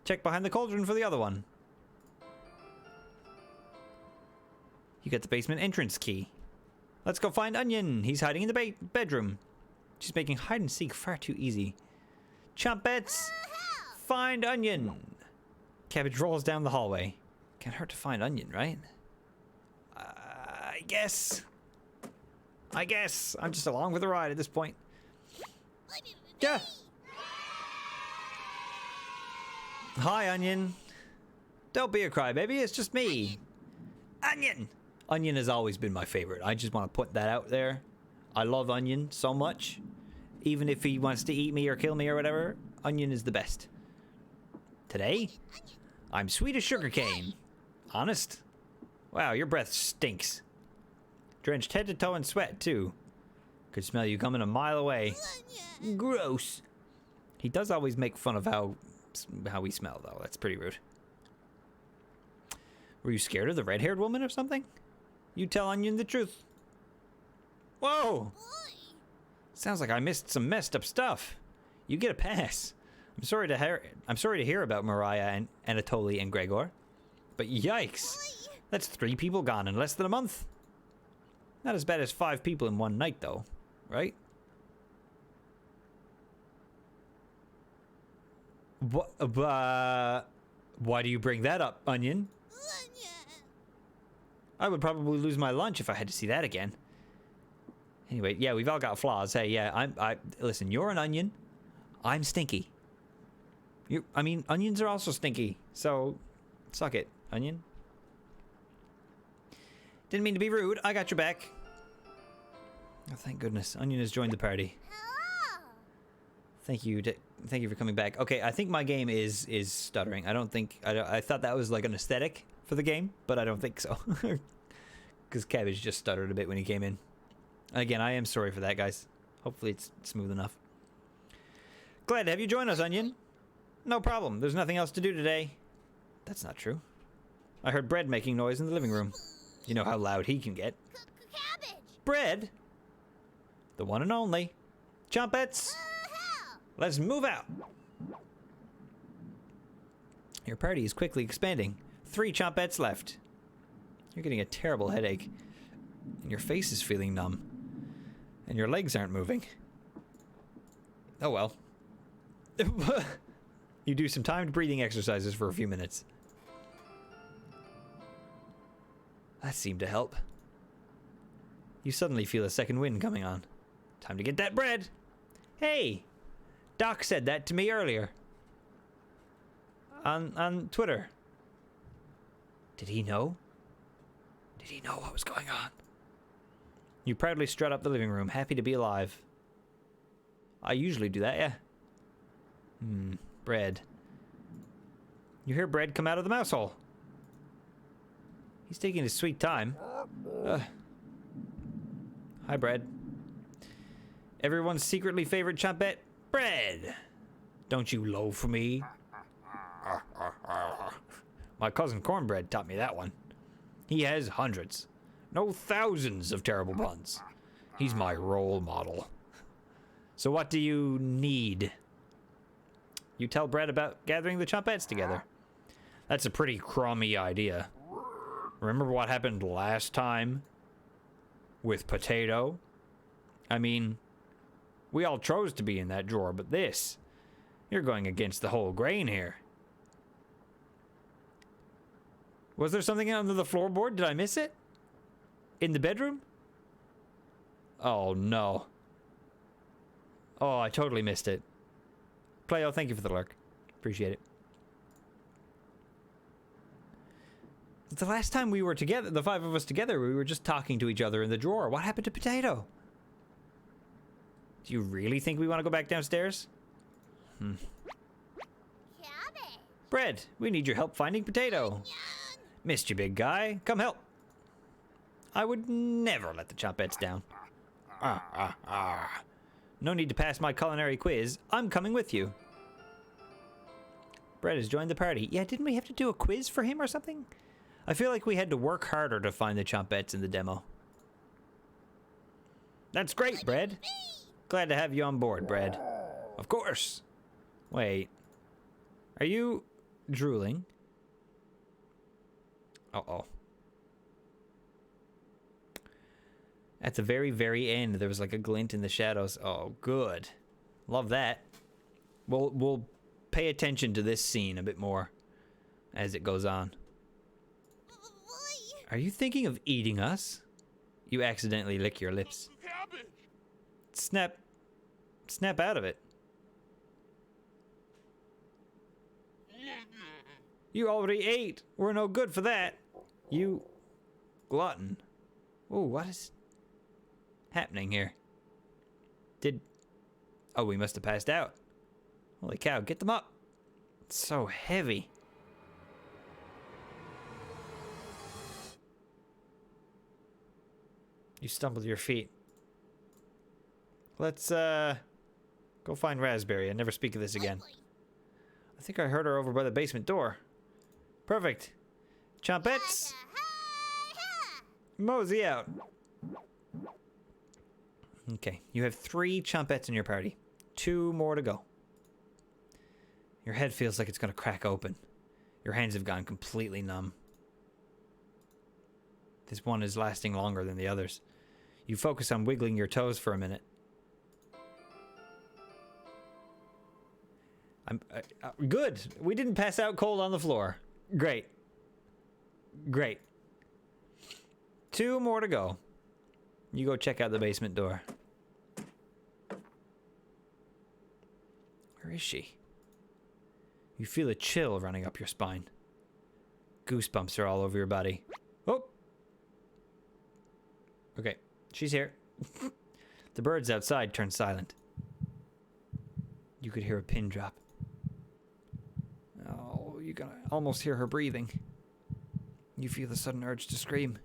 Check behind the cauldron for the other one. You got the basement entrance key. Let's go find Onion. He's hiding in the bedroom. She's making hide and seek far too easy. Chompettes, find Onion. Cabbage rolls down the hallway. Can't hurt to find Onion, right? I guess. I'm just along for the ride at this point. Yeah. Hi, Onion. Don't be a crybaby, it's just me. Onion! Onion has always been my favorite. I just want to put that out there. I love Onion so much. Even if he wants to eat me or kill me or whatever, Onion is the best. Today, I'm sweet as sugarcane. Honest? Wow, your breath stinks. Drenched head to toe in sweat, too. Could smell you coming a mile away. Gross. He does always make fun of how we smell, though. That's pretty rude. Were you scared of the red-haired woman or something? You tell Onion the truth. Whoa! Sounds like I missed some messed up stuff. You get a pass. I'm sorry to hear about Mariah and Anatoly and Gregor. But yikes! That's 3 people gone in less than a month. Not as bad as 5 people in one night, though. Right? Why do you bring that up, Onion? I would probably lose my lunch if I had to see that again. Anyway, yeah, we've all got flaws. Hey, yeah, listen, you're an onion. I'm stinky. Onions are also stinky. So, suck it, Onion. Didn't mean to be rude. I got your back. Oh, thank goodness. Onion has joined the party. Hello. Thank you for coming back. Okay, I think my game is stuttering. I thought that was like an aesthetic for the game, but I don't think so. Because Cabbage just stuttered a bit when he came in. Again, I am sorry for that, guys. Hopefully it's smooth enough. Glad to have you join us, Onion. No problem. There's nothing else to do today. That's not true. I heard Bread making noise in the living room. You know how loud he can get. Cabbage! Bread? The one and only. Chompettes! Hell! Let's move out. Your party is quickly expanding. 3 Chompettes left. You're getting a terrible headache. And your face is feeling numb. And your legs aren't moving. Oh well. You do some timed breathing exercises for a few minutes. That seemed to help. You suddenly feel a second wind coming on. Time to get that bread. Hey! Doc said that to me earlier. On Twitter. Did he know? Did he know what was going on? You proudly strut up the living room, happy to be alive. I usually do that, yeah. Bread. You hear Bread come out of the mouse hole. He's taking his sweet time. Hi, Bread. Everyone's secretly favorite chompette, Bread. Don't you low for me? My cousin Cornbread taught me that one. He has hundreds, no thousands of terrible puns. He's my role model. So what do you need? You tell Bread about gathering the chompettes together. That's a pretty crummy idea. Remember what happened last time? With Potato? I mean, we all chose to be in that drawer, but this... You're going against the whole grain here. Was there something under the floorboard? Did I miss it? In the bedroom? Oh, no. Oh, I totally missed it. Playo, thank you for the lurk. Appreciate it. The last time we were together, the 5 of us together, we were just talking to each other in the drawer. What happened to Potato? Do you really think we want to go back downstairs? Cabbage! Bread, we need your help finding Potato. Missed you, big guy. Come help. I would never let the chompettes down. No need to pass my culinary quiz. I'm coming with you. Bread has joined the party. Yeah, didn't we have to do a quiz for him or something? I feel like we had to work harder to find the chompettes in the demo. That's great, Bread. Glad to have you on board, Bread. Of course. Wait. Are you drooling? Uh-oh. At the very, very end, there was like a glint in the shadows. Oh, good. Love that. We'll pay attention to this scene a bit more as it goes on. Are you thinking of eating us? You accidentally lick your lips. Snap out of it. You already ate. We're no good for that. You glutton. Oh, what is happening here? Oh, we must have passed out. Holy cow, get them up. It's so heavy. You stumbled your feet. Let's, go find Raspberry and never speak of this again. I think I heard her over by the basement door. Perfect. Chompettes! Mosey out. Okay, you have 3 chompettes in your party. 2 more to go. Your head feels like it's gonna crack open. Your hands have gone completely numb. This one is lasting longer than the others. You focus on wiggling your toes for a minute. Good. We didn't pass out cold on the floor. Great. Great. 2 more to go. You go check out the basement door. Where is she? You feel a chill running up your spine. Goosebumps are all over your body. Oh! Okay, she's here. The birds outside turn silent. You could hear a pin drop. Oh, you can almost hear her breathing. You feel the sudden urge to scream.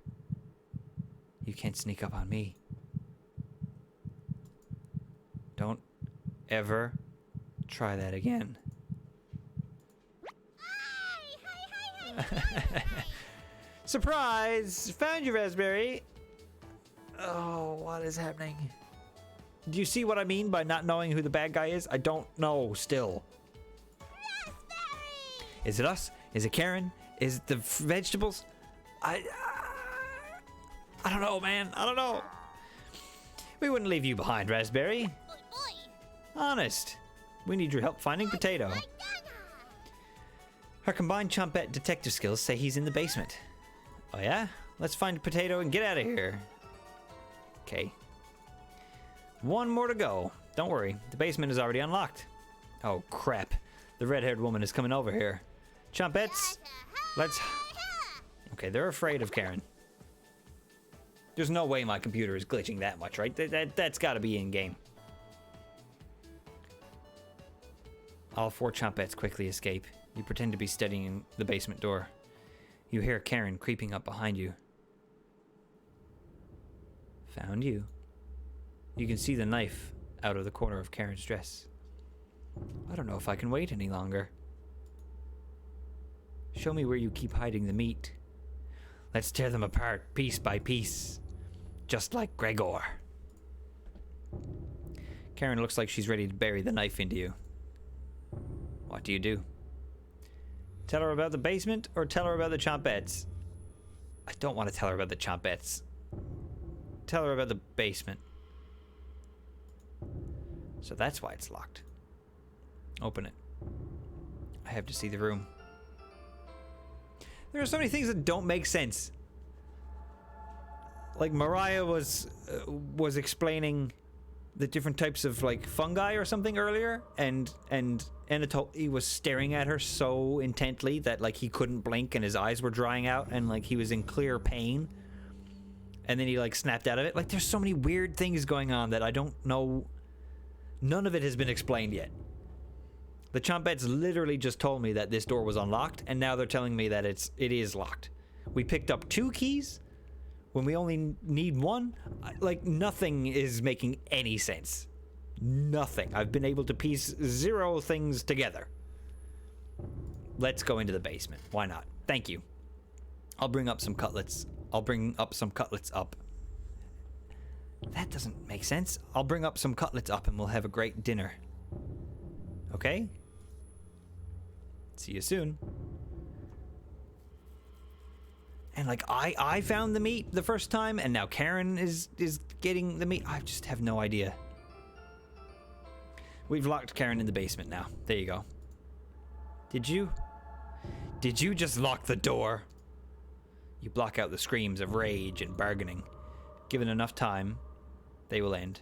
You can't sneak up on me. Don't ever try that again. Surprise! Found you, Raspberry! Oh, what is happening? Do you see what I mean by not knowing who the bad guy is? I don't know still. Is it us? Is it Karen? Is it the vegetables? I don't know, man. I don't know. We wouldn't leave you behind, Raspberry. Honest. We need your help finding Potato. Our combined Chompette detective skills say he's in the basement. Oh yeah? Let's find Potato and get out of here. Okay. One more to go. Don't worry, the basement is already unlocked. Oh crap. The red-haired woman is coming over here. Chompettes, let's... Okay, they're afraid of Karen. There's no way my computer is glitching that much, right? That's gotta be in-game. All 4 Chompettes quickly escape. You pretend to be studying the basement door. You hear Karen creeping up behind you. Found you. You can see the knife out of the corner of Karen's dress. I don't know if I can wait any longer. Show me where you keep hiding the meat. Let's tear them apart, piece by piece. Just like Gregor. Karen looks like she's ready to bury the knife into you. What do you do? Tell her about the basement or tell her about the Chompettes? I don't want to tell her about the Chompettes. Tell her about the basement. So that's why it's locked. Open it. I have to see the room. There are so many things that don't make sense. Like Mariah was explaining the different types of like fungi or something earlier, and Anatoly was staring at her so intently that like he couldn't blink and his eyes were drying out and like he was in clear pain. And then he like snapped out of it. Like there's so many weird things going on that I don't know. None of it has been explained yet. The Chompettes literally just told me that this door was unlocked, and now they're telling me that it is locked. We picked up 2 keys when we only need 1. Like nothing is making any sense. Nothing. I've been able to piece 0 things together. Let's go into the basement. Why not? Thank you. I'll bring up some cutlets. I'll bring up some cutlets up. That doesn't make sense. I'll bring up some cutlets up and we'll have a great dinner. Okay? See you soon. And like I found the meat the first time and now Karen is getting the meat. I just have no idea. We've locked Karen in the basement now. There you go. Did you just lock the door? You block out the screams of rage and bargaining. Given enough time, they will end.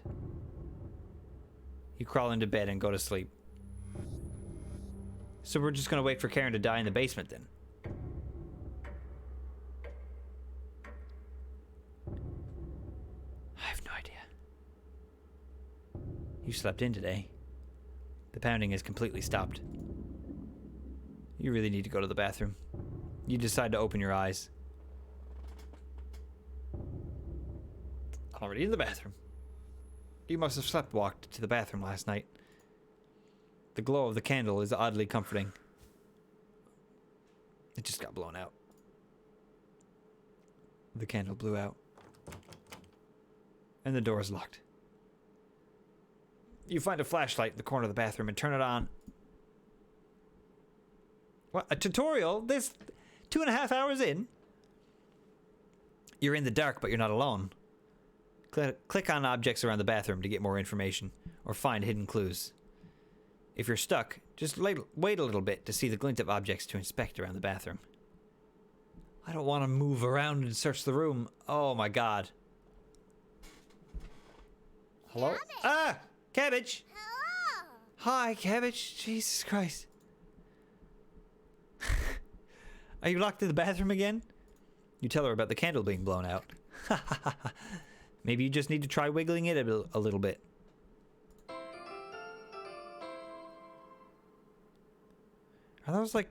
You crawl into bed and go to sleep. So we're just gonna wait for Karen to die in the basement then. I have no idea. You slept in today. The pounding has completely stopped. You really need to go to the bathroom. You decide to open your eyes. Already in the bathroom. You must have slept-walked to the bathroom last night. The glow of the candle is oddly comforting. It just got blown out. The candle blew out. And the door is locked. You find a flashlight in the corner of the bathroom and turn it on. What? A tutorial? This 2.5 hours in? You're in the dark, but you're not alone. Click on objects around the bathroom to get more information, or find hidden clues. If you're stuck, just wait a little bit to see the glint of objects to inspect around the bathroom. I don't want to move around and search the room. Oh my god. Hello? Cabbage. Ah! Cabbage! Hello. Hi, Cabbage. Jesus Christ. Are you locked in the bathroom again? You tell her about the candle being blown out. Maybe you just need to try wiggling it a little bit. Are those like...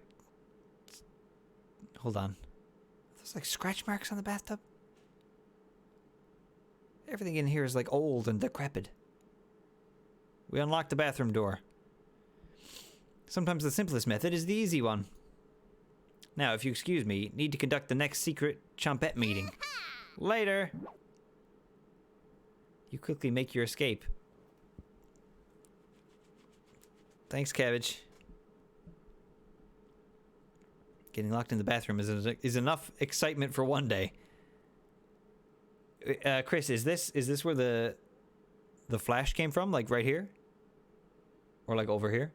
Hold on. Are those like scratch marks on the bathtub? Everything in here is like old and decrepit. We unlocked the bathroom door. Sometimes the simplest method is the easy one. Now, if you excuse me, need to conduct the next secret chompette meeting. Later! You quickly make your escape. Thanks, Cabbage. Getting locked in the bathroom is enough excitement for one day. Chris, is this where the flash came from? Like right here? Or like over here?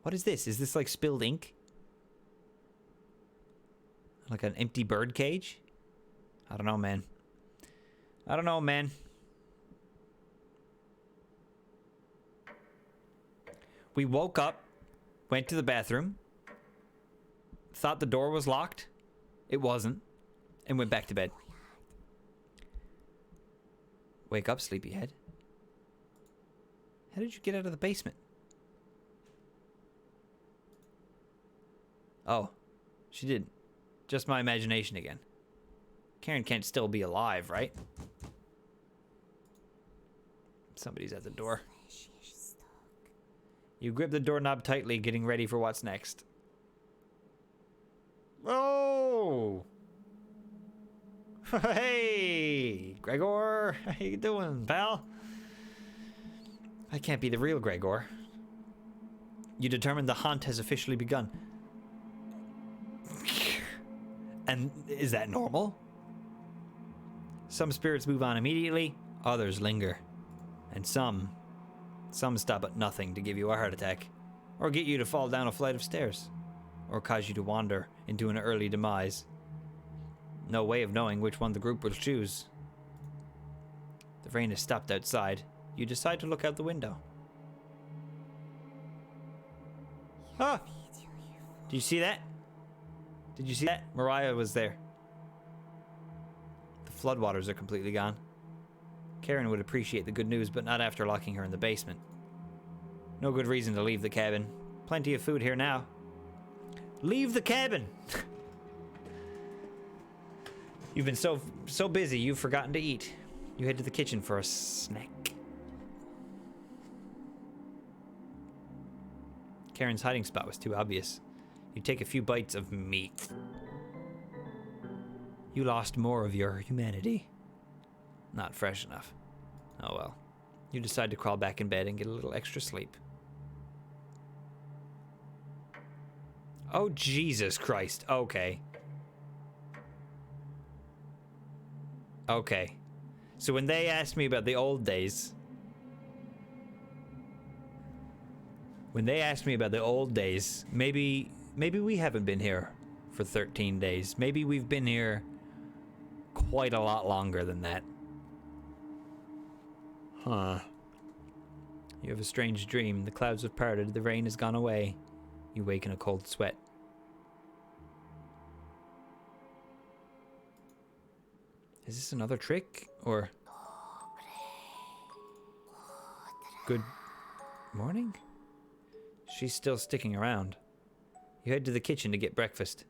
What is this? Is this like spilled ink? Like an empty bird cage? I don't know, man. I don't know, man. We woke up, went to the bathroom, thought the door was locked. It wasn't. And went back to bed. Wake up, sleepyhead. How did you get out of the basement? Oh, she didn't. Just my imagination again. Karen can't still be alive, right? Somebody's at the door. You grip the doorknob tightly, getting ready for what's next. Oh! Hey! Gregor! How you doing, pal? I can't be the real Gregor. You determine the hunt has officially begun. And is that normal? Some spirits move on immediately, others linger. And some stop at nothing to give you a heart attack, or get you to fall down a flight of stairs, or cause you to wander into an early demise. No way of knowing which one the group will choose. The rain has stopped outside. You decide to look out the window. Ah! Did you see that? Did you see that? Mariah was there. The floodwaters are completely gone. Karen would appreciate the good news, but not after locking her in the basement. No good reason to leave the cabin. Plenty of food here now. Leave the cabin! You've been so busy, you've forgotten to eat. You head to the kitchen for a snack. Karen's hiding spot was too obvious. You take a few bites of meat. You lost more of your humanity. Not fresh enough. Oh well. You decide to crawl back in bed and get a little extra sleep. Oh, Jesus Christ. Okay. Okay. So when they asked me about the old days... maybe we haven't been here for 13 days. Maybe we've been here quite a lot longer than that. Huh. You have a strange dream. The clouds have parted. The rain has gone away. You wake in a cold sweat. Is this another trick? Or... Good morning? She's still sticking around. You head to the kitchen to get breakfast.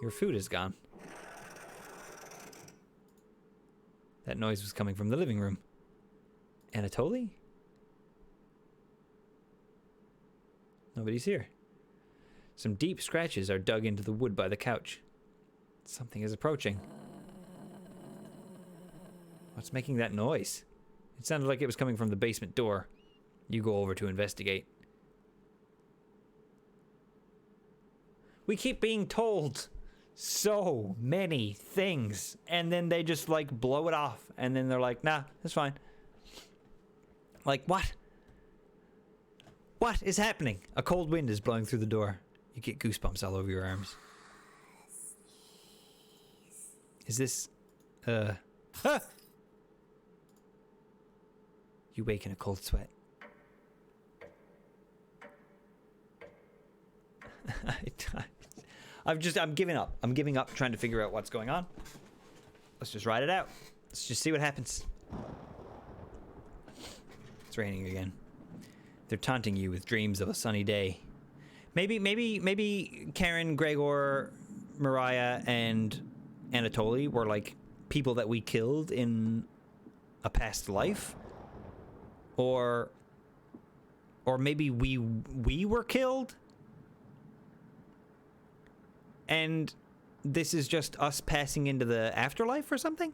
Your food is gone. That noise was coming from the living room. Anatoly? Nobody's here. Some deep scratches are dug into the wood by the couch. Something is approaching. What's making that noise? It sounded like it was coming from the basement door. You go over to investigate. We keep being told so many things, and then they just like blow it off, and then they're like, nah, that's fine. Like, what? What is happening? A cold wind is blowing through the door. You get goosebumps all over your arms. Is this, ah! You wake in a cold sweat. I'm giving up. I'm giving up trying to figure out what's going on. Let's just ride it out. Let's just see what happens. It's raining again. They're taunting you with dreams of a sunny day. Maybe Karen, Gregor, Mariah, and Anatoly were like people that we killed in a past life, or maybe we were killed, and this is just us passing into the afterlife or something.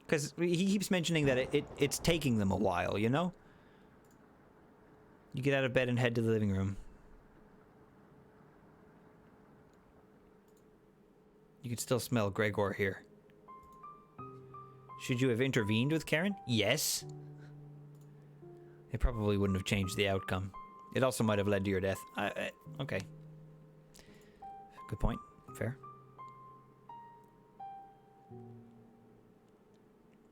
Because he keeps mentioning that it's taking them a while, you know? You get out of bed and head to the living room. You can still smell Gregor here. Should you have intervened with Karen? Yes. It probably wouldn't have changed the outcome. It also might have led to your death. Okay. Good point. Fair.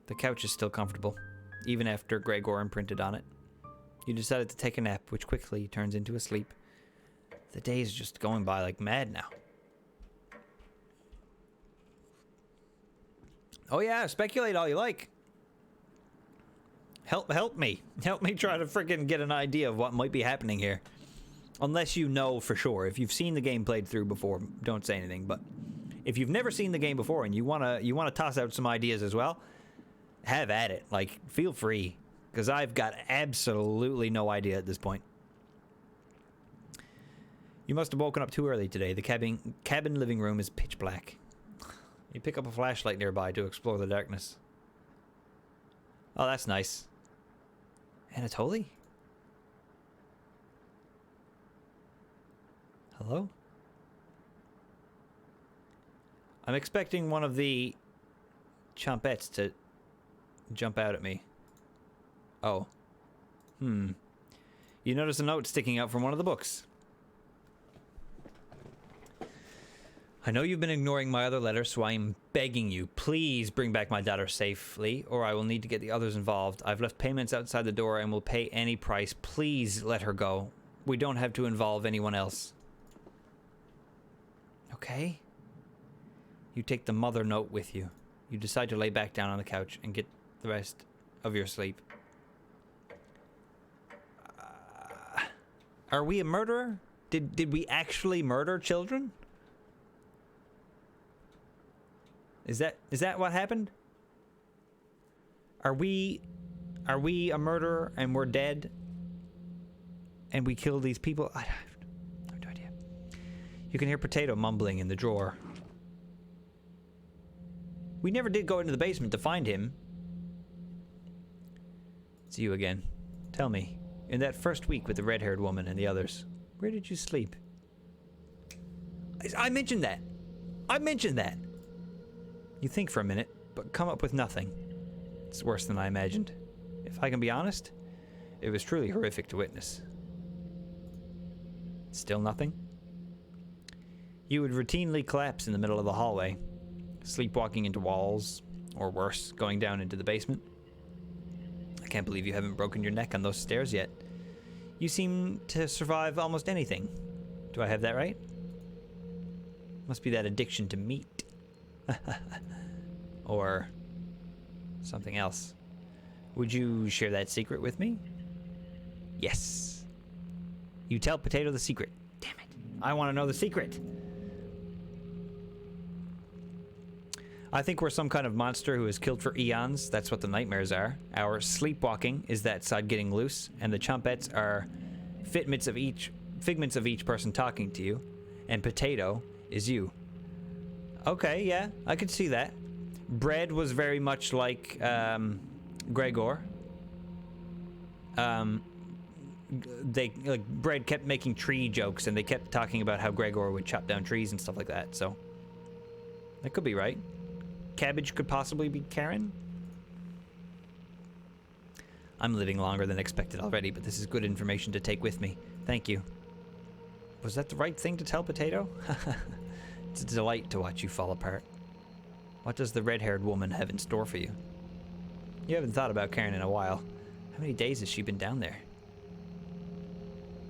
The couch is still comfortable, even after Gregor imprinted on it. You decided to take a nap, which quickly turns into a sleep. The day is just going by like mad now. Oh yeah, speculate all you like. Help me. Help me try to freaking get an idea of what might be happening here. Unless you know for sure. If you've seen the game played through before, don't say anything. But if you've never seen the game before and you wanna toss out some ideas as well, have at it. Like, feel free. Because I've got absolutely no idea at this point. You must have woken up too early today. The cabin living room is pitch black. You pick up a flashlight nearby to explore the darkness. Oh, that's nice. Anatoly? Hello? I'm expecting one of the chompettes to jump out at me. Oh. You notice a note sticking out from one of the books. I know you've been ignoring my other letters, so I'm begging you, please bring back my daughter safely, or I will need to get the others involved. I've left payments outside the door and will pay any price. Please let her go. We don't have to involve anyone else. Okay. You take the mother note with you. You decide to lay back down on the couch and get the rest of your sleep. Are we a murderer? Did we actually murder children? Is that what happened? Are we a murderer and we're dead? And we killed these people? I have no idea. You can hear Potato mumbling in the drawer. We never did go into the basement to find him. It's you again. Tell me, in that first week with the red-haired woman and the others, where did you sleep? I mentioned that. I mentioned that. You think for a minute, but come up with nothing. It's worse than I imagined. If I can be honest, it was truly horrific to witness. Still nothing? You would routinely collapse in the middle of the hallway, sleepwalking into walls, or worse, going down into the basement. I can't believe you haven't broken your neck on those stairs yet. You seem to survive almost anything. Do I have that right? Must be that addiction to meat. Or something else. Would you share that secret with me? Yes. You tell Potato the secret. Damn it. I want to know the secret. I think we're some kind of monster who is killed for eons. That's what the nightmares are. Our sleepwalking is that side getting loose, and the chompettes are figments of each person talking to you, and Potato is you. Okay, yeah, I could see that. Bread was very much like Gregor. Bread kept making tree jokes, and they kept talking about how Gregor would chop down trees and stuff like that. So that could be right. Cabbage could possibly be Karen. I'm living longer than expected already, but this is good information to take with me. Thank you. Was that the right thing to tell Potato? It's a delight to watch you fall apart. What does the red-haired woman have in store for you? You haven't thought about Karen in a while. How many days has she been down there?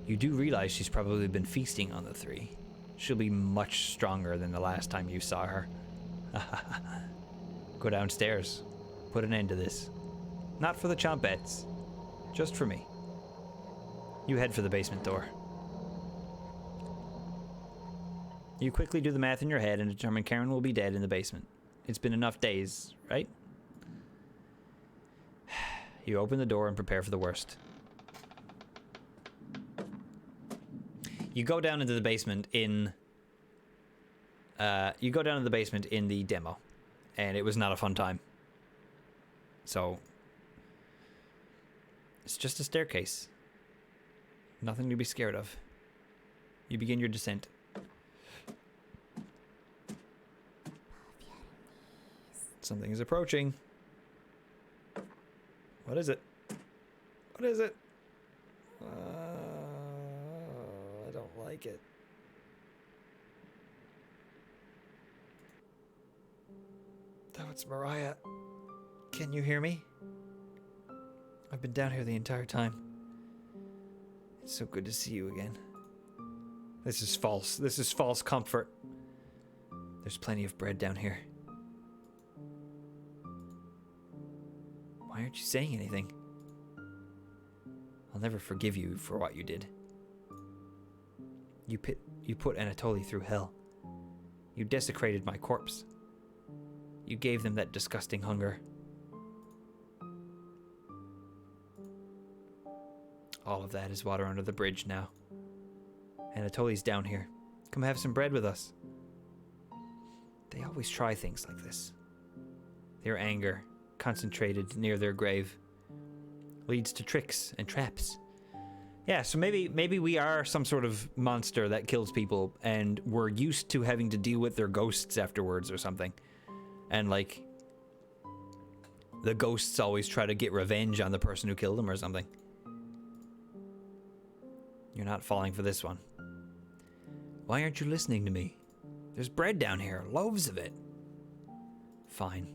You do realize she's probably been feasting on the three. She'll be much stronger than the last time you saw her. Go downstairs. Put an end to this. Not for the chompettes. Just for me. You head for the basement door. You quickly do the math in your head and determine Karen will be dead in the basement. It's been enough days, right? You open the door and prepare for the worst. You go down into the basement in... the demo. And it was not a fun time. So... it's just a staircase. Nothing to be scared of. You begin your descent. Something is approaching. What is it? What is it? I don't like it. Oh, it's Mariah. Can you hear me? I've been down here the entire time. It's so good to see you again. This is false. This is false comfort. There's plenty of bread down here. Why aren't you saying anything? I'll never forgive you for what you did. You put Anatoly through hell. You desecrated my corpse. You gave them that disgusting hunger. All of that is water under the bridge now. Anatoly's down here. Come have some bread with us. They always try things like this. Their anger, concentrated near their grave, leads to tricks and traps. Yeah, so maybe we are some sort of monster that kills people, and we're used to having to deal with their ghosts afterwards or something. And like, the ghosts always try to get revenge on the person who killed them or something. You're not falling for this one. Why aren't you listening to me? There's bread down here, loaves of it. Fine.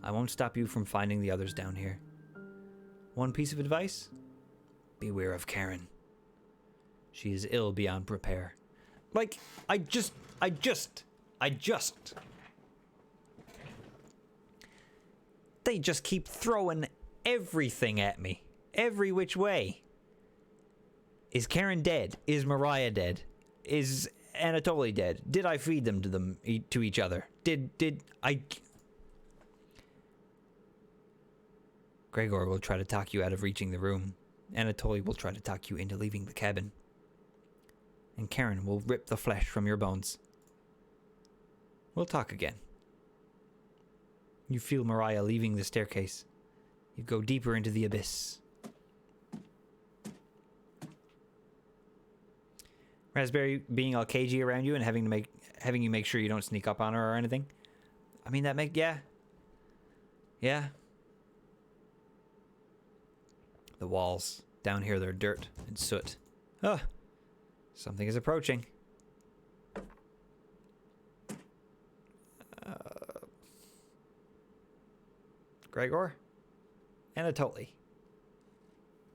I won't stop you from finding the others down here. One piece of advice? Beware of Karen. She is ill beyond repair. Like, I just... They just keep throwing everything at me. Every which way. Is Karen dead? Is Mariah dead? Is Anatoly dead? Did I feed them to each other? Did I... Gregor will try to talk you out of reaching the room. Anatoly will try to talk you into leaving the cabin. And Karen will rip the flesh from your bones. We'll talk again. You feel Mariah leaving the staircase. You go deeper into the abyss. Raspberry being all cagey around you and having you make sure you don't sneak up on her or anything. I mean, yeah. The walls down here, they're dirt and soot. Oh, something is approaching. Gregor? Anatoly.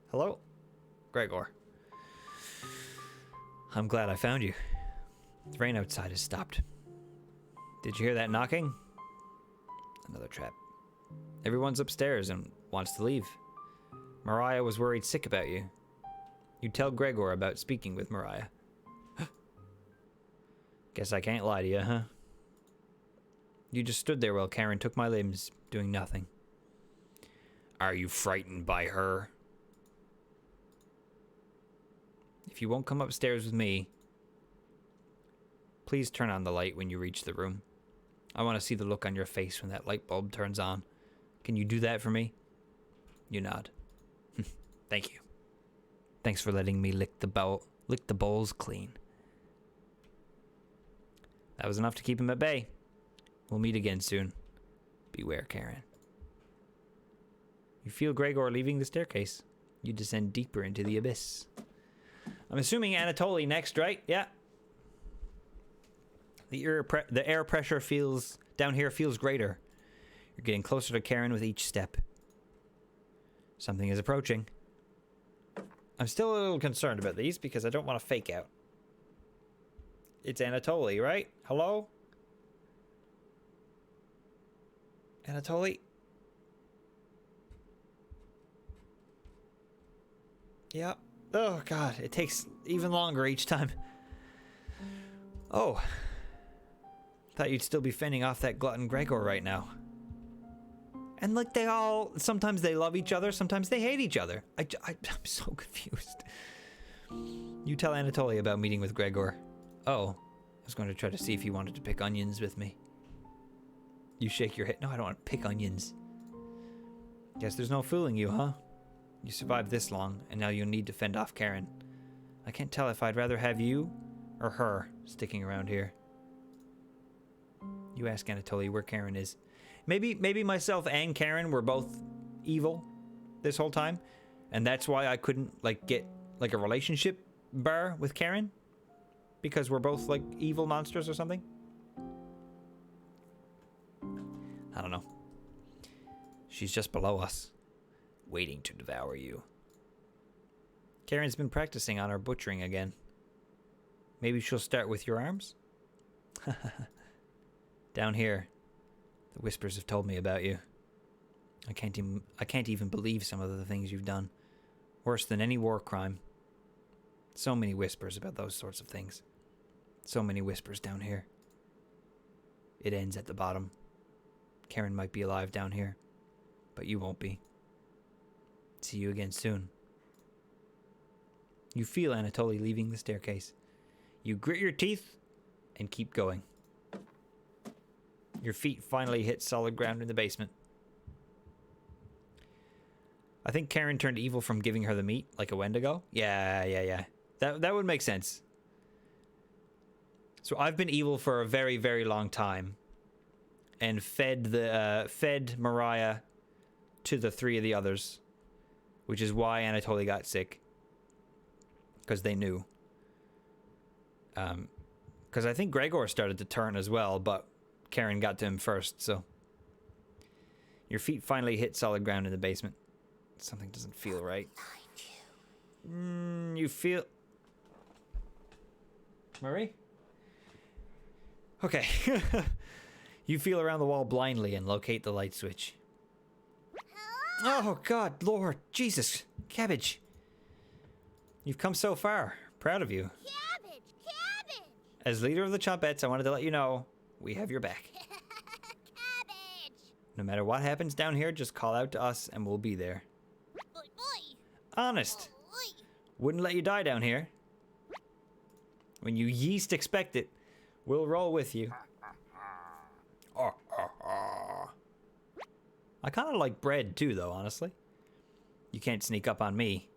Hello? Gregor. I'm glad I found you. The rain outside has stopped. Did you hear that knocking? Another trap. Everyone's upstairs and wants to leave. Mariah was worried sick about you. You tell Gregor about speaking with Mariah. Guess I can't lie to you, huh? You just stood there while Karen took my limbs, doing nothing. Are you frightened by her? If you won't come upstairs with me, please turn on the light when you reach the room. I want to see the look on your face when that light bulb turns on. Can you do that for me? You nod. Thank you. Thanks for letting me lick the bowls clean. That was enough to keep him at bay. We'll meet again soon. Beware, Karen. You feel Gregor leaving the staircase. You descend deeper into the abyss. I'm assuming Anatoly next, right? Yeah. The air pressure down here feels greater. You're getting closer to Karen with each step. Something is approaching. I'm still a little concerned about these because I don't want to fake out. It's Anatoly, right? Hello? Anatoly? Yeah. Oh, God. It takes even longer each time. Oh. Thought you'd still be fending off that glutton Gregor right now. And like they all, sometimes they love each other, sometimes they hate each other. I'm so confused. You tell Anatoly about meeting with Gregor. Oh, I was going to try to see if he wanted to pick onions with me. You shake your head. No, I don't want to pick onions. Guess there's no fooling you, huh? You survived this long, and now you'll need to fend off Karen. I can't tell if I'd rather have you or her sticking around here. You ask Anatoly where Karen is. Maybe myself and Karen were both evil this whole time, and that's why I couldn't like get like a relationship bar with Karen, because we're both like evil monsters or something. I don't know. She's just below us, waiting to devour you. Karen's been practicing on her butchering again. Maybe she'll start with your arms? Down here, the whispers have told me about you. I can't even believe some of the things you've done. Worse than any war crime. So many whispers about those sorts of things. So many whispers down here. It ends at the bottom. Karen might be alive down here, but you won't be. See you again soon. You feel Anatoly leaving the staircase. You grit your teeth and keep going. Your feet finally hit solid ground in the basement. I think Karen turned evil from giving her the meat like a Wendigo. Yeah. That would make sense. So I've been evil for a very, very long time, and fed Mariah to the three of the others, which is why Anatoly got sick, because they knew. Because I think Gregor started to turn as well, but Karen got to him first. So your feet finally hit solid ground in the basement. Something doesn't feel right. You feel... Marie? Okay. You feel around the wall blindly and locate the light switch. Oh, God, Lord, Jesus, Cabbage. You've come so far. Proud of you. Cabbage! Cabbage! As leader of the Chompettes, I wanted to let you know we have your back. Cabbage! No matter what happens down here, just call out to us and we'll be there. Oi, oi! Honest. Oi! Wouldn't let you die down here. When you yeast expect it, we'll roll with you. I kind of like bread too, though, honestly. You can't sneak up on me.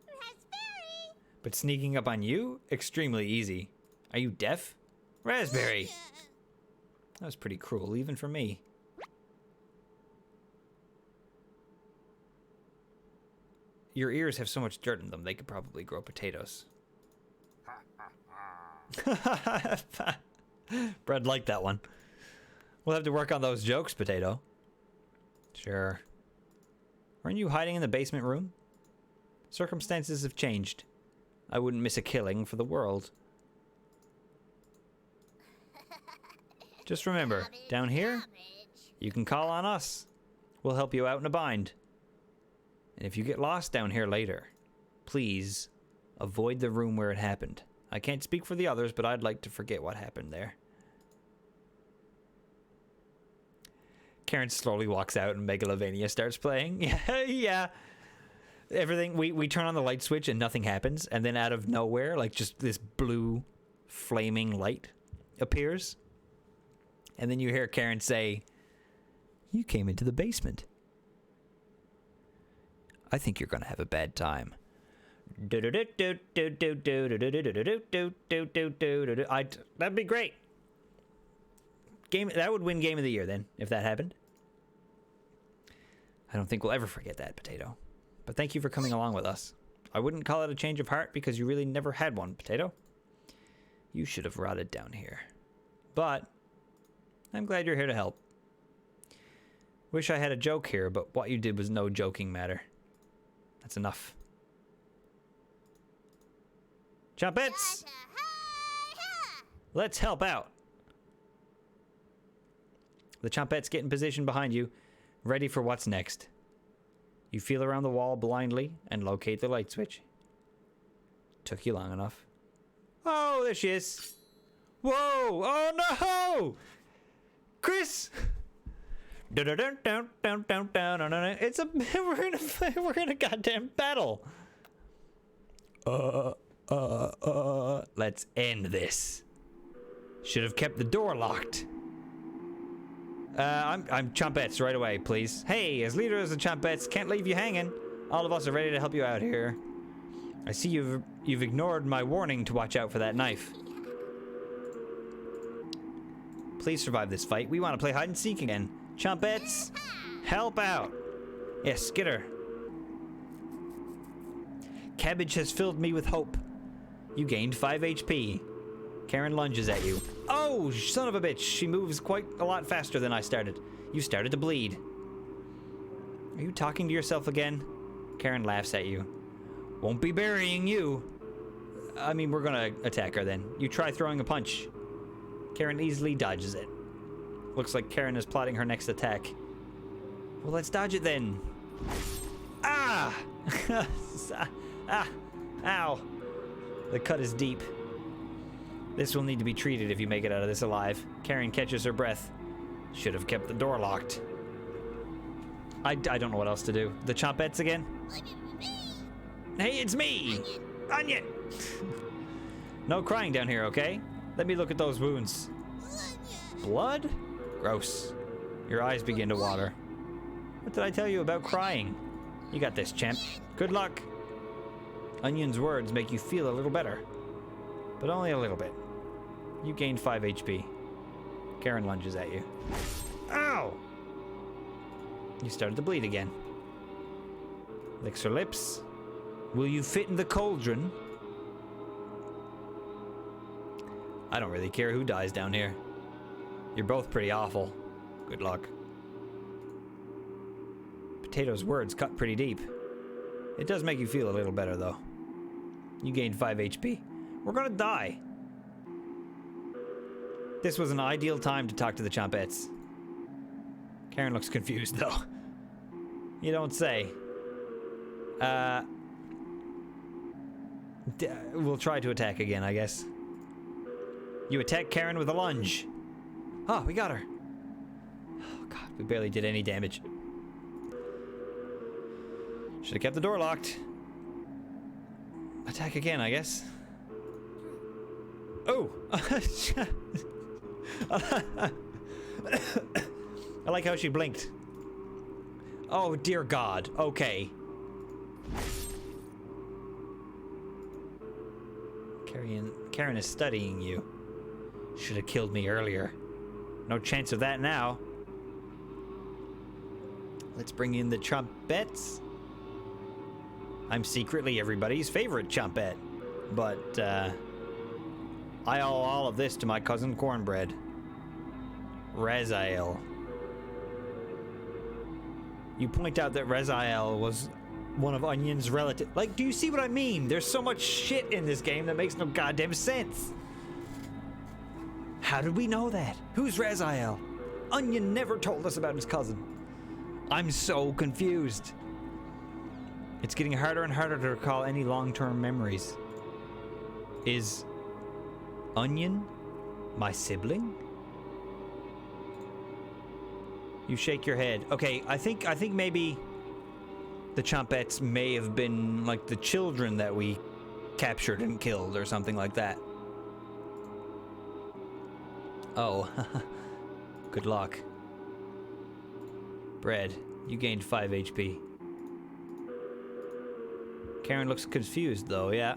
Raspberry! But sneaking up on you? Extremely easy. Are you deaf? Raspberry! That was pretty cruel, even for me. Your ears have so much dirt in them, they could probably grow potatoes. Brad liked that one. We'll have to work on those jokes, Potato. Sure. Weren't you hiding in the basement room? Circumstances have changed. I wouldn't miss a killing for the world. Just remember, down here, you can call on us. We'll help you out in a bind. And if you get lost down here later, please avoid the room where it happened. I can't speak for the others, but I'd like to forget what happened there. Karen slowly walks out and Megalovania starts playing. Yeah. Everything, we turn on the light switch and nothing happens. And then out of nowhere, like just this blue flaming light appears. And then you hear Karen say, "You came into the basement. I think you're going to have a bad time." That'd be great. That would win Game of the Year then, if that happened. I don't think we'll ever forget that, Potato. But thank you for coming along with us. I wouldn't call it a change of heart because you really never had one, Potato. You should have rotted down here. But I'm glad you're here to help. Wish I had a joke here, but what you did was no joking matter. That's enough. Chompettes! Let's help out. The Chompettes get in position behind you, ready for what's next. You feel around the wall blindly and locate the light switch. Took you long enough. Oh, there she is. Whoa! Oh no! Chris! It's a we're in a goddamn battle. Let's end this. Should have kept the door locked. I'm Chompettes right away, please. Hey, as leader of the Chompettes, can't leave you hanging. All of us are ready to help you out here. I see you've ignored my warning to watch out for that knife. Please survive this fight. We want to play hide and seek again. Chompettes, help out. Yes, Skitter. Cabbage has filled me with hope. You gained 5 HP. Karen lunges at you. Oh, son of a bitch. She moves quite a lot faster than I started. You started to bleed. Are you talking to yourself again? Karen laughs at you. Won't be burying you. I mean, we're gonna attack her then. You try throwing a punch. Karen easily dodges it. Looks like Karen is plotting her next attack. Well, let's dodge it then. Ah! Ah! Ow! The cut is deep. This will need to be treated if you make it out of this alive. Karen catches her breath. Should have kept the door locked. I don't know what else to do. The Chompettes again? Hey, it's me! Onion! No crying down here, okay? Let me look at those wounds. Blood? Gross. Your eyes begin to water. What did I tell you about crying? You got this, champ. Good luck. Onion's words make you feel a little better. But only a little bit. You gained 5 HP. Karen lunges at you. Ow! You started to bleed again. Licks her lips. Will you fit in the cauldron? I don't really care who dies down here. You're both pretty awful. Good luck. Potato's words cut pretty deep. It does make you feel a little better, though. You gained 5 HP. We're gonna die. This was an ideal time to talk to the Chompettes. Karen looks confused, though. You don't say. We'll try to attack again, I guess. You attack Karen with a lunge. Oh, we got her. Oh, God, we barely did any damage. Should have kept the door locked. Attack again, I guess. Oh! I like how she blinked. Oh, dear God. Okay. Karen is studying you. Should have killed me earlier. No chance of that now. Let's bring in the Chompettes. I'm secretly everybody's favorite Chompette. But, I owe all of this to my cousin Cornbread. Raziel. You point out that Raziel was one of Onion's relatives. Like, do you see what I mean? There's so much shit in this game that makes no goddamn sense. How did we know that? Who's Raziel? Onion never told us about his cousin. I'm so confused. It's getting harder and harder to recall any long-term memories. Is Onion my sibling? You shake your head. Okay, I think maybe the Chompettes may have been like the children that we captured and killed or something like that. Oh, good luck. Bread, you gained 5 HP. Karen looks confused though, yeah.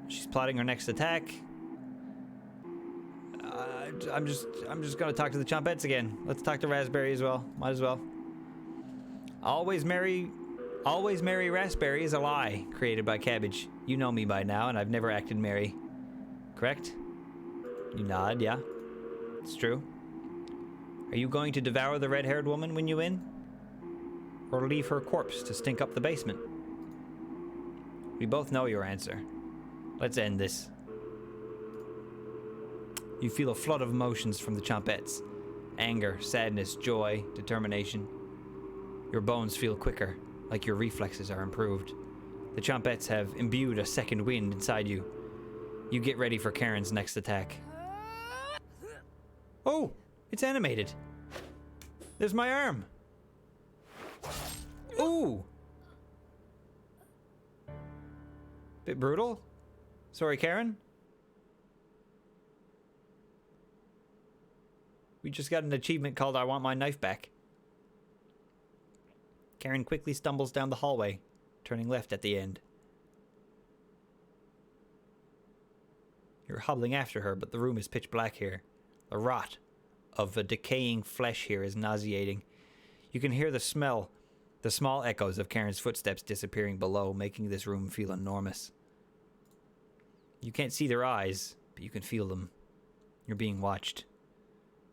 She's plotting her next attack. I'm just gonna talk to the Chompettes again. Let's talk to Raspberry as well. Might as well. Always marry Raspberry is a lie created by Cabbage. You know me by now, and I've never acted merry. Correct? You nod, yeah. It's true. Are you going to devour the red-haired woman when you win? Or leave her corpse to stink up the basement? We both know your answer. Let's end this. You feel a flood of emotions from the Chompettes. Anger, sadness, joy, determination. Your bones feel quicker, like your reflexes are improved. The Chompettes have imbued a second wind inside you. You get ready for Karen's next attack. Oh, it's animated. There's my arm. Ooh. Bit brutal. Sorry, Karen. We just got an achievement called I Want My Knife Back. Karen quickly stumbles down the hallway, turning left at the end. You're hobbling after her, but the room is pitch black here. The rot of a decaying flesh here is nauseating. You can hear the smell, the small echoes of Karen's footsteps disappearing below, making this room feel enormous. You can't see their eyes, but you can feel them. You're being watched.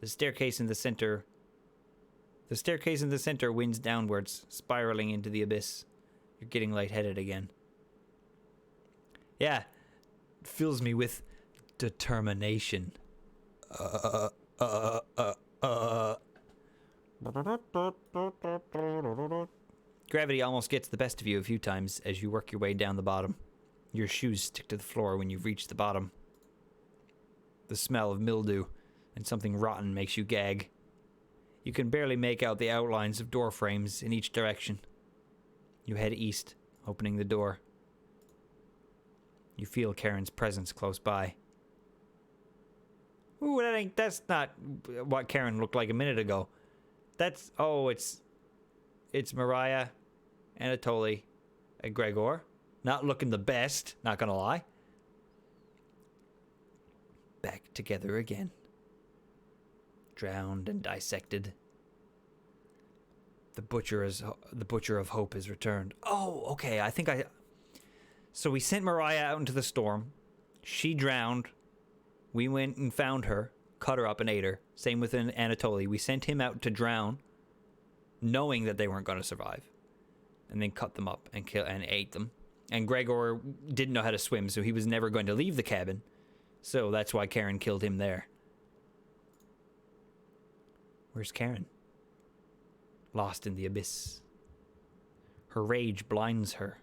The staircase in the center winds downwards, spiraling into the abyss. You're getting lightheaded again. Yeah, it fills me with determination. Gravity almost gets the best of you a few times as you work your way down the bottom. Your shoes stick to the floor when you've reached the bottom. The smell of mildew and something rotten makes you gag. You can barely make out the outlines of door frames in each direction. You head east, opening the door. You feel Karen's presence close by. Ooh, that's not what Karen looked like a minute ago. It's Mariah, Anatoly, and Gregor. Not looking the best, not gonna lie. Back together again. Drowned and dissected. The butcher of hope has returned. Oh, okay, so we sent Mariah out into the storm. She drowned. We went and found her, cut her up and ate her. Same with Anatoly. We sent him out to drown, knowing that they weren't going to survive, and then cut them up and ate them. And Gregor didn't know how to swim, so he was never going to leave the cabin. So that's why Karen killed him there. Where's Karen? Lost in the abyss. Her rage blinds her.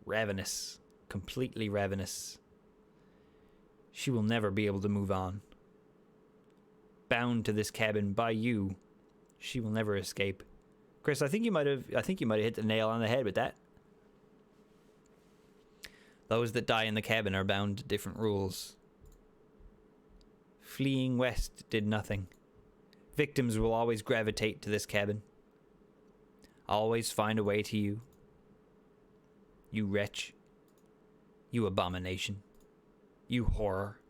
Ravenous. Completely ravenous. She will never be able to move on. Bound to this cabin by you, she will never escape. Chris, I think you might have hit the nail on the head with that. Those that die in the cabin are bound to different rules. Fleeing west did nothing. Victims will always gravitate to this cabin. Always find a way to you. You wretch. You abomination. You horror.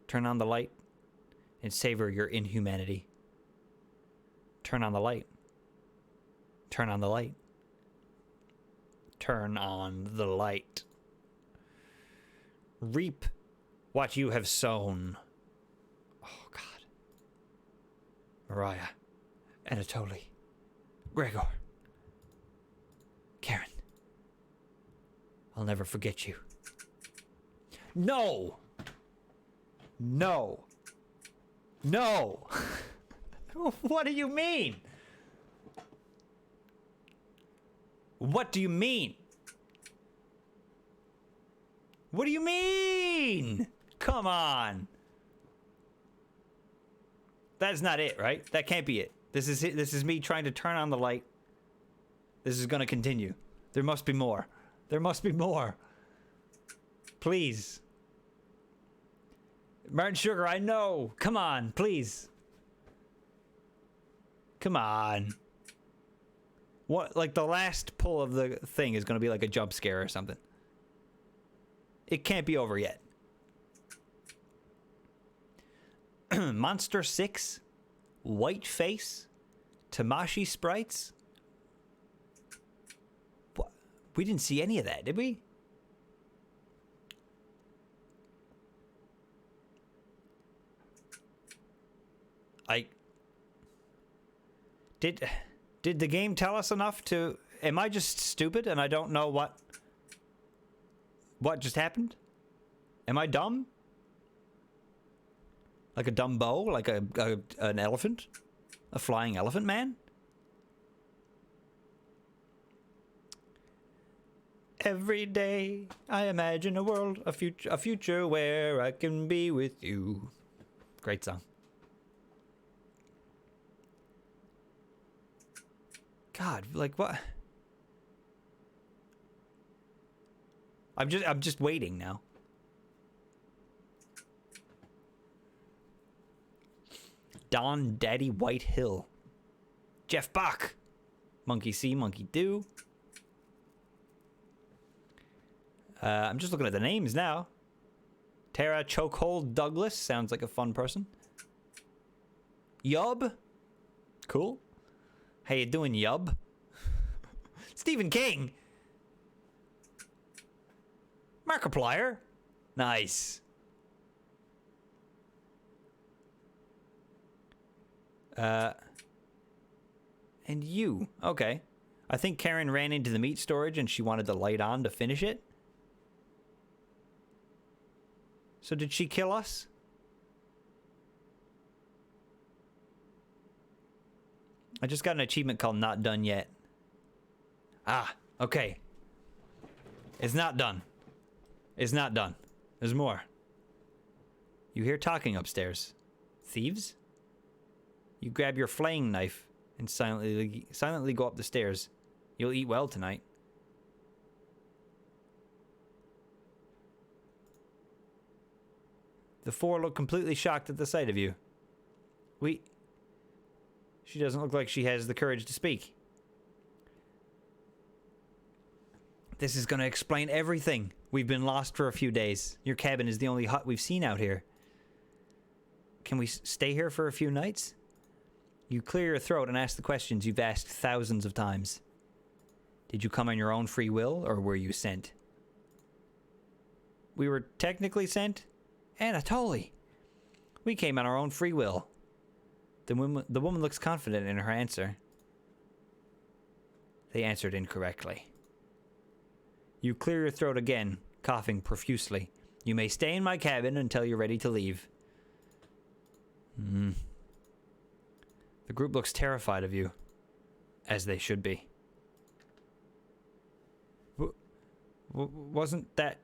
Turn on the light and savor your inhumanity. Turn on the light. Turn on the light. Turn on the light. Reap what you have sown. Oh, God. Mariah, Anatoly, Gregor, Karen. I'll never forget you. No! No! No! What do you mean? What do you mean? What do you mean? Come on. That's not it, right? That can't be it. This is it. This is me trying to turn on the light. This is going to continue. There must be more. There must be more. Please. Martin Sugar, I know. Come on, please. Come on. What, like the last pull of the thing is going to be like a jump scare or something. It can't be over yet. Monster 6, White Face, Tamashi Sprites. What? We didn't see any of that, did we? Did the game tell us enough to... Am I just stupid and I don't know what just happened? Am I dumb? Like a Dumbo? Like an elephant? A flying elephant man? Every day I imagine a world, a future where I can be with you. Great song. God, like what? I'm just waiting now. Don Daddy White Hill. Jeff Bach. Monkey See, Monkey Do. I'm just looking at the names now. Tara Chokehold Douglas. Sounds like a fun person. Yub. Cool. How you doing, Yub? Stephen King. Markiplier. Nice. And you. Okay. I think Karen ran into the meat storage and she wanted the light on to finish it. So did she kill us? I just got an achievement called Not Done Yet. Ah, okay. It's not done. It's not done. There's more. You hear talking upstairs. Thieves? You grab your flaying knife and silently go up the stairs. You'll eat well tonight. The four look completely shocked at the sight of you. She doesn't look like she has the courage to speak. This is going to explain everything. We've been lost for a few days. Your cabin is the only hut we've seen out here. Can we stay here for a few nights? You clear your throat and ask the questions you've asked thousands of times. Did you come on your own free will, or were you sent? We were technically sent? Anatoly. We came on our own free will. The woman looks confident in her answer. They answered incorrectly. You clear your throat again, coughing profusely. You may stay in my cabin until you're ready to leave. The group looks terrified of you, as they should be. Wasn't that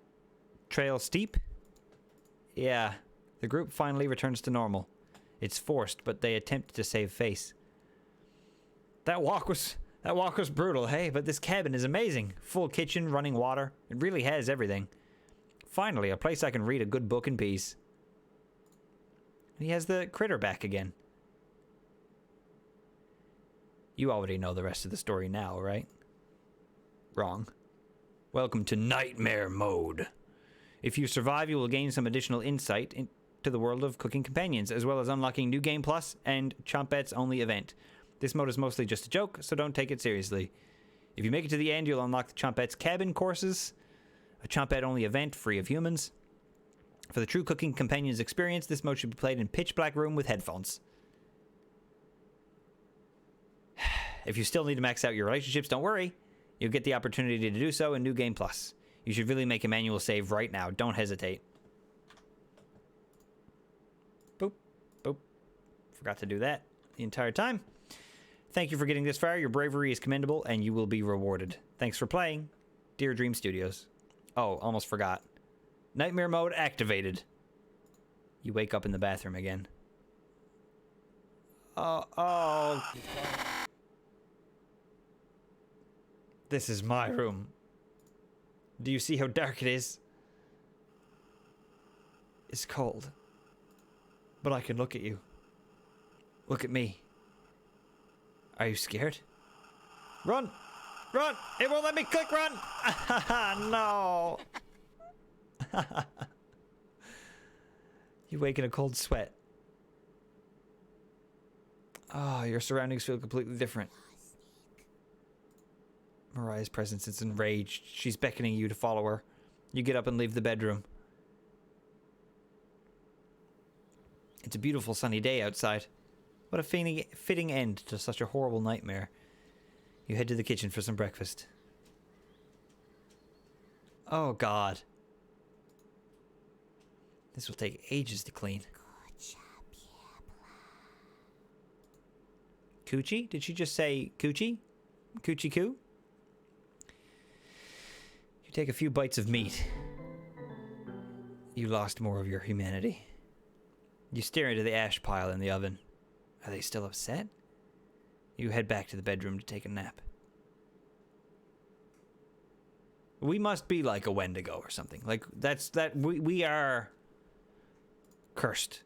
trail steep? Yeah, the group finally returns to normal. It's forced, but they attempt to save face. That walk was brutal, hey, but this cabin is amazing. Full kitchen, running water. It really has everything. Finally, a place I can read a good book in peace. He has the critter back again. You already know the rest of the story now, right? Wrong. Welcome to Nightmare Mode. If you survive, you will gain some additional insight into the world of Cooking Companions, as well as unlocking New Game Plus and Chompettes Only event. This mode is mostly just a joke, so don't take it seriously. If you make it to the end, you'll unlock the Chompettes Cabin courses, a Chompette Only event free of humans. For the true Cooking Companions experience, this mode should be played in pitch black room with headphones. If you still need to max out your relationships, don't worry. You'll get the opportunity to do so in New Game Plus. You should really make a manual save right now. Don't hesitate. Boop. Boop. Forgot to do that the entire time. Thank you for getting this far. Your bravery is commendable, and you will be rewarded. Thanks for playing. Dear Dream Studios. Oh, almost forgot. Nightmare mode activated. You wake up in the bathroom again. Oh. This is my room. Do you see how dark it is? It's cold. But I can look at you. Look at me. Are you scared? Run! Run! It won't let me click run! No! You wake in a cold sweat. Oh, your surroundings feel completely different. Mariah's presence is enraged. She's beckoning you to follow her. You get up and leave the bedroom. It's a beautiful sunny day outside. What a fitting end to such a horrible nightmare. You head to the kitchen for some breakfast. Oh, God. This will take ages to clean. Coochie? Did she just say coochie? Coochie coo? You take a few bites of meat. You lost more of your humanity. You stare into the ash pile in the oven. Are they still upset? You head back to the bedroom to take a nap. We must be like a Wendigo or something. Like, we are cursed.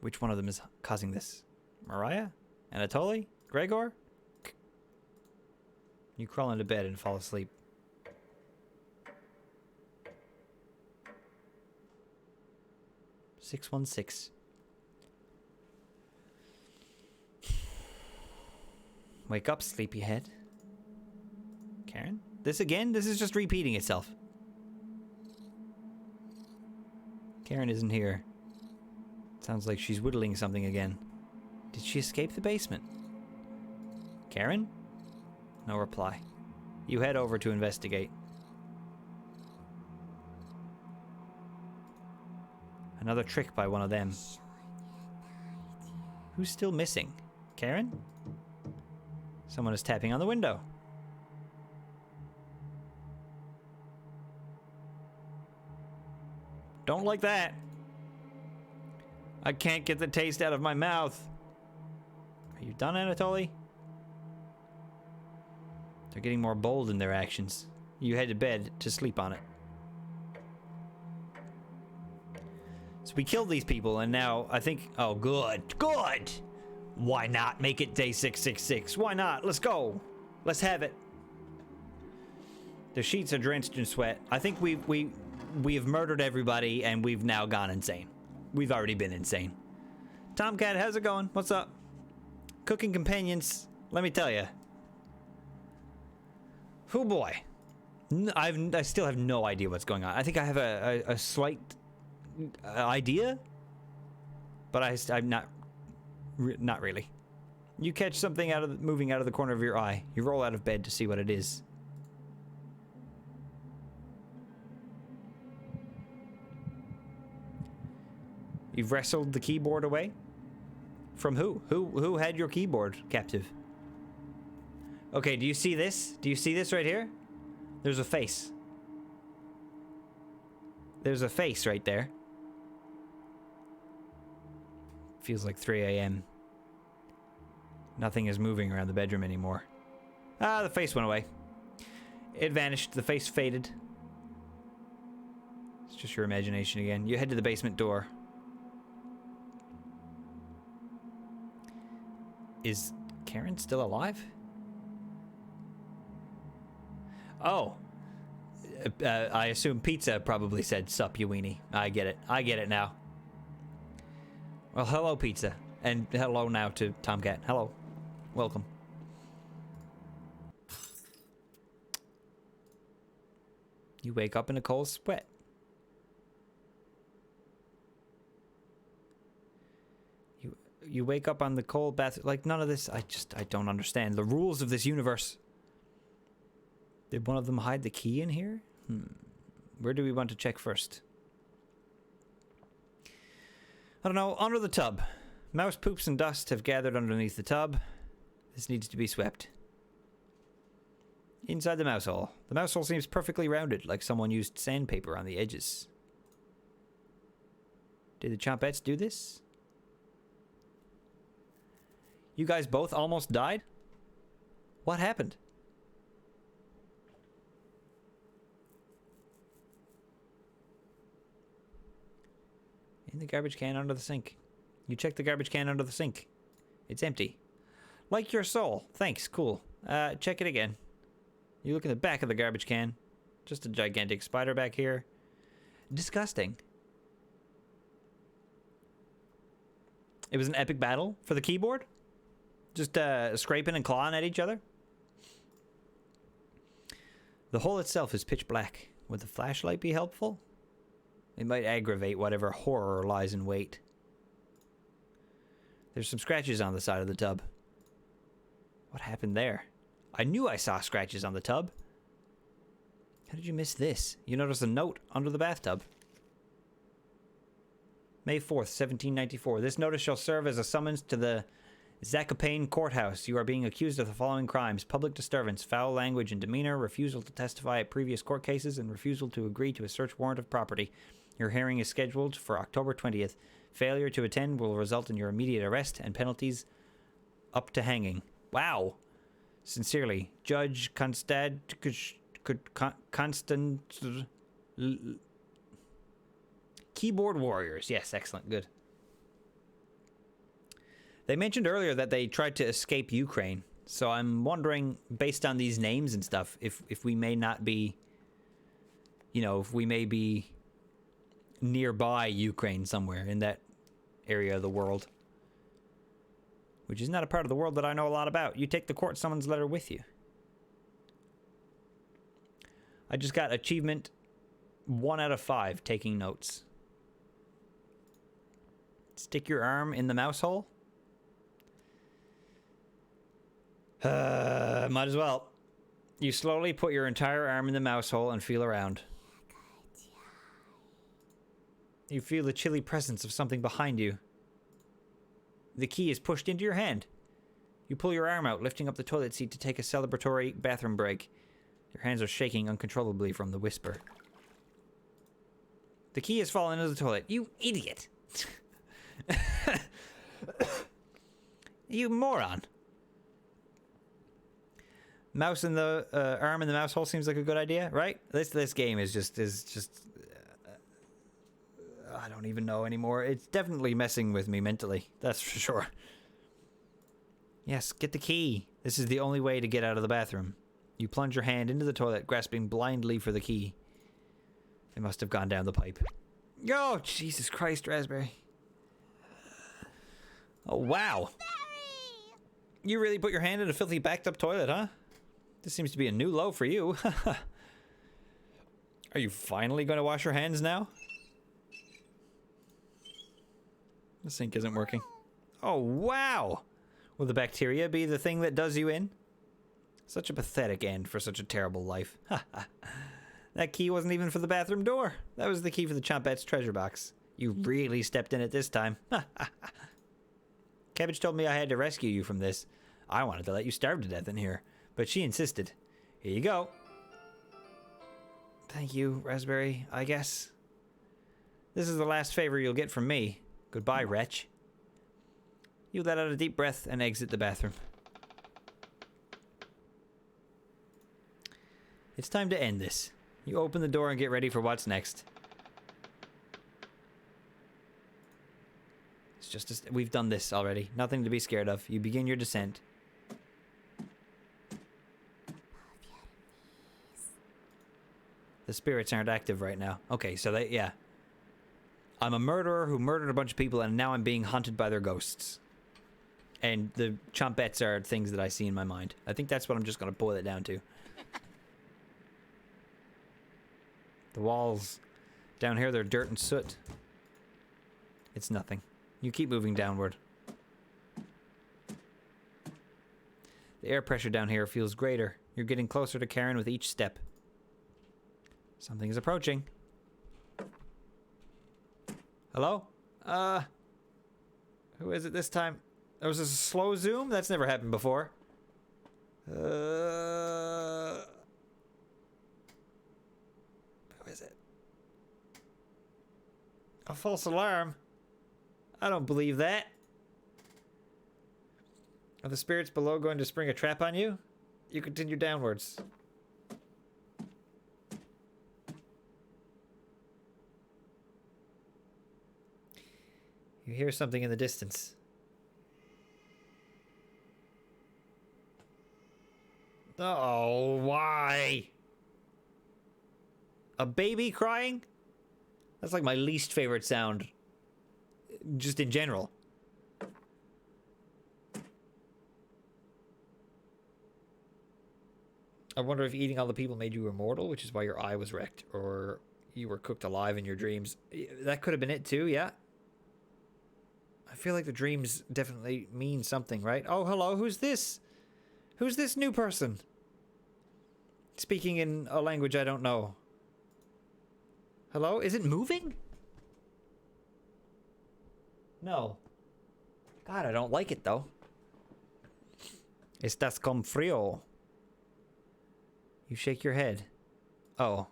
Which one of them is causing this? Mariah? Anatoly? Gregor? You crawl into bed and fall asleep. "616. Wake up, sleepyhead. Karen? This again? This is just repeating itself. Karen isn't here. Sounds like she's whittling something again. Did she escape the basement? Karen? No reply. You head over to investigate. Another trick by one of them. Who's still missing? Karen? Someone is tapping on the window. Don't like that. I can't get the taste out of my mouth. Are you done, Anatoly? They're getting more bold in their actions. You head to bed to sleep on it. So we killed these people, and now I think... Oh, good. Good! Why not make it day 666? Why not? Let's go. Let's have it. The sheets are drenched in sweat. I think we have murdered everybody, and we've now gone insane. We've already been insane. Tomcat, how's it going? What's up? Cooking companions, let me tell you. Oh boy. I still have no idea what's going on. I think I have a slight idea, but I'm not really. You catch something moving out of the corner of your eye. You roll out of bed to see what it is. You've wrestled the keyboard away? From who? Who had your keyboard captive? Okay, do you see this? Do you see this right here? There's a face. There's a face right there. Feels like 3 a.m. Nothing is moving around the bedroom anymore. Ah, the face went away. It vanished. The face faded. It's just your imagination again. You head to the basement door. Is Karen still alive? Oh. I assume Pizza probably said, "Sup, you weenie." I get it. I get it now. Well, hello, Pizza. And hello now to Tomcat. Hello. Welcome. You wake up in a cold sweat. You wake up on the cold bath. Like, none of this. I don't understand the rules of this universe. Did one of them hide the key in here? Where do we want to check first? I don't know. Under the tub. Mouse poops and dust have gathered underneath the tub. This needs to be swept. Inside the mouse hole. The mouse hole seems perfectly rounded, like someone used sandpaper on the edges. Did the Chompettes do this? You guys both almost died? What happened? In the garbage can under the sink. You check the garbage can under the sink. It's empty. Like your soul. Thanks, cool. Check it again. You look in the back of the garbage can. Just a gigantic spider back here. Disgusting. It was an epic battle for the keyboard? Just scraping and clawing at each other? The hole itself is pitch black. Would the flashlight be helpful? It might aggravate whatever horror lies in wait. There's some scratches on the side of the tub. What happened there? I knew I saw scratches on the tub. How did you miss this? You noticed a note under the bathtub. May 4th, 1794. This notice shall serve as a summons to the Zacopane Courthouse. You are being accused of the following crimes: public disturbance, foul language and demeanor, refusal to testify at previous court cases, and refusal to agree to a search warrant of property. Your hearing is scheduled for October 20th. Failure to attend will result in your immediate arrest and penalties up to hanging. Wow. Sincerely, Judge Constant... Keyboard Warriors. Yes, excellent. Good. They mentioned earlier that they tried to escape Ukraine. So I'm wondering, based on these names and stuff, if we may not be... You know, if we may be nearby Ukraine somewhere in that area of the world. Which is not a part of the world that I know a lot about. You take the court summons letter with you. I just got achievement 1 out of 5, taking notes. Stick your arm in the mouse hole. Might as well. You slowly put your entire arm in the mouse hole and feel around. You feel the chilly presence of something behind you. The key is pushed into your hand. You pull your arm out, lifting up the toilet seat to take a celebratory bathroom break. Your hands are shaking uncontrollably from the whisper. The key has fallen into the toilet. You idiot! You moron! Mouse in the arm in the mouse hole seems like a good idea, right? This game is just I don't even know anymore. It's definitely messing with me mentally. That's for sure. Yes, get the key. This is the only way to get out of the bathroom. You plunge your hand into the toilet, grasping blindly for the key. It must have gone down the pipe. Oh, Jesus Christ, Raspberry. Oh, wow. You really put your hand in a filthy backed up toilet, huh? This seems to be a new low for you. Are you finally going to wash your hands now? The sink isn't working. Oh, wow! Will the bacteria be the thing that does you in? Such a pathetic end for such a terrible life. That key wasn't even for the bathroom door. That was the key for the Chompette's treasure box. You really stepped in it this time. Cabbage told me I had to rescue you from this. I wanted to let you starve to death in here, but she insisted. Here you go. Thank you, Raspberry, I guess. This is the last favor you'll get from me. Goodbye, wretch. You let out a deep breath and exit the bathroom. It's time to end this. You open the door and get ready for what's next. It's just we've done this already. Nothing to be scared of. You begin your descent. The spirits aren't active right now. Okay, so yeah. I'm a murderer who murdered a bunch of people, and now I'm being hunted by their ghosts. And the chompettes are things that I see in my mind. I think that's what I'm just going to boil it down to. The walls down here, they're dirt and soot. It's nothing. You keep moving downward. The air pressure down here feels greater. You're getting closer to Karen with each step. Something is approaching. Hello? Who is it this time? There was a slow zoom? That's never happened before. Who is it? A false alarm? I don't believe that. Are the spirits below going to spring a trap on you? You continue downwards. You hear something in the distance. Oh, why? A baby crying? That's like my least favorite sound. Just in general. I wonder if eating all the people made you immortal, which is why your eye was wrecked, or you were cooked alive in your dreams. That could have been it too, yeah? I feel like the dreams definitely mean something, right? Oh, hello, who's this? Who's this new person? Speaking in a language I don't know. Hello? Is it moving? No. God, I don't like it, though. Estás con frío. You shake your head. Oh.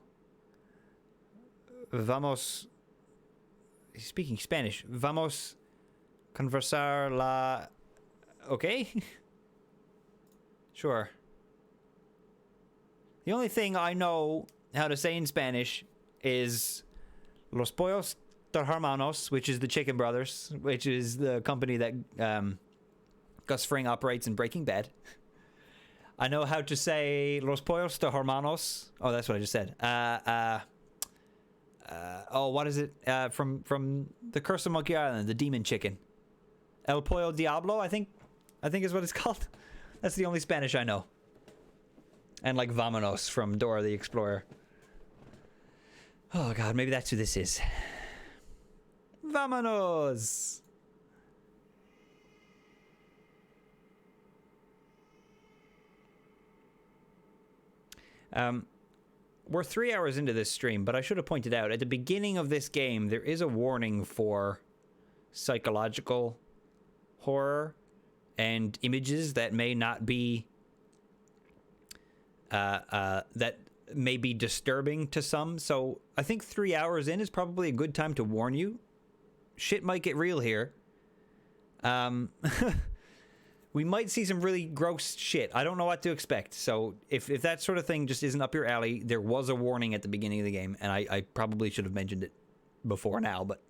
Vamos he's speaking Spanish. Vamos conversar la... Okay? Sure. The only thing I know how to say in Spanish is Los Pollos de Hermanos, which is the Chicken Brothers, which is the company that Gus Fring operates in Breaking Bad. I know how to say Los Pollos de Hermanos. Oh, that's what I just said. What is it? From The Curse of Monkey Island, the demon chicken. El Pollo Diablo, I think is what it's called. That's the only Spanish I know. And like Vamonos from Dora the Explorer. Oh god, maybe that's who this is. Vamonos! We're 3 hours into this stream, but I should have pointed out, at the beginning of this game, there is a warning for psychological horror and images that may not be... that may be disturbing to some. So I think 3 hours in is probably a good time to warn you. Shit might get real here. We might see some really gross shit. I don't know what to expect. So if that sort of thing just isn't up your alley, there was a warning at the beginning of the game, and I probably should have mentioned it before now, but...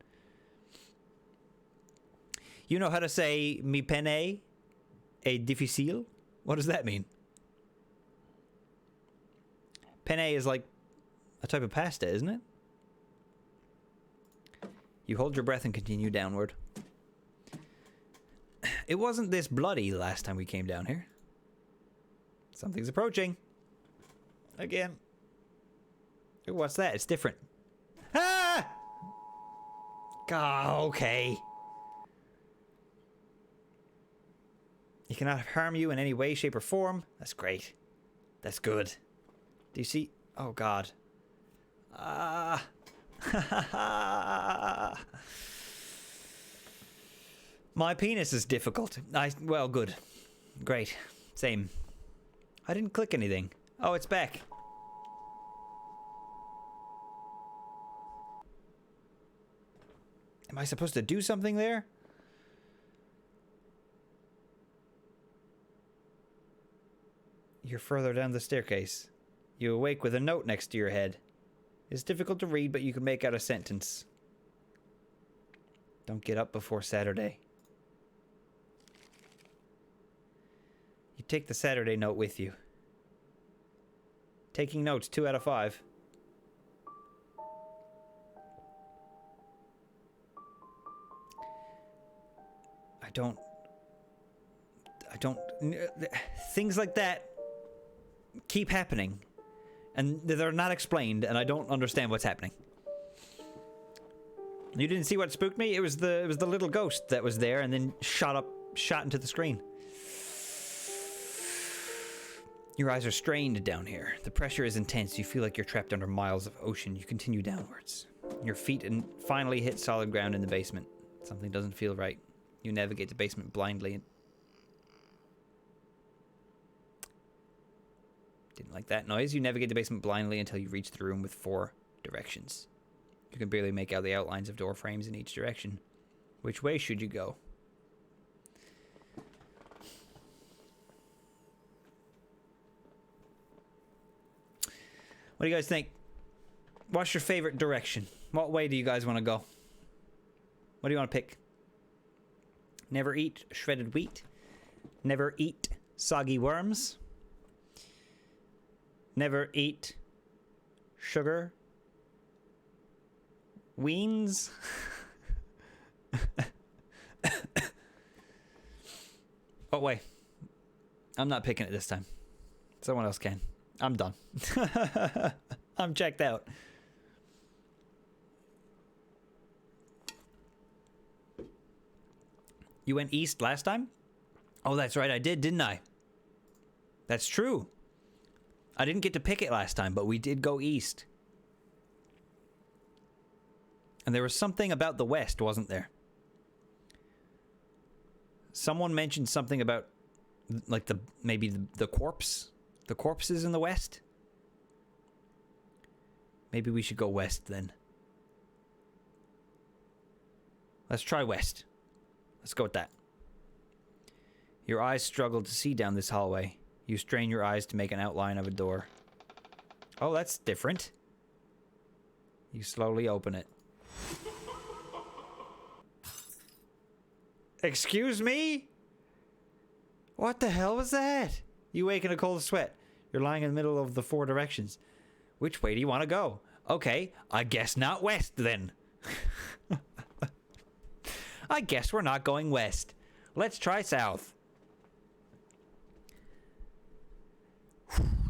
You know how to say mi pene est difficile? What does that mean? Penne is like a type of pasta, isn't it? You hold your breath and continue downward. It wasn't this bloody the last time we came down here. Something's approaching. Again. Ooh, what's that? It's different. Ah! God, okay. It cannot harm you in any way, shape, or form. That's great. That's good. Do you see? Oh, God. Ah. My penis is difficult. Well, good. Great. Same. I didn't click anything. Oh, it's back. Am I supposed to do something there? You're further down the staircase. You awake with a note next to your head. It's difficult to read, but you can make out a sentence. Don't get up before Saturday. You take the Saturday note with you. Taking notes, 2 out of 5. I don't... Things like that keep happening. And they're not explained, and I don't understand what's happening. You didn't see what spooked me? It was the little ghost that was there and then shot into the screen. Your eyes are strained down here. The pressure is intense. You feel like you're trapped under miles of ocean. You continue downwards. Your feet finally hit solid ground in the basement. Something doesn't feel right. You navigate the basement blindly. Didn't like that noise. You navigate the basement blindly until you reach the room with 4 directions. You can barely make out the outlines of door frames in each direction. Which way should you go? What do you guys think? What's your favorite direction? What way do you guys want to go? What do you want to pick? Never eat shredded wheat. Never eat soggy worms. Never eat sugar. Weens. Oh, wait. I'm not picking it this time. Someone else can. I'm done. I'm checked out. You went east last time? Oh, that's right. I did, didn't I? That's true. I didn't get to pick it last time, but we did go east. And there was something about the west, wasn't there? Someone mentioned something about, like, maybe the corpse? The corpses in the west? Maybe we should go west then. Let's try west. Let's go with that. Your eyes struggle to see down this hallway. You strain your eyes to make an outline of a door. Oh, that's different. You slowly open it. Excuse me? What the hell was that? You wake in a cold sweat. You're lying in the middle of the 4 directions. Which way do you want to go? Okay, I guess not west then. I guess we're not going west. Let's try south.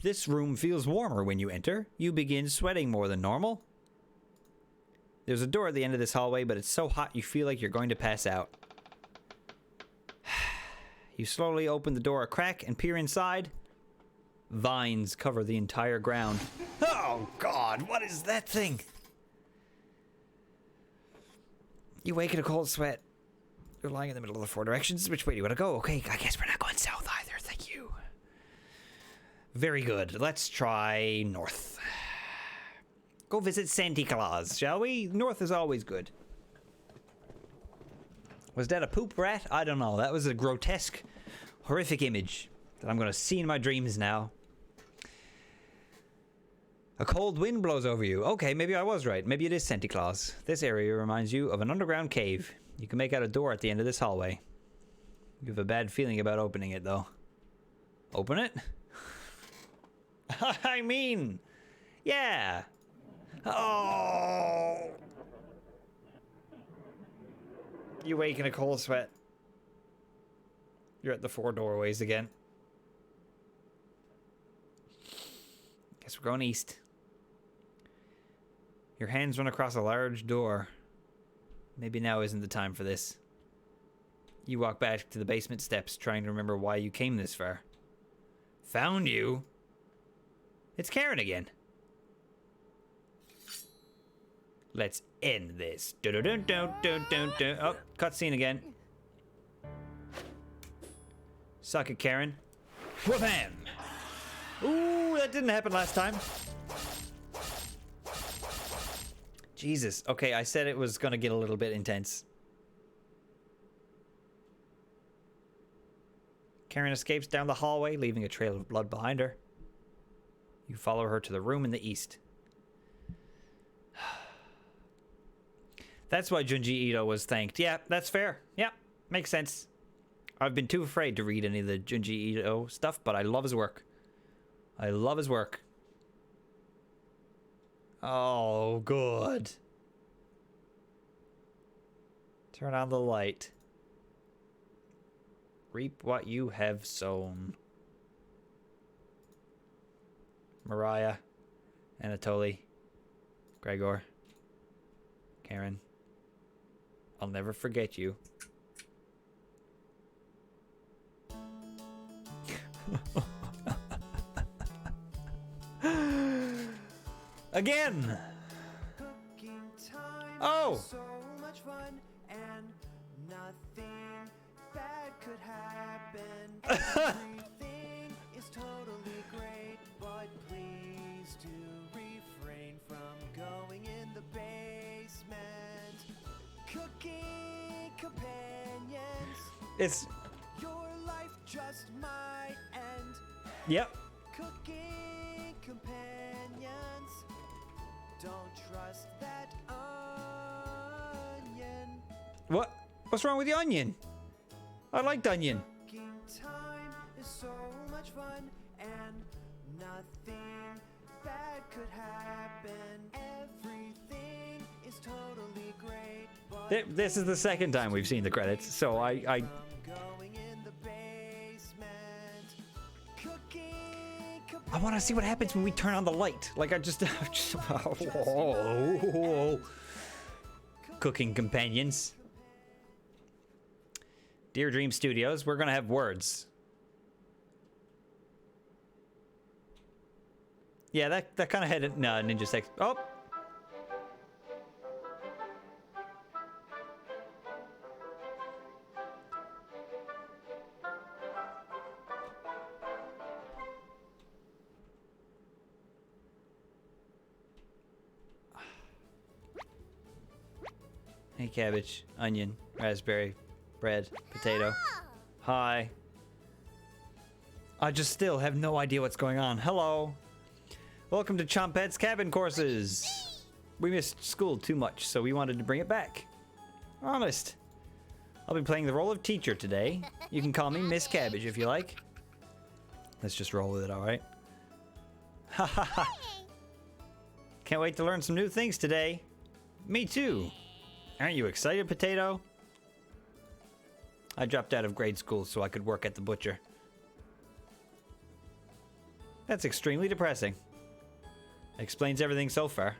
This room feels warmer when you enter. You begin sweating more than normal. There's a door at the end of this hallway, but it's so hot you feel like you're going to pass out. You slowly open the door a crack and peer inside. Vines cover the entire ground. Oh, God, what is that thing? You wake in a cold sweat. You're lying in the middle of the 4 directions. Which way do you want to go? Okay, I guess we're not going south either. Thank you. Very good. Let's try north. Go visit Santa Claus, shall we? North is always good. Was that a poop rat? I don't know. That was a grotesque, horrific image that I'm going to see in my dreams now. A cold wind blows over you. Okay, maybe I was right. Maybe it is Santa Claus. This area reminds you of an underground cave. You can make out a door at the end of this hallway. You have a bad feeling about opening it, though. Open it? I mean, yeah. Oh. You wake in a cold sweat. You're at the 4 doorways again. Guess we're going east. Your hands run across a large door. Maybe now isn't the time for this. You walk back to the basement steps, trying to remember why you came this far. Found you? It's Karen again. Let's end this. Oh, cutscene again. Suck it, Karen. Whoop-ham! Ooh, that didn't happen last time. Jesus. Okay, I said it was gonna get a little bit intense. Karen escapes down the hallway, leaving a trail of blood behind her. You follow her to the room in the east. That's why Junji Ito was thanked. Yeah, that's fair. Yeah, makes sense. I've been too afraid to read any of the Junji Ito stuff, but I love his work. I love his work. Oh, good. Turn on the light. Reap what you have sown. Mariah, Anatoly, Gregor, Karen. I'll never forget you. Again. Oh. So much fun and nothing bad could happen. Everything is totally great, but please do refrain from going in the basement. Cooking companions. It's. Your life just might end. Yep. Cooking companions. Don't trust that onion. What? What's wrong with the onion? I liked onion. Cooking time is so much fun and nothing bad could happen. Everything is totally great. But This is the second time we've seen the credits, so I going in the basement. Cooking I want to see what happens when we turn on the light. Like, I just Cooking companions. Dear Dream Studios, we're gonna have words. Yeah, that kind of had Ninja Sex. Oh. Hey, cabbage, onion, raspberry, bread, potato. Hi. I just still have no idea what's going on. Hello. Welcome to Chompette's cabin courses. We missed school too much, so we wanted to bring it back. Honest. I'll be playing the role of teacher today. You can call me Miss Cabbage if you like. Let's just roll with it, alright? Ha ha ha. Can't wait to learn some new things today. Me too. Aren't you excited, Potato? I dropped out of grade school so I could work at the butcher. That's extremely depressing. Explains everything so far.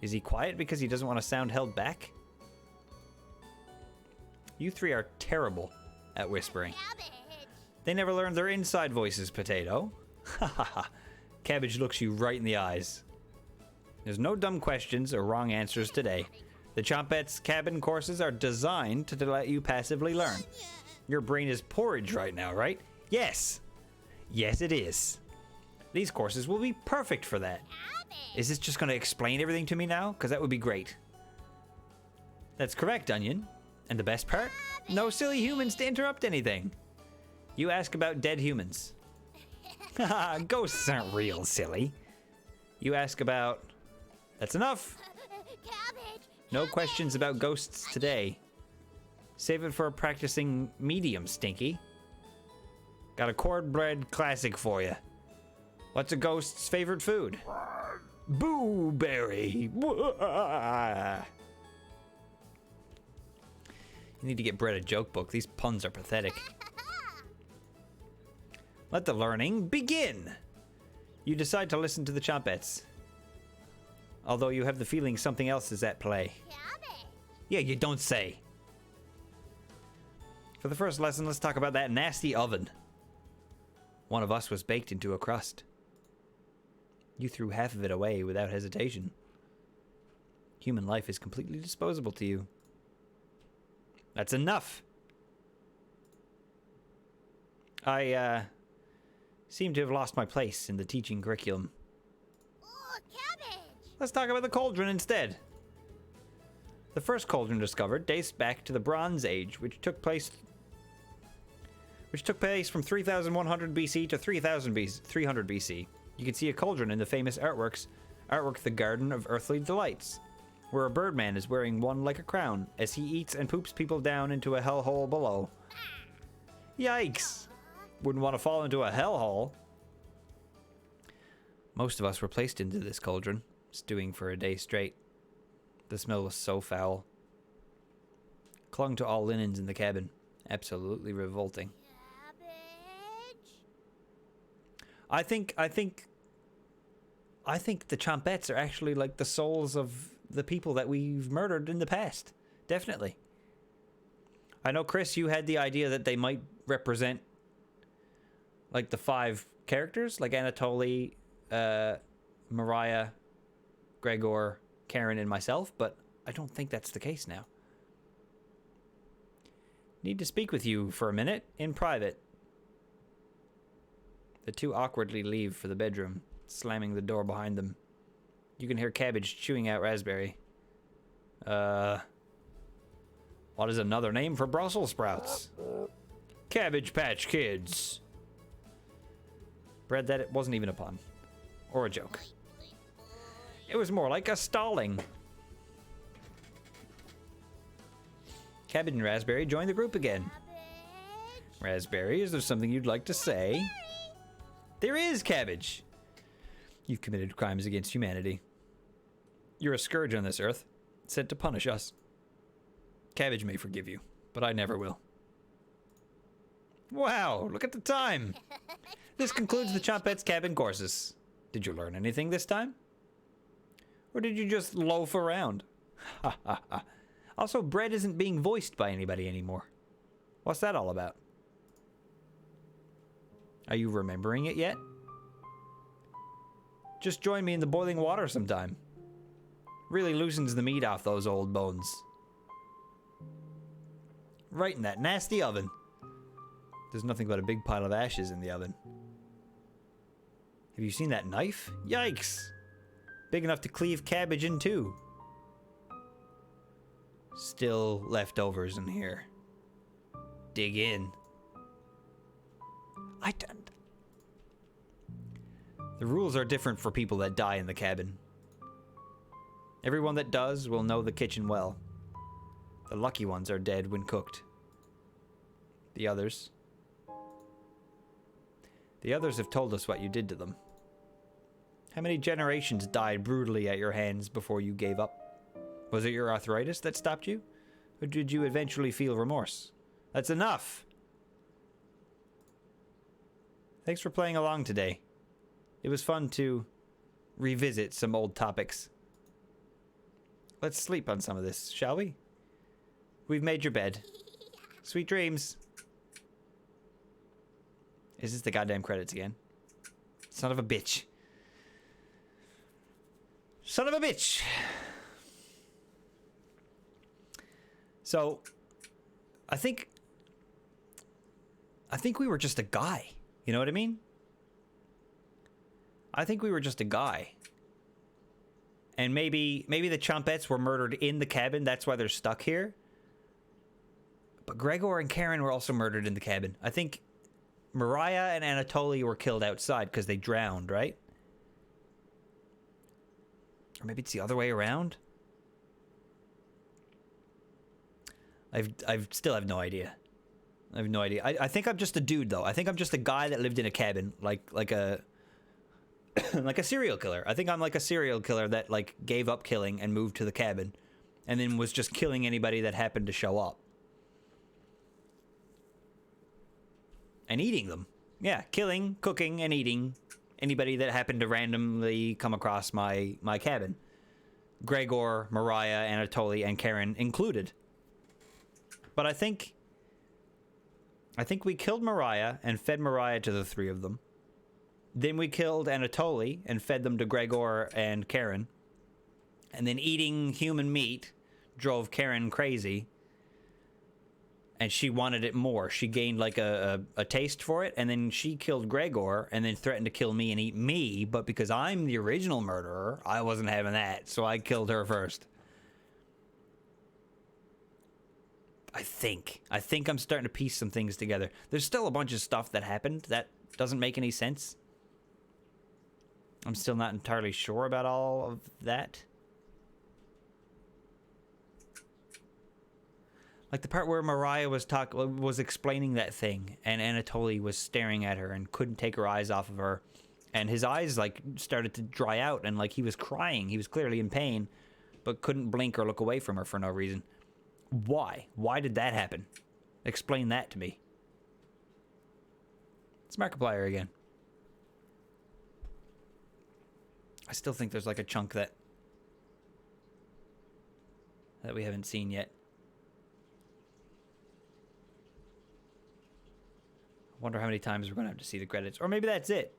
Is he quiet because he doesn't want to sound held back? You three are terrible at whispering. Cabbage. They never learned their inside voices, Potato. Ha ha ha. Cabbage looks you right in the eyes. There's no dumb questions or wrong answers today. The Chompette's cabin courses are designed to let you passively learn. Your brain is porridge right now, right? Yes. Yes, it is. These courses will be perfect for that. Is this just going to explain everything to me now? Because that would be great. That's correct, Onion. And the best part? No silly humans to interrupt anything. You ask about dead humans. Haha, ghosts aren't real, silly. You ask about... That's enough. Cabbage. No questions about ghosts today. Save it for a practicing medium, Stinky. Got a cornbread classic for you. What's a ghost's favorite food? Boo-berry. You need to get Brett a joke book. These puns are pathetic. Let the learning begin. You decide to listen to the Chompettes. Although you have the feeling something else is at play. Cabbage. Yeah, you don't say. For the first lesson, let's talk about that nasty oven. One of us was baked into a crust. You threw half of it away without hesitation. Human life is completely disposable to you. That's enough. I seem to have lost my place in the teaching curriculum. Oh, cabbage. Let's talk about the cauldron instead. The first cauldron discovered dates back to the Bronze Age, which took place from 3100 BC to 300 BC. You can see a cauldron in the famous artwork The Garden of Earthly Delights, where a birdman is wearing one like a crown as he eats and poops people down into a hellhole below. Yikes! Wouldn't want to fall into a hellhole. Most of us were placed into this cauldron, stewing for a day straight. The smell was so foul. Clung to all linens in the cabin. Absolutely revolting. Cabbage. I think the Chompettes are actually like the souls of the people that we've murdered in the past. Definitely. I know, Chris, you had the idea that they might represent like the 5 characters, like Anatoly, Mariah, Gregor, Karen, and myself, but I don't think that's the case now. Need to speak with you for a minute in private. The two awkwardly leave for the bedroom, slamming the door behind them. You can hear Cabbage chewing out raspberry. What is another name for Brussels sprouts? Cabbage Patch Kids. Brad, that it wasn't even a pun. Or a joke. It was more like a stalling. Cabbage and Raspberry join the group again. Cabbage. Raspberry, is there something you'd like to say? There is, Cabbage. You've committed crimes against humanity. You're a scourge on this earth, sent to punish us. Cabbage may forgive you, but I never will. Wow, look at the time. This concludes the Chompette's cabin courses. Did you learn anything this time? Or did you just loaf around? Ha ha ha. Also, Bread isn't being voiced by anybody anymore. What's that all about? Are you remembering it yet? Just join me in the boiling water sometime. Really loosens the meat off those old bones. Right in that nasty oven. There's nothing but a big pile of ashes in the oven. Have you seen that knife? Yikes! Big enough to cleave cabbage in two. Still leftovers in here. Dig in. I don't. The rules are different for people that die in the cabin. Everyone that does will know the kitchen well. The lucky ones are dead when cooked. The others have told us what you did to them. How many generations died brutally at your hands before you gave up? Was it your arthritis that stopped you? Or did you eventually feel remorse? That's enough! Thanks for playing along today. It was fun to revisit some old topics. Let's sleep on some of this, shall we? We've made your bed. Sweet dreams. Is this the goddamn credits again? Son of a bitch. Son of a bitch! So, I think we were just a guy. You know what I mean? I think we were just a guy. And maybe the Chompettes were murdered in the cabin. That's why they're stuck here. But Gregor and Karen were also murdered in the cabin. I think Mariah and Anatoly were killed outside because they drowned, right? Or maybe it's the other way around. I still have no idea. I have no idea. I think I'm just a dude, though. I think I'm just a guy that lived in a cabin, like a like a serial killer. I think I'm like a serial killer that like gave up killing and moved to the cabin, and then was just killing anybody that happened to show up and eating them. Yeah, killing, cooking, and eating anybody that happened to randomly come across my cabin. Gregor, Mariah, Anatoly, and Karen included. But I think we killed Mariah and fed Mariah to the three of them. Then we killed Anatoly and fed them to Gregor and Karen. And then eating human meat drove Karen crazy. And she wanted it more. She gained like a taste for it. And then she killed Gregor and then threatened to kill me and eat me. But because I'm the original murderer, I wasn't having that. So I killed her first. I think I'm starting to piece some things together. There's still a bunch of stuff that happened that doesn't make any sense. I'm still not entirely sure about all of that. Like the part where Mariah was explaining that thing, and Anatoly was staring at her and couldn't take her eyes off of her, and his eyes like started to dry out, and like he was crying. He was clearly in pain, but couldn't blink or look away from her for no reason. Why? Why did that happen? Explain that to me. It's Markiplier again. I still think there's like a chunk that we haven't seen yet. I wonder how many times we're going to have to see the credits. Or maybe that's it.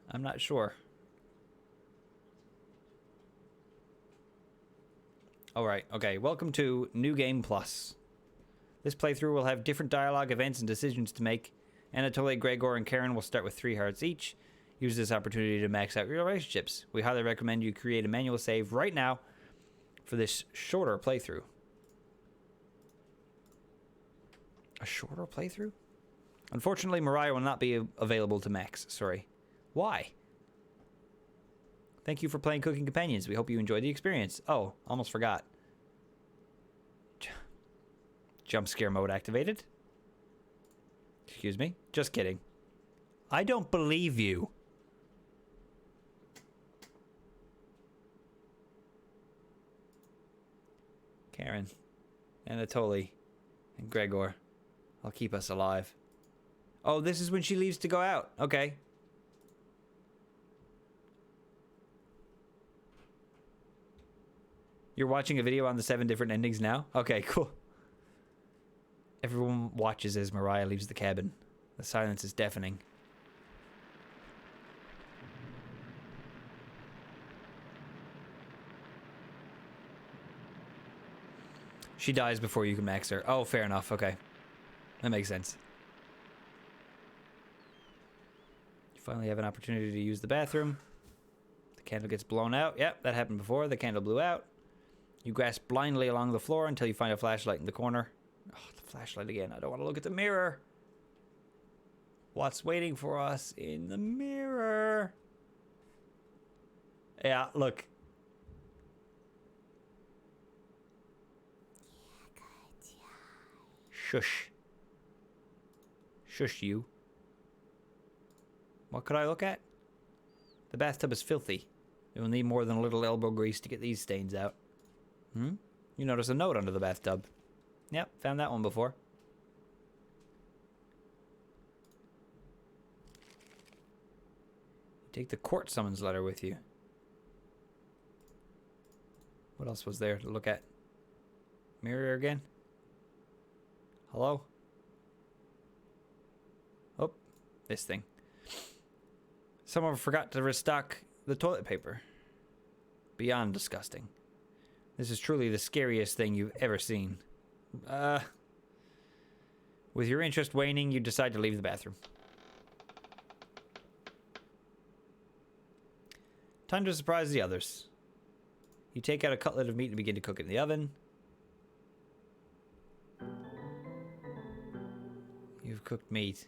I'm not sure. Alright, okay. Welcome to New Game Plus. This playthrough will have different dialogue, events, and decisions to make. Anatoly, Gregor, and Karen will start with 3 hearts each. Use this opportunity to max out your relationships. We highly recommend you create a manual save right now for this shorter playthrough. A shorter playthrough? Unfortunately, Mariah will not be available to max. Sorry. Why? Thank you for playing Cooking Companions. We hope you enjoyed the experience. Oh, almost forgot. Jump scare mode activated. Excuse me. Just kidding. I don't believe you. Karen, Anatoly, and Gregor. I'll keep us alive. Oh, this is when she leaves to go out. Okay. You're watching a video on the 7 different endings now? Okay, cool. Everyone watches as Mariah leaves the cabin. The silence is deafening. She dies before you can max her. Oh, fair enough. Okay. That makes sense. You finally have an opportunity to use the bathroom. The Candle gets blown out. Yep, that happened before. The candle blew out. You grasp blindly along the floor until you find a flashlight in the corner. Oh, the flashlight again. I don't want to look at the mirror. What's waiting for us in the mirror? Yeah, look. Shush. Shush you. What could I look at? The bathtub is filthy. You'll need more than a little elbow grease to get these stains out. You notice a note under the bathtub. Yep, found that one before. Take the court summons letter with you. What else was there to look at? Mirror again? Hello? Oh, this thing. Someone forgot to restock the toilet paper. Beyond disgusting. This is truly the scariest thing you've ever seen. With your interest waning, you decide to leave the bathroom. Time to surprise the others. You take out a cutlet of meat and begin to cook it in the oven. You've cooked meat.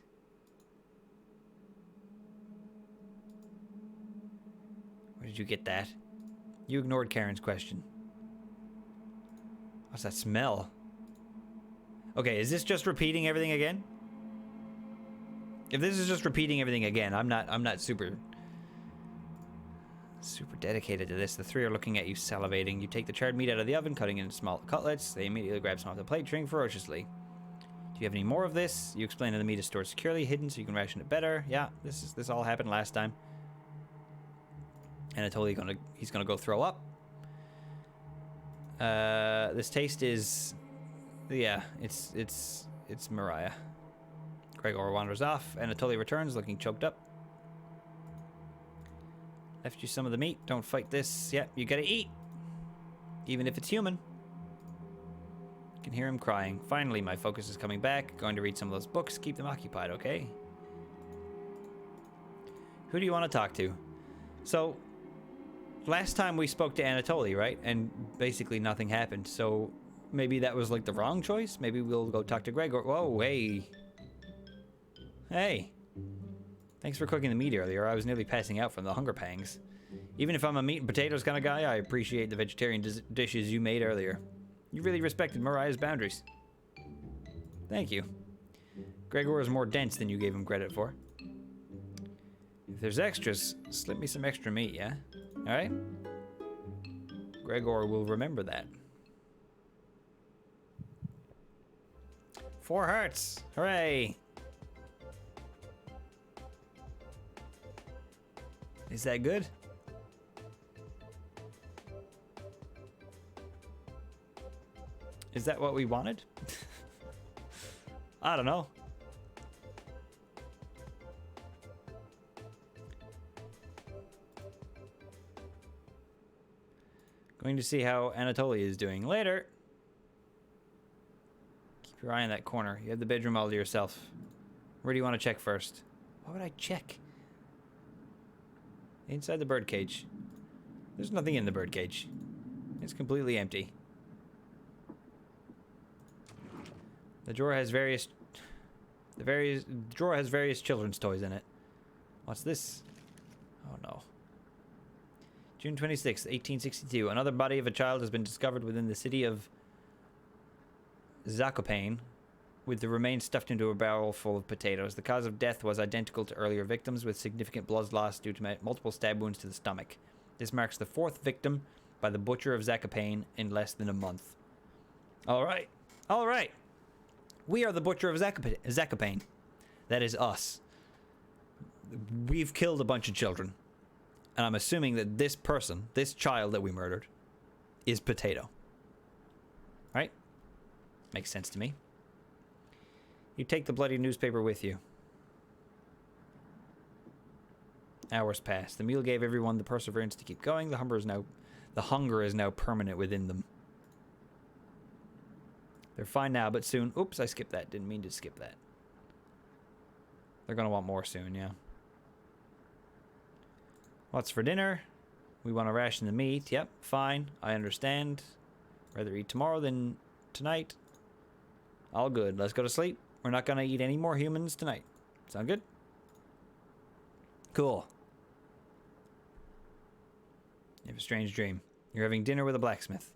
Where did you get that? You ignored Karen's question. What's that smell? Okay, is this just repeating everything again? If this is just repeating everything again, I'm not super dedicated to this. The three are looking at you, salivating. You take the charred meat out of the oven, cutting it into small cutlets. They immediately grab some off the plate, chewing ferociously. Do you have any more of this? You explain that the meat is stored securely, hidden, so you can ration it better. Yeah, this all happened last time. And he's gonna go throw up. This taste is, yeah, it's Mariah. Gregor wanders off. Anatoly returns, looking choked up. Left you some of the meat. Don't fight this. Yep, you gotta eat. Even if it's human. You can hear him crying. Finally, my focus is coming back. Going to read some of those books. Keep them occupied, okay? Who do you want to talk to? So, last time we spoke to Anatoly, right? And basically nothing happened. So, maybe that was like the wrong choice? Maybe we'll go talk to Gregor. Whoa, hey. Hey. Thanks for cooking the meat earlier. I was nearly passing out from the hunger pangs. Even if I'm a meat and potatoes kind of guy, I appreciate the vegetarian dishes you made earlier. You really respected Mariah's boundaries. Thank you. Gregor is more dense than you gave him credit for. If there's extras, slip me some extra meat, yeah? Alright? Gregor will remember that. 4 hearts! Hooray! Is that good? Is that what we wanted? I don't know. Going to see how Anatoly is doing later. Keep your eye on that corner. You have the bedroom all to yourself. Where do you want to check first? Why would I check? Inside the birdcage. There's nothing in the birdcage. It's completely empty. The drawer has various children's toys in it. What's this? Oh no. June 26th, 1862. Another body of a child has been discovered within the city of Zakopane, with the remains stuffed into a barrel full of potatoes. The cause of death was identical to earlier victims, with significant blood loss due to multiple stab wounds to the stomach. This marks the 4th victim by the butcher of Zakopane in less than a month. All right. All right. We are the butcher of Zakopane. That is us. We've killed a bunch of children. And I'm assuming that this person, this child that we murdered, is Potato. Right? Makes sense to me. You take the bloody newspaper with you. Hours pass. The meal gave everyone the perseverance to keep going. The hunger is now permanent within them. They're fine now, but soon... Oops, I skipped that. Didn't mean to skip that. They're going to want more soon, yeah. What's for dinner? We want to ration the meat. Yep, fine. I understand. Rather eat tomorrow than tonight. All good. Let's go to sleep. We're not going to eat any more humans tonight. Sound good? Cool. You have a strange dream. You're having dinner with a blacksmith.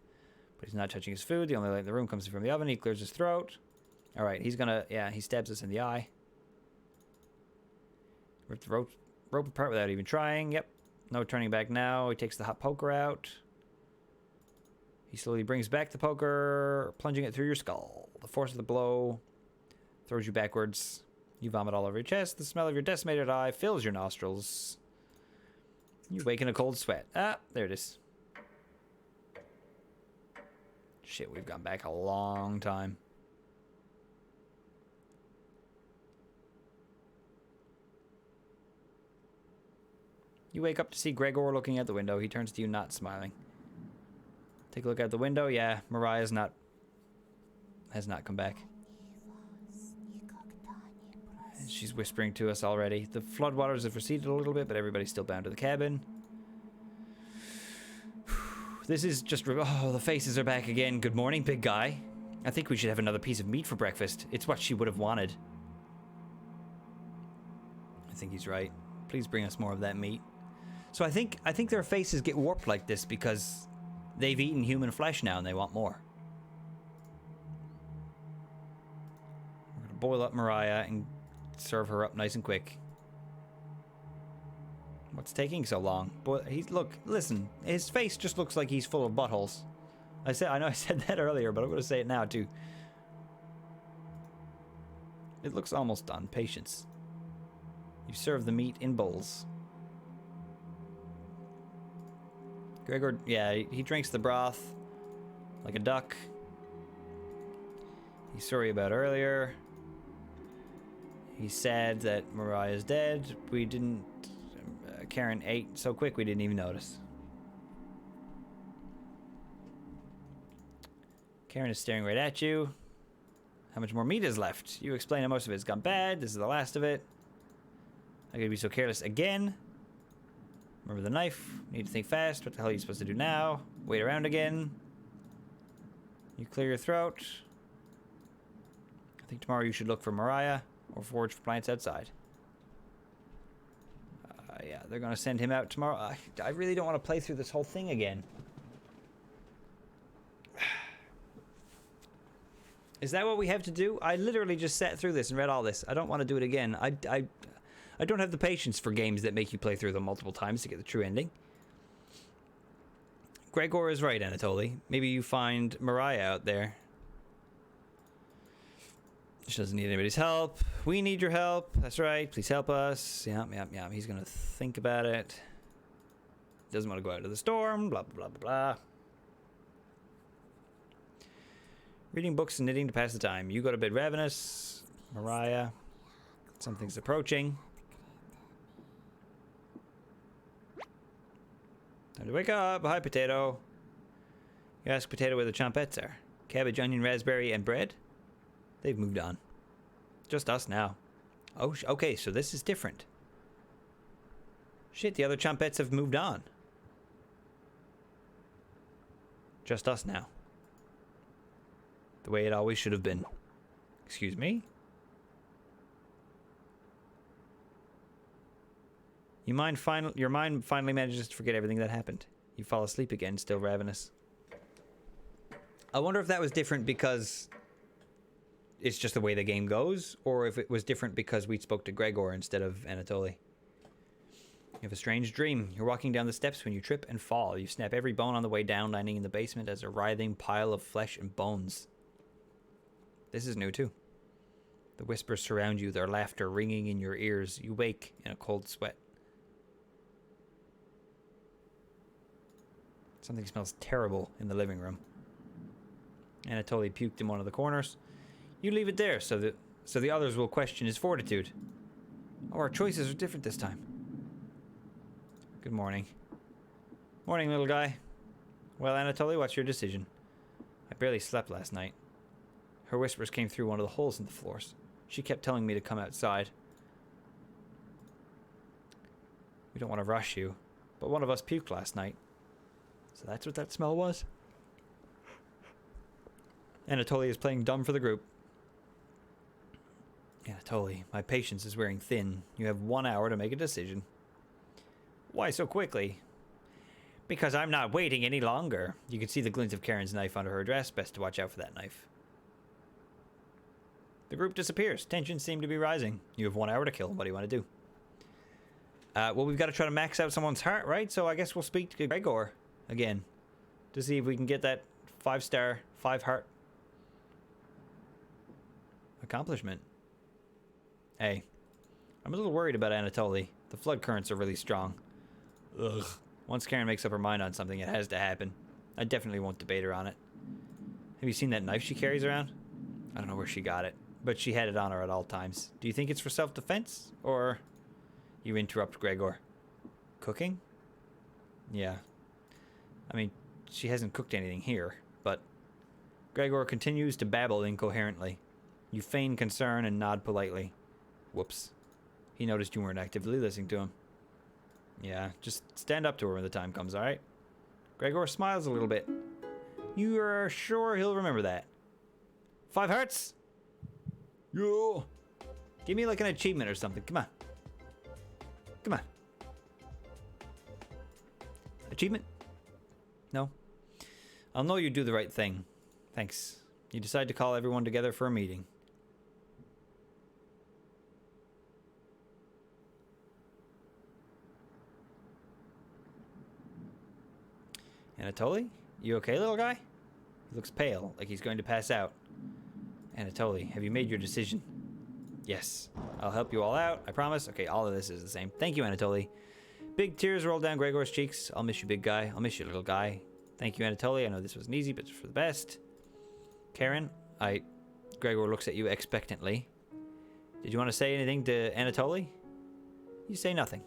But he's not touching his food. The only light in the room comes from the oven. He clears his throat. Alright, he's gonna... Yeah, he stabs us in the eye. Rip the rope apart without even trying. Yep. No turning back now. He takes the hot poker out. He slowly brings back the poker, plunging it through your skull. The force of the blow throws you backwards. You vomit all over your chest. The smell of your decimated eye fills your nostrils. You wake in a cold sweat. Ah, there it is. Shit, we've gone back a long time. You wake up to see Gregor looking out the window. He turns to you, not smiling. Take a look out the window. Yeah, Mariah's not... has not come back. She's whispering to us already. The floodwaters have receded a little bit, but everybody's still bound to the cabin. This is just... Oh, the faces are back again. Good morning, big guy. I think we should have another piece of meat for breakfast. It's what she would have wanted. I think he's right. Please bring us more of that meat. So I think their faces get warped like this because they've eaten human flesh now and they want more. We're going to boil up Mariah and serve her up nice and quick. What's taking so long? Boy, listen, his face just looks like he's full of buttholes. I know I said that earlier, but I'm going to say it now too. It looks almost done. Patience. You serve the meat in bowls. Gregor, yeah, he drinks the broth like a duck. He's sorry about earlier. He's sad that Mariah's dead. We didn't... Karen ate so quick we didn't even notice. Karen is staring right at you. How much more meat is left? You explain how most of it's gone bad. This is the last of it. I could be so careless again. Remember the knife. Need to think fast. What the hell are you supposed to do now? Wait around again. You clear your throat. I think tomorrow you should look for Mariah or forage for plants outside. Yeah, they're going to send him out tomorrow. I really don't want to play through this whole thing again. Is that what we have to do? I literally just sat through this and read all this. I don't want to do it again. I don't have the patience for games that make you play through them multiple times to get the true ending. Gregor is right, Anatoly. Maybe you find Mariah out there. She doesn't need anybody's help. We need your help. That's right. Please help us. Yeah. He's going to think about it. Doesn't want to go out to the storm. Blah, blah, blah, blah. Reading books and knitting to pass the time. You go to bed ravenous. Mariah. Something's approaching. Time to wake up. Hi, Potato. You ask Potato where the chompettes are. Cabbage, onion, raspberry, and bread? They've moved on. Just us now. Oh, okay, so this is different. Shit, the other chompettes have moved on. Just us now. The way it always should have been. Excuse me? Your mind finally manages to forget everything that happened. You fall asleep again, still ravenous. I wonder if that was different because it's just the way the game goes, or if it was different because we spoke to Gregor instead of Anatoly. You have a strange dream. You're walking down the steps when you trip and fall. You snap every bone on the way down, landing in the basement as a writhing pile of flesh and bones. This is new too. The whispers surround you, their laughter ringing in your ears. You wake in a cold sweat. Something smells terrible in the living room. Anatoly puked in one of the corners. You leave it there so the others will question his fortitude. Oh, our choices are different this time. Good morning. Morning, little guy. Well, Anatoly, what's your decision? I barely slept last night. Her whispers came through one of the holes in the floors. She kept telling me to come outside. We don't want to rush you. but one of us puked last night. So that's what that smell was. Anatoly is playing dumb for the group. Anatoly, my patience is wearing thin. You have 1 hour to make a decision. Why so quickly? Because I'm not waiting any longer. You can see the glint of Karen's knife under her dress. Best to watch out for that knife. The group disappears. Tensions seem to be rising. You have 1 hour to kill. What do you want to do? Well, we've got to try to max out someone's heart, right? So I guess we'll speak to Gregor again to see if we can get that 5-star, 5-heart accomplishment. Hey, I'm a little worried about Anatoly. The flood currents are really strong. Ugh. Once Karen makes up her mind on something, it has to happen. I definitely won't debate her on it. Have you seen that knife she carries around? I don't know where she got it, but she had it on her at all times. Do you think it's for self-defense, or... You interrupt Gregor. Cooking? Yeah. I mean, she hasn't cooked anything here, but... Gregor continues to babble incoherently. You feign concern and nod politely. Whoops. He noticed you weren't actively listening to him. Yeah, just stand up to her when the time comes, alright? Gregor smiles a little bit. You are sure he'll remember that? 5 hearts? Yeah. Give me like an achievement or something. Come on. Come on. Achievement? No. I'll know you do the right thing. Thanks. You decide to call everyone together for a meeting. Anatoly? You okay, little guy? He looks pale, like he's going to pass out. Anatoly, have you made your decision? Yes. I'll help you all out, I promise. Okay, all of this is the same. Thank you, Anatoly. Big tears roll down Gregor's cheeks. I'll miss you, big guy. I'll miss you, little guy. Thank you, Anatoly. I know this wasn't easy, but it's for the best. Karen, Gregor looks at you expectantly. Did you want to say anything to Anatoly? You say nothing.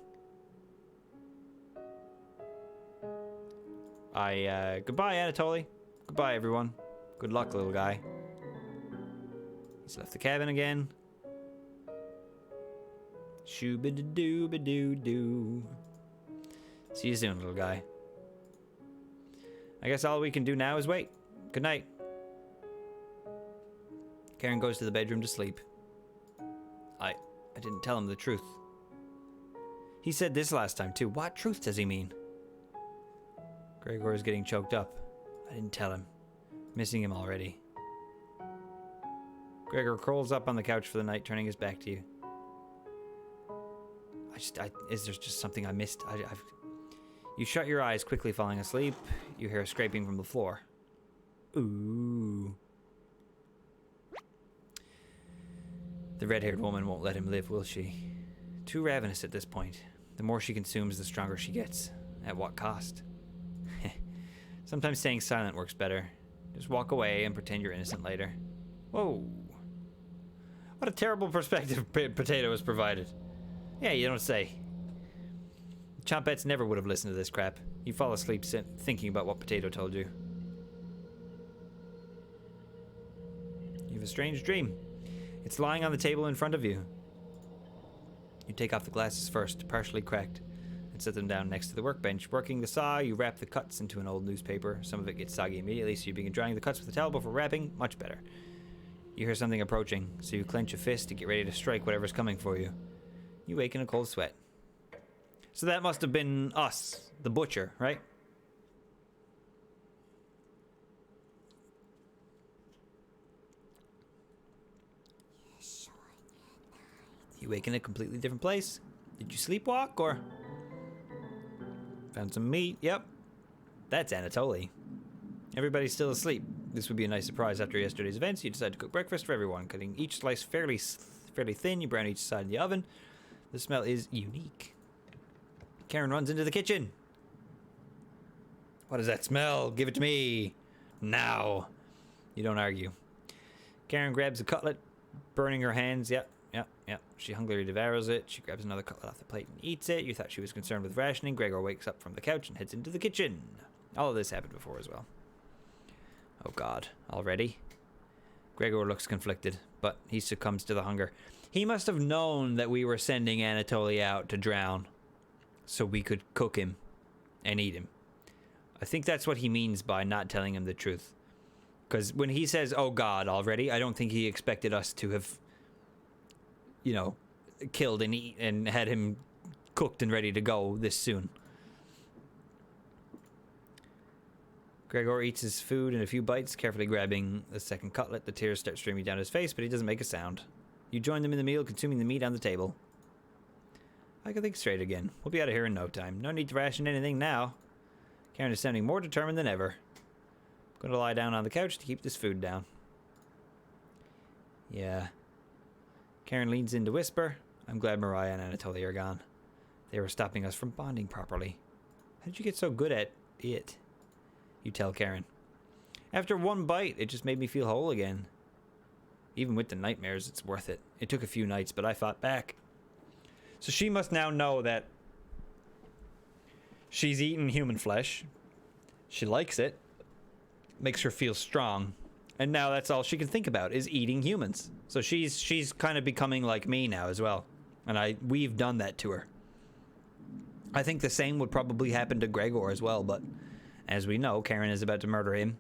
Goodbye, Anatoly. Goodbye, everyone. Good luck, little guy. He's left the cabin again. Shoo-ba-da-doo-ba-doo-doo. See you soon, little guy. I guess all we can do now is wait. Good night. Karen goes to the bedroom to sleep. I didn't tell him the truth. He said this last time, too. What truth does he mean? Gregor is getting choked up. I didn't tell him. Missing him already. Gregor curls up on the couch for the night, turning his back to you. Is there just something I missed? You shut your eyes, quickly falling asleep. You hear a scraping from the floor. Ooh. The red-haired woman won't let him live, will she? Too ravenous at this point. The more she consumes, the stronger she gets. At what cost? Sometimes staying silent works better. Just walk away and pretend you're innocent later. Whoa. What a terrible perspective Potato has provided. Yeah, you don't say. Chompettes never would have listened to this crap. You fall asleep thinking about what Potato told you. You have a strange dream. It's lying on the table in front of you. You take off the glasses first, partially cracked, and set them down next to the workbench. Working the saw, you wrap the cuts into an old newspaper. Some of it gets soggy immediately, so you begin drying the cuts with a towel before wrapping. Much better. You hear something approaching, so you clench a fist to get ready to strike whatever's coming for you. You wake in a cold sweat. So that must have been us, the butcher, right? You wake in a completely different place. Did you sleepwalk, or? Found some meat, yep. That's Anatoly. Everybody's still asleep. This would be a nice surprise after yesterday's events. You decide to cook breakfast for everyone, cutting each slice fairly thin. You brown each side in the oven. The smell is unique. Karen runs into the kitchen. What is that smell? Give it to me. Now. You don't argue. Karen grabs a cutlet, burning her hands. Yep. She hungrily devours it. She grabs another cutlet off the plate and eats it. You thought she was concerned with rationing. Gregor wakes up from the couch and heads into the kitchen. All of this happened before as well. Oh God, already? Gregor looks conflicted, but he succumbs to the hunger. He must have known that we were sending Anatoly out to drown, so we could cook him. and eat him. I think that's what he means by not telling him the truth. Because when he says, oh God, already, I don't think he expected us to have, you know, killed and eat and had him cooked and ready to go this soon. Gregor eats his food in a few bites, carefully grabbing the second cutlet. The tears start streaming down his face, but he doesn't make a sound. You join them in the meal, consuming the meat on the table. I can think straight again. We'll be out of here in no time. No need to ration anything now. Karen is sounding more determined than ever. I'm going to lie down on the couch to keep this food down. Yeah. Karen leans in to whisper, I'm glad Mariah and Anatoly are gone. They were stopping us from bonding properly. How did you get so good at it? You tell Karen. After one bite, it just made me feel whole again. Even with the nightmares, it's worth it. It took a few nights, but I fought back. So she must now know that she's eaten human flesh. She likes it. Makes her feel strong. And now that's all she can think about is eating humans. So she's kind of becoming like me now as well. And we've done that to her. I think the same would probably happen to Gregor as well, but as we know, Karen is about to murder him.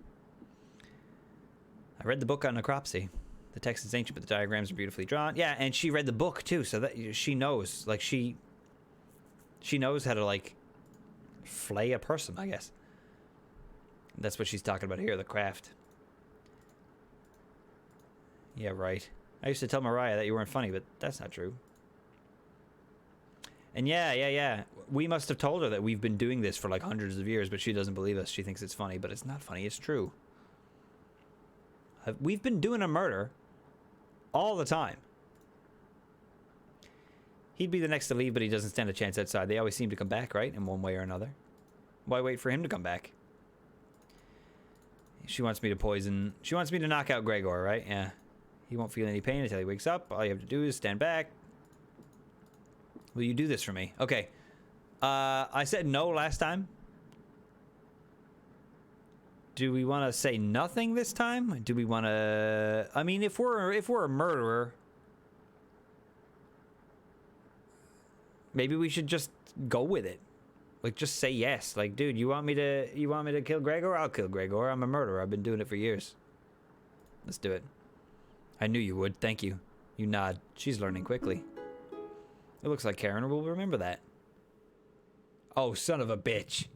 I read the book on necropsy. The text is ancient, but the diagrams are beautifully drawn. Yeah, and she read the book too, so that she knows. Like she knows how to like flay a person, I guess. That's what she's talking about here, the craft. Yeah, right. I used to tell Mariah that you weren't funny, but that's not true. And yeah. We must have told her that we've been doing this for like hundreds of years, but she doesn't believe us. She thinks it's funny, but it's not funny. It's true. We've been doing a murder all the time. He'd be the next to leave, but he doesn't stand a chance outside. They always seem to come back, right? In one way or another. Why wait for him to come back? She wants me to poison... She wants me to knock out Gregor, right? Yeah. He won't feel any pain until he wakes up. All you have to do is stand back. Will you do this for me? Okay. I said no last time. Do we want to say nothing this time? Do we want to... I mean, if we're a murderer... Maybe we should just go with it. Like, just say yes. Like, dude, you want me to kill Gregor? I'll kill Gregor. I'm a murderer. I've been doing it for years. Let's do it. I knew you would. Thank you. You nod. She's learning quickly. It looks like Karen will remember that. Oh, son of a bitch.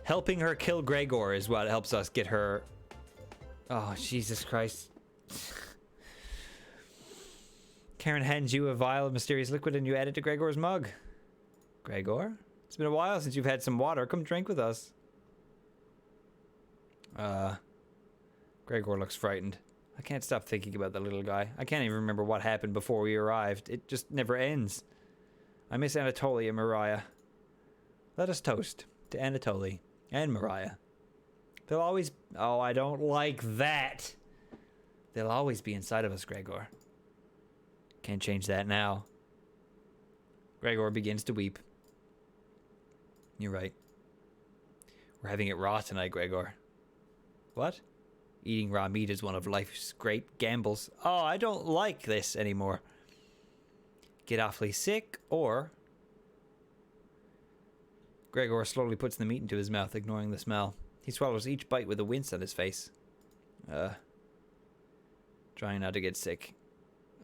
Helping her kill Gregor is what helps us get her... Oh, Jesus Christ. Karen hands you a vial of mysterious liquid and you add it to Gregor's mug. Gregor? It's been a while since you've had some water. Come drink with us. Gregor looks frightened. I can't stop thinking about the little guy. I can't even remember what happened before we arrived. It just never ends. I miss Anatoly and Mariah. Let us toast to Anatoly and Mariah. They'll always... Oh, I don't like that. They'll always be inside of us, Gregor. Can't change that now. Gregor begins to weep. You're right. We're having it raw tonight, Gregor. What? Eating raw meat is one of life's great gambles. Oh, I don't like this anymore. Get awfully sick, or... Gregor slowly puts the meat into his mouth, ignoring the smell. He swallows each bite with a wince on his face. Trying not to get sick.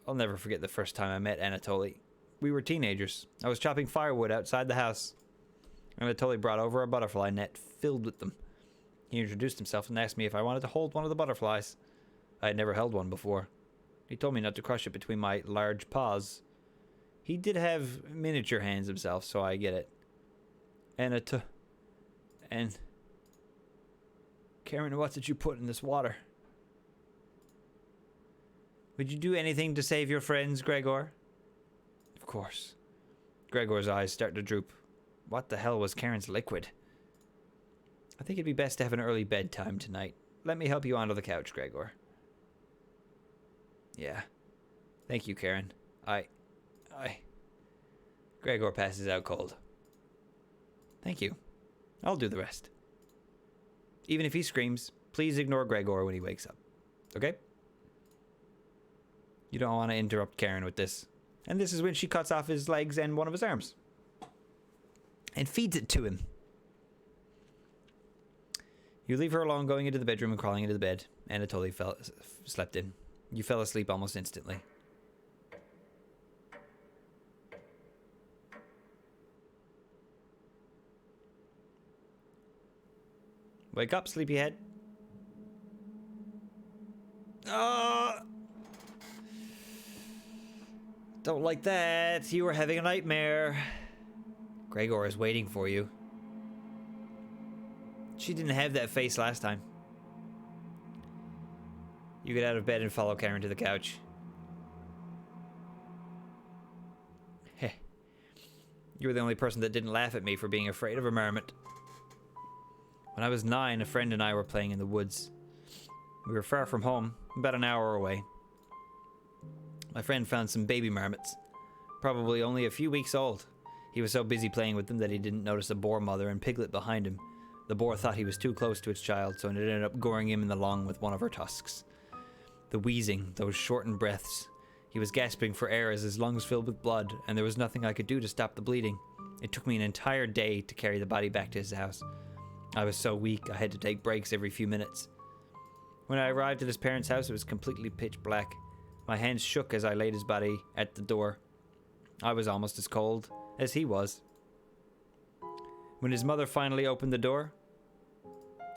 I'll never forget the first time I met Anatoly. We were teenagers. I was chopping firewood outside the house. Anatoly brought over a butterfly net filled with them. He introduced himself and asked me if I wanted to hold one of the butterflies. I had never held one before. He told me not to crush it between my large paws. He did have miniature hands himself, so I get it. And Karen, what did you put in this water? Would you do anything to save your friends, Gregor? Of course. Gregor's eyes start to droop. What the hell was Karen's liquid? I think it'd be best to have an early bedtime tonight. Let me help you onto the couch, Gregor. Yeah. Thank you, Karen. Gregor passes out cold. Thank you. I'll do the rest. Even if he screams, please ignore Gregor when he wakes up. Okay? You don't want to interrupt Karen with this. And this is when she cuts off his legs and one of his arms. and feeds it to him. You leave her alone, going into the bedroom and crawling into the bed. Anna totally slept in. You fell asleep almost instantly. Wake up, sleepyhead. Don't like that. You were having a nightmare. Gregor is waiting for you. She didn't have that face last time. You get out of bed and follow Karen to the couch. Heh. You were the only person that didn't laugh at me for being afraid of a marmot. When I was 9, a friend and I were playing in the woods. We were far from home, about an hour away. My friend found some baby marmots, probably only a few weeks old. He was so busy playing with them that he didn't notice a boar mother and piglet behind him. The boar thought he was too close to its child, so it ended up goring him in the lung with one of her tusks. The wheezing, those shortened breaths. He was gasping for air as his lungs filled with blood, and there was nothing I could do to stop the bleeding. It took me an entire day to carry the body back to his house. I was so weak, I had to take breaks every few minutes. When I arrived at his parents' house, it was completely pitch black. My hands shook as I laid his body at the door. I was almost as cold as he was. When his mother finally opened the door,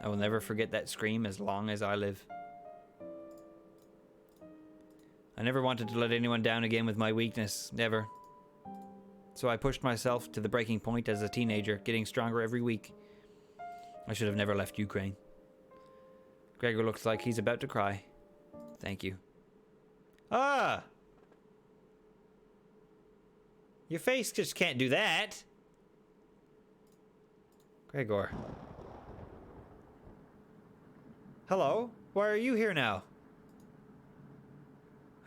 I will never forget that scream as long as I live. I never wanted to let anyone down again with my weakness, never. So I pushed myself to the breaking point as a teenager, getting stronger every week. I should have never left Ukraine. Gregor looks like he's about to cry. Thank you. Ah! Your face just can't do that. Gregor. Hello? Why are you here now?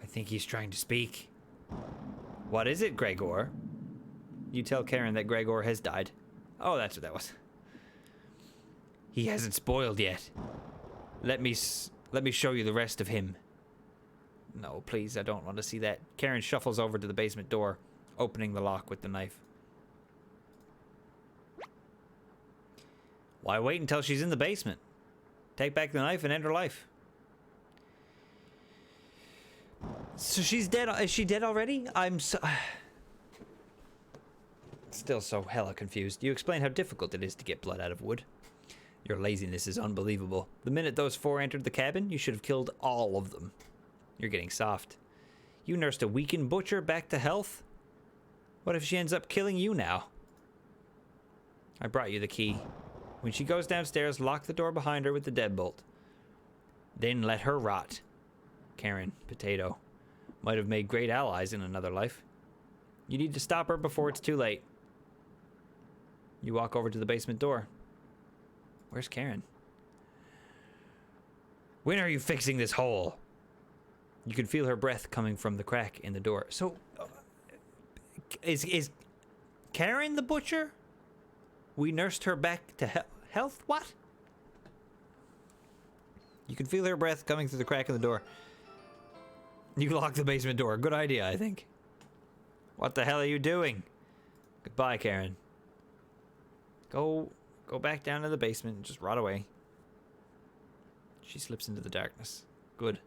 I think he's trying to speak. What is it, Gregor? You tell Karen that Gregor has died. Oh, that's what that was. He hasn't spoiled yet. Let me show you the rest of him. No, please, I don't want to see that. Karen shuffles over to the basement door, opening the lock with the knife. Why wait until she's in the basement? Take back the knife and end her life. So she's dead. Is she dead already? I'm so... Still so hella confused. You explain how difficult it is to get blood out of wood. Your laziness is unbelievable. The minute those 4 entered the cabin, you should have killed all of them. You're getting soft. You nursed a weakened butcher back to health? What if she ends up killing you now? I brought you the key. When she goes downstairs, lock the door behind her with the deadbolt. Then let her rot. Karen, potato. Might have made great allies in another life. You need to stop her before it's too late. You walk over to the basement door. Where's Karen? When are you fixing this hole? You can feel her breath coming from the crack in the door. So, is Karen the butcher? We nursed her back to health? What? You can feel her breath coming through the crack in the door. You lock the basement door. Good idea, I think. What the hell are you doing? Goodbye, Karen. Go back down to the basement and just rot away. She slips into the darkness. Good.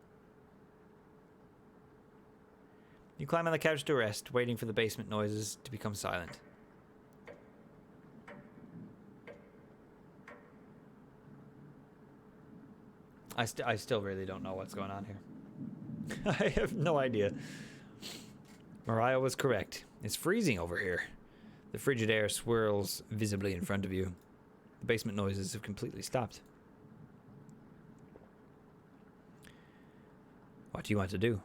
You climb on the couch to rest, waiting for the basement noises to become silent. I still really don't know what's going on here. I have no idea. Mariah was correct. It's freezing over here. The frigid air swirls visibly in front of you. The basement noises have completely stopped. What do you want to do?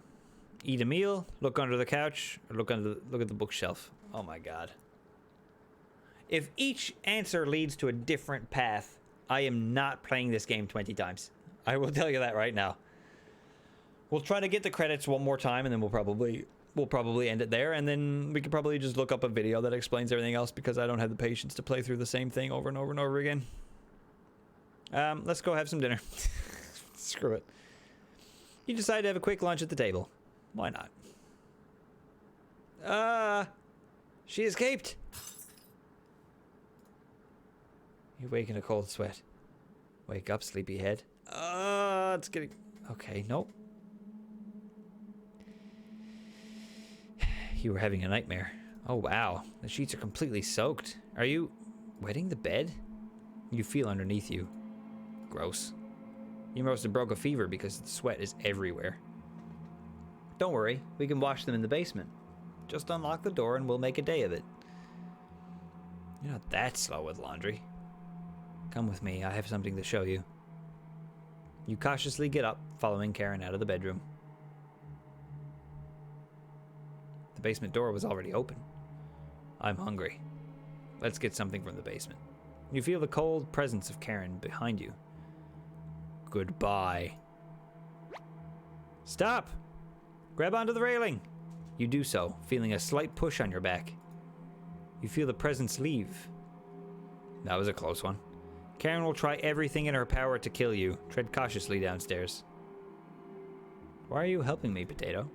Eat a meal, look under the couch, or look at the bookshelf? Oh my god. If each answer leads to a different path, I am not playing this game 20 times. I will tell you that right now. We'll try to get the credits one more time, and then we'll probably end it there, and then we could probably just look up a video that explains everything else, because I don't have the patience to play through the same thing over and over and over again. Let's go have some dinner. Screw it. You decide to have a quick lunch at the table. Why not? She escaped. You wake in a cold sweat. Wake up, sleepyhead. It's getting... Okay, nope. You were having a nightmare. Oh, wow. The sheets are completely soaked. Are you wetting the bed? You feel underneath you. Gross. You must have broke a fever because the sweat is everywhere. Don't worry, we can wash them in the basement. Just unlock the door and we'll make a day of it. You're not that slow with laundry. Come with me, I have something to show you. You cautiously get up, following Karen out of the bedroom. The basement door was already open. I'm hungry. Let's get something from the basement. You feel the cold presence of Karen behind you. Goodbye. Stop! Grab onto the railing. You do so, feeling a slight push on your back. You feel the presence leave. That was a close one. Karen will try everything in her power to kill you. Tread cautiously downstairs. Why are you helping me, Potato?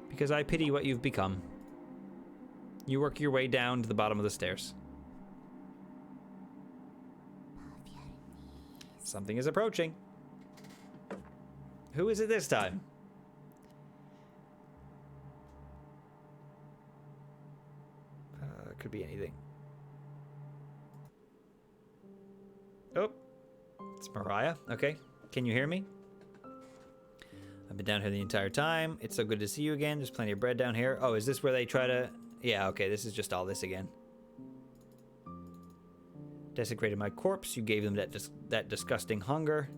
Because I pity what you've become. You work your way down to the bottom of the stairs. Something is approaching. Who is it this time? Could be anything. Oh, it's Mariah. Okay, can you hear me? I've been down here the entire time. It's so good to see you again. There's plenty of bread down here. Oh, is this where they try to... Yeah, okay, this is just all this again. Desecrated my corpse. You gave them that disgusting hunger.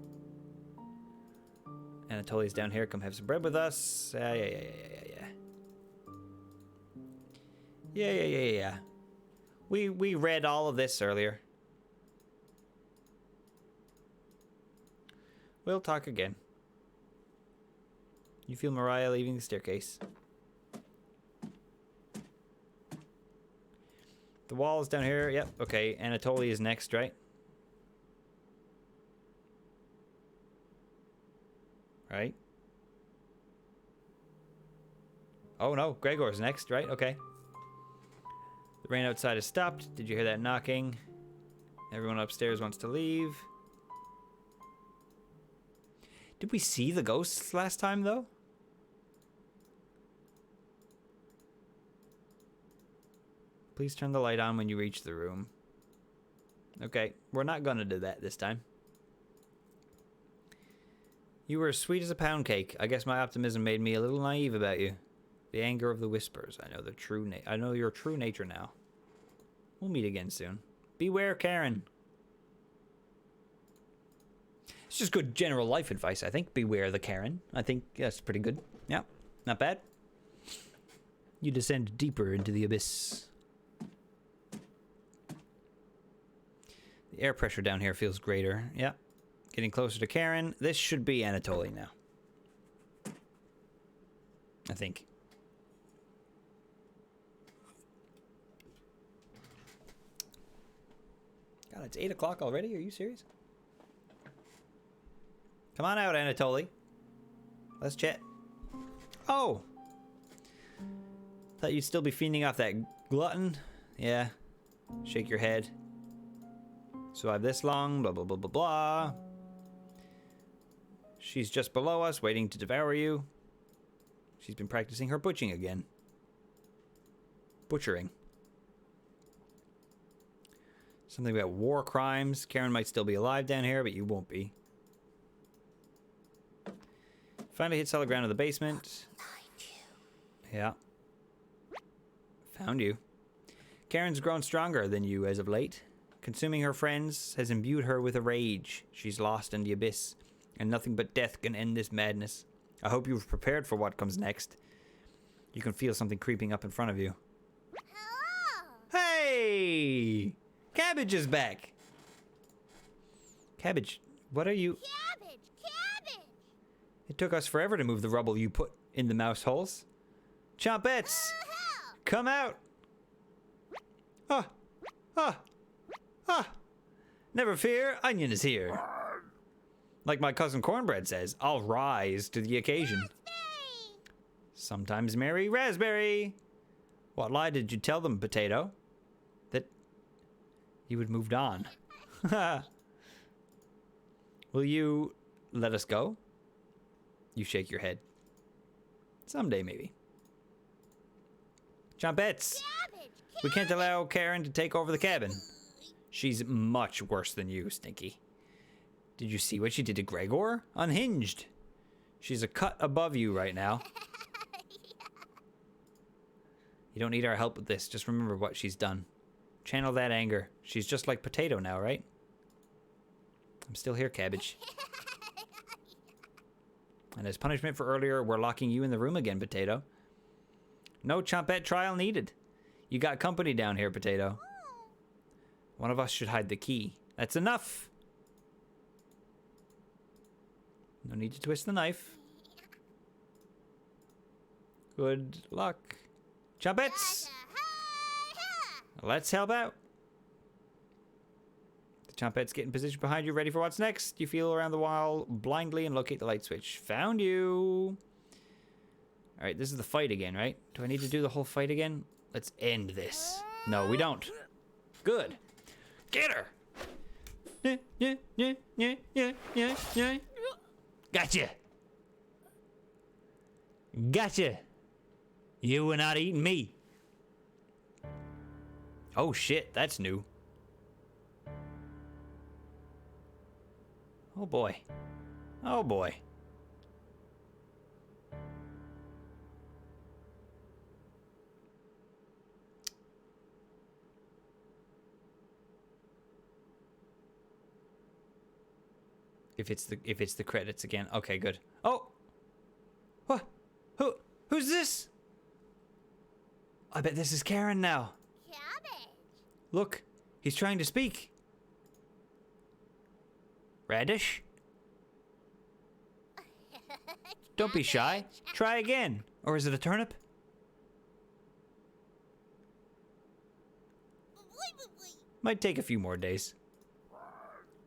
Anatolia's down here. Come have some bread with us. Yeah. We read all of this earlier. We'll talk again. You feel Mariah leaving the staircase. The wall is down here. Yep, okay. Anatolia is next, right? Right? Oh no, Gregor's next, right? Okay. The rain outside has stopped. Did you hear that knocking? Everyone upstairs wants to leave. Did we see the ghosts last time, though? Please turn the light on when you reach the room. Okay, we're not gonna do that this time. You were as sweet as a pound cake. I guess my optimism made me a little naive about you. The anger of the whispers. I know your true nature now. We'll meet again soon. Beware, Karen. It's just good general life advice, I think. Beware the Karen. I think that's pretty good. Yeah, not bad. You descend deeper into the abyss. The air pressure down here feels greater. Yeah. Getting closer to Karen. This should be Anatoly now. I think. God, it's 8 o'clock already? Are you serious? Come on out, Anatoly. Let's chat. Oh! Thought you'd still be fiending off that glutton. Yeah. Shake your head. Survive this long, blah, blah, blah, blah, blah. She's just below us, waiting to devour you. She's been practicing her butchering again. Butchering. Something about war crimes. Karen might still be alive down here, but you won't be. Finally hit solid ground in the basement. Yeah. Found you. Karen's grown stronger than you as of late. Consuming her friends has imbued her with a rage. She's lost in the abyss, and nothing but death can end this madness. I hope you've prepared for what comes next. You can feel something creeping up in front of you. Hello! Hey! Cabbage is back! Cabbage, what are you... Cabbage! Cabbage! It took us forever to move the rubble you put in the mouse holes. Chompettes! Help! Come out! Ah! Ah! Ah! Never fear, Onion is here. Like my cousin Cornbread says, I'll rise to the occasion. Raspberry! Sometimes Mary Raspberry. What lie did you tell them, Potato? You had moved on. Will you let us go? You shake your head. Someday, maybe. Chompettes! Cabbage, We can't allow Karen to take over the cabin. She's much worse than you, Stinky. Did you see what she did to Gregor? Unhinged. She's a cut above you right now. You don't need our help with this. Just remember what she's done. Channel that anger. She's just like Potato now, right? I'm still here, Cabbage. And as punishment for earlier, we're locking you in the room again, Potato. No Chompette trial needed. You got company down here, Potato. One of us should hide the key. That's enough. No need to twist the knife. Good luck. Chompettes! Let's help out. The Chompette's get in position behind you, ready for what's next. You feel around the wall blindly and locate the light switch. Found you. All right, this is the fight again, right? Do I need to do the whole fight again? Let's end this. No, we don't. Good. Get her. Gotcha. Gotcha. You were not eating me. Oh shit, that's new. Oh boy. Oh boy. If it's the credits again. Okay, good. Oh. What? Who's this? I bet this is Karen now. Cabbage. Look, he's trying to speak. Radish? Don't be shy. Try again. Or is it a turnip? Might take a few more days.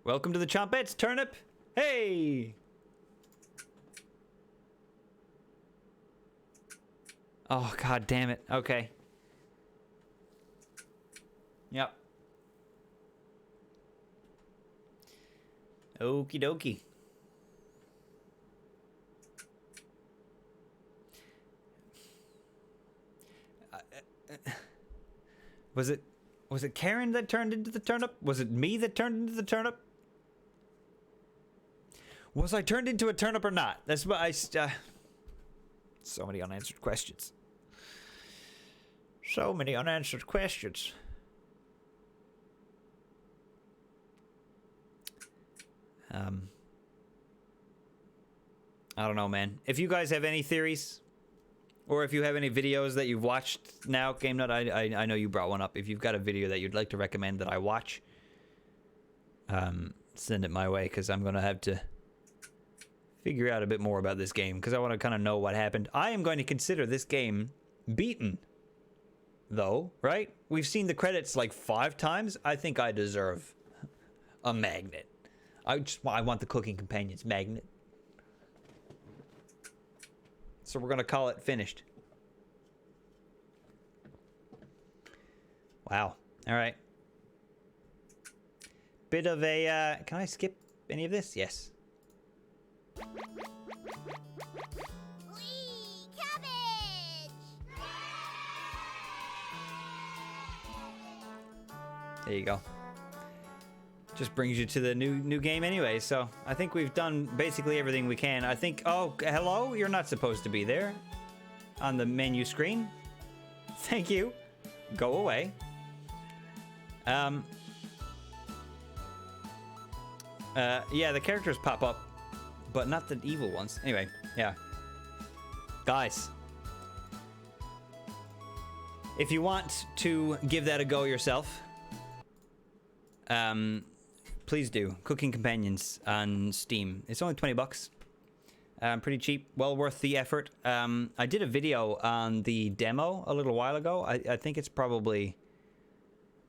Welcome to the Chompettes, turnip. Hey! Oh, god damn it. Okay. Yep. Okie dokie. Was it Karen that turned into the turnip? Was it me that turned into the turnip? Was I turned into a turnip or not? That's what I so many unanswered questions. So many unanswered questions. I don't know, man. If you guys have any theories, or if you have any videos that you've watched now, Game Nut, I know you brought one up. If you've got a video that you'd like to recommend that I watch, send it my way, because I'm going to have to figure out a bit more about this game, because I want to kind of know what happened. I am going to consider this game beaten, though, right? We've seen the credits like 5 times. I think I deserve a magnet. I want the Cooking Companions magnet. So we're going to call it finished. Wow. All right. Bit of a, can I skip any of this? Yes. Whee! Cabbage! There you go. Just brings you to the new game anyway, so I think we've done basically everything we can. I think, oh, hello? You're not supposed to be there on the menu screen. Thank you. Go away. Yeah, the characters pop up, but not the evil ones. Anyway, yeah. Guys, if you want to give that a go yourself, please do. Cooking Companions on Steam. It's only 20 bucks. Pretty cheap. Well worth the effort. I did a video on the demo a little while ago. I think it's probably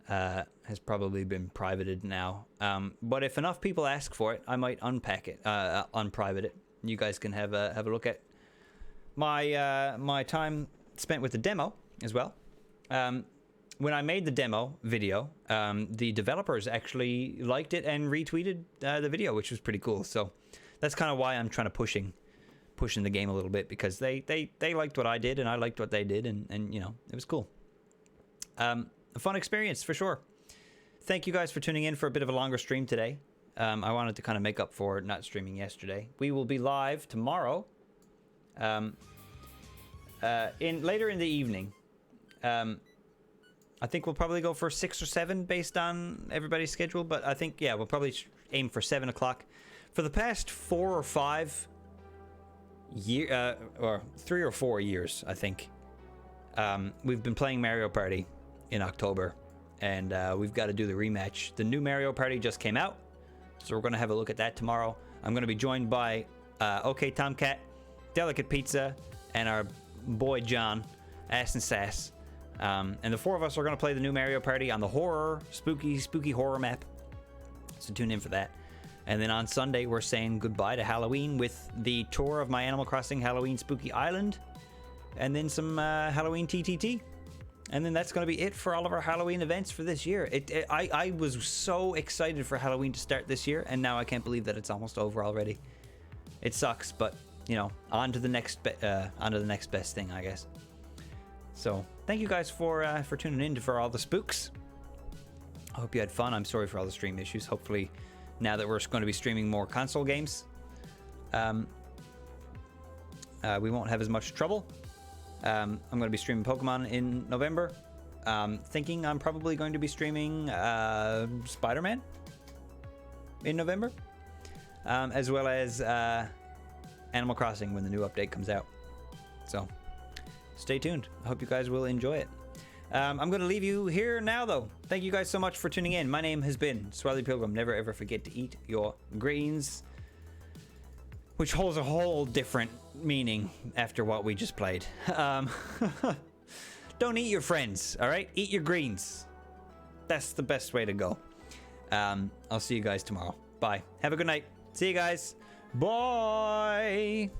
has probably been privated now. But if enough people ask for it, I might unpack it, unprivate it. You guys can have a look at my my time spent with the demo as well. when I made the demo video, the developers actually liked it and retweeted the video, which was pretty cool. So that's kind of why I'm trying to pushing the game a little bit, because they liked what I did and I liked what they did, and you know, it was cool. A fun experience for sure. Thank you guys for tuning in for a bit of a longer stream today. I wanted to kind of make up for not streaming yesterday. We will be live tomorrow, later in the evening. I think we'll probably go for 6 or 7 based on everybody's schedule, but I think, yeah, we'll probably aim for 7 o'clock. For the past 4 or 5 years, or 3 or 4 years, I think, we've been playing Mario Party in October, and we've got to do the rematch. The new Mario Party just came out, so we're going to have a look at that tomorrow. I'm going to be joined by OK Tomcat, Delicate Pizza, and our boy John, Ass and Sass. And the 4 of us are going to play the new Mario Party on the horror, spooky horror map. So tune in for that. And then on Sunday, we're saying goodbye to Halloween with the tour of my Animal Crossing Halloween Spooky Island. And then some Halloween TTT. And then that's going to be it for all of our Halloween events for this year. I was so excited for Halloween to start this year, and now I can't believe that it's almost over already. It sucks, but, you know, on to the next best thing, I guess. So thank you guys for tuning in for all the spooks. I hope you had fun. I'm sorry for all the stream issues. Hopefully, now that we're going to be streaming more console games, we won't have as much trouble. I'm going to be streaming Pokemon in November. Thinking I'm probably going to be streaming Spider-Man in November, as well as Animal Crossing when the new update comes out. So stay tuned. I hope you guys will enjoy it. I'm going to leave you here now, though. Thank you guys so much for tuning in. My name has been Swelly Pilgrim. Never ever forget to eat your greens, which holds a whole different meaning after what we just played. Don't eat your friends, all right? Eat your greens. That's the best way to go. I'll see you guys tomorrow. Bye. Have a good night. See you guys. Bye.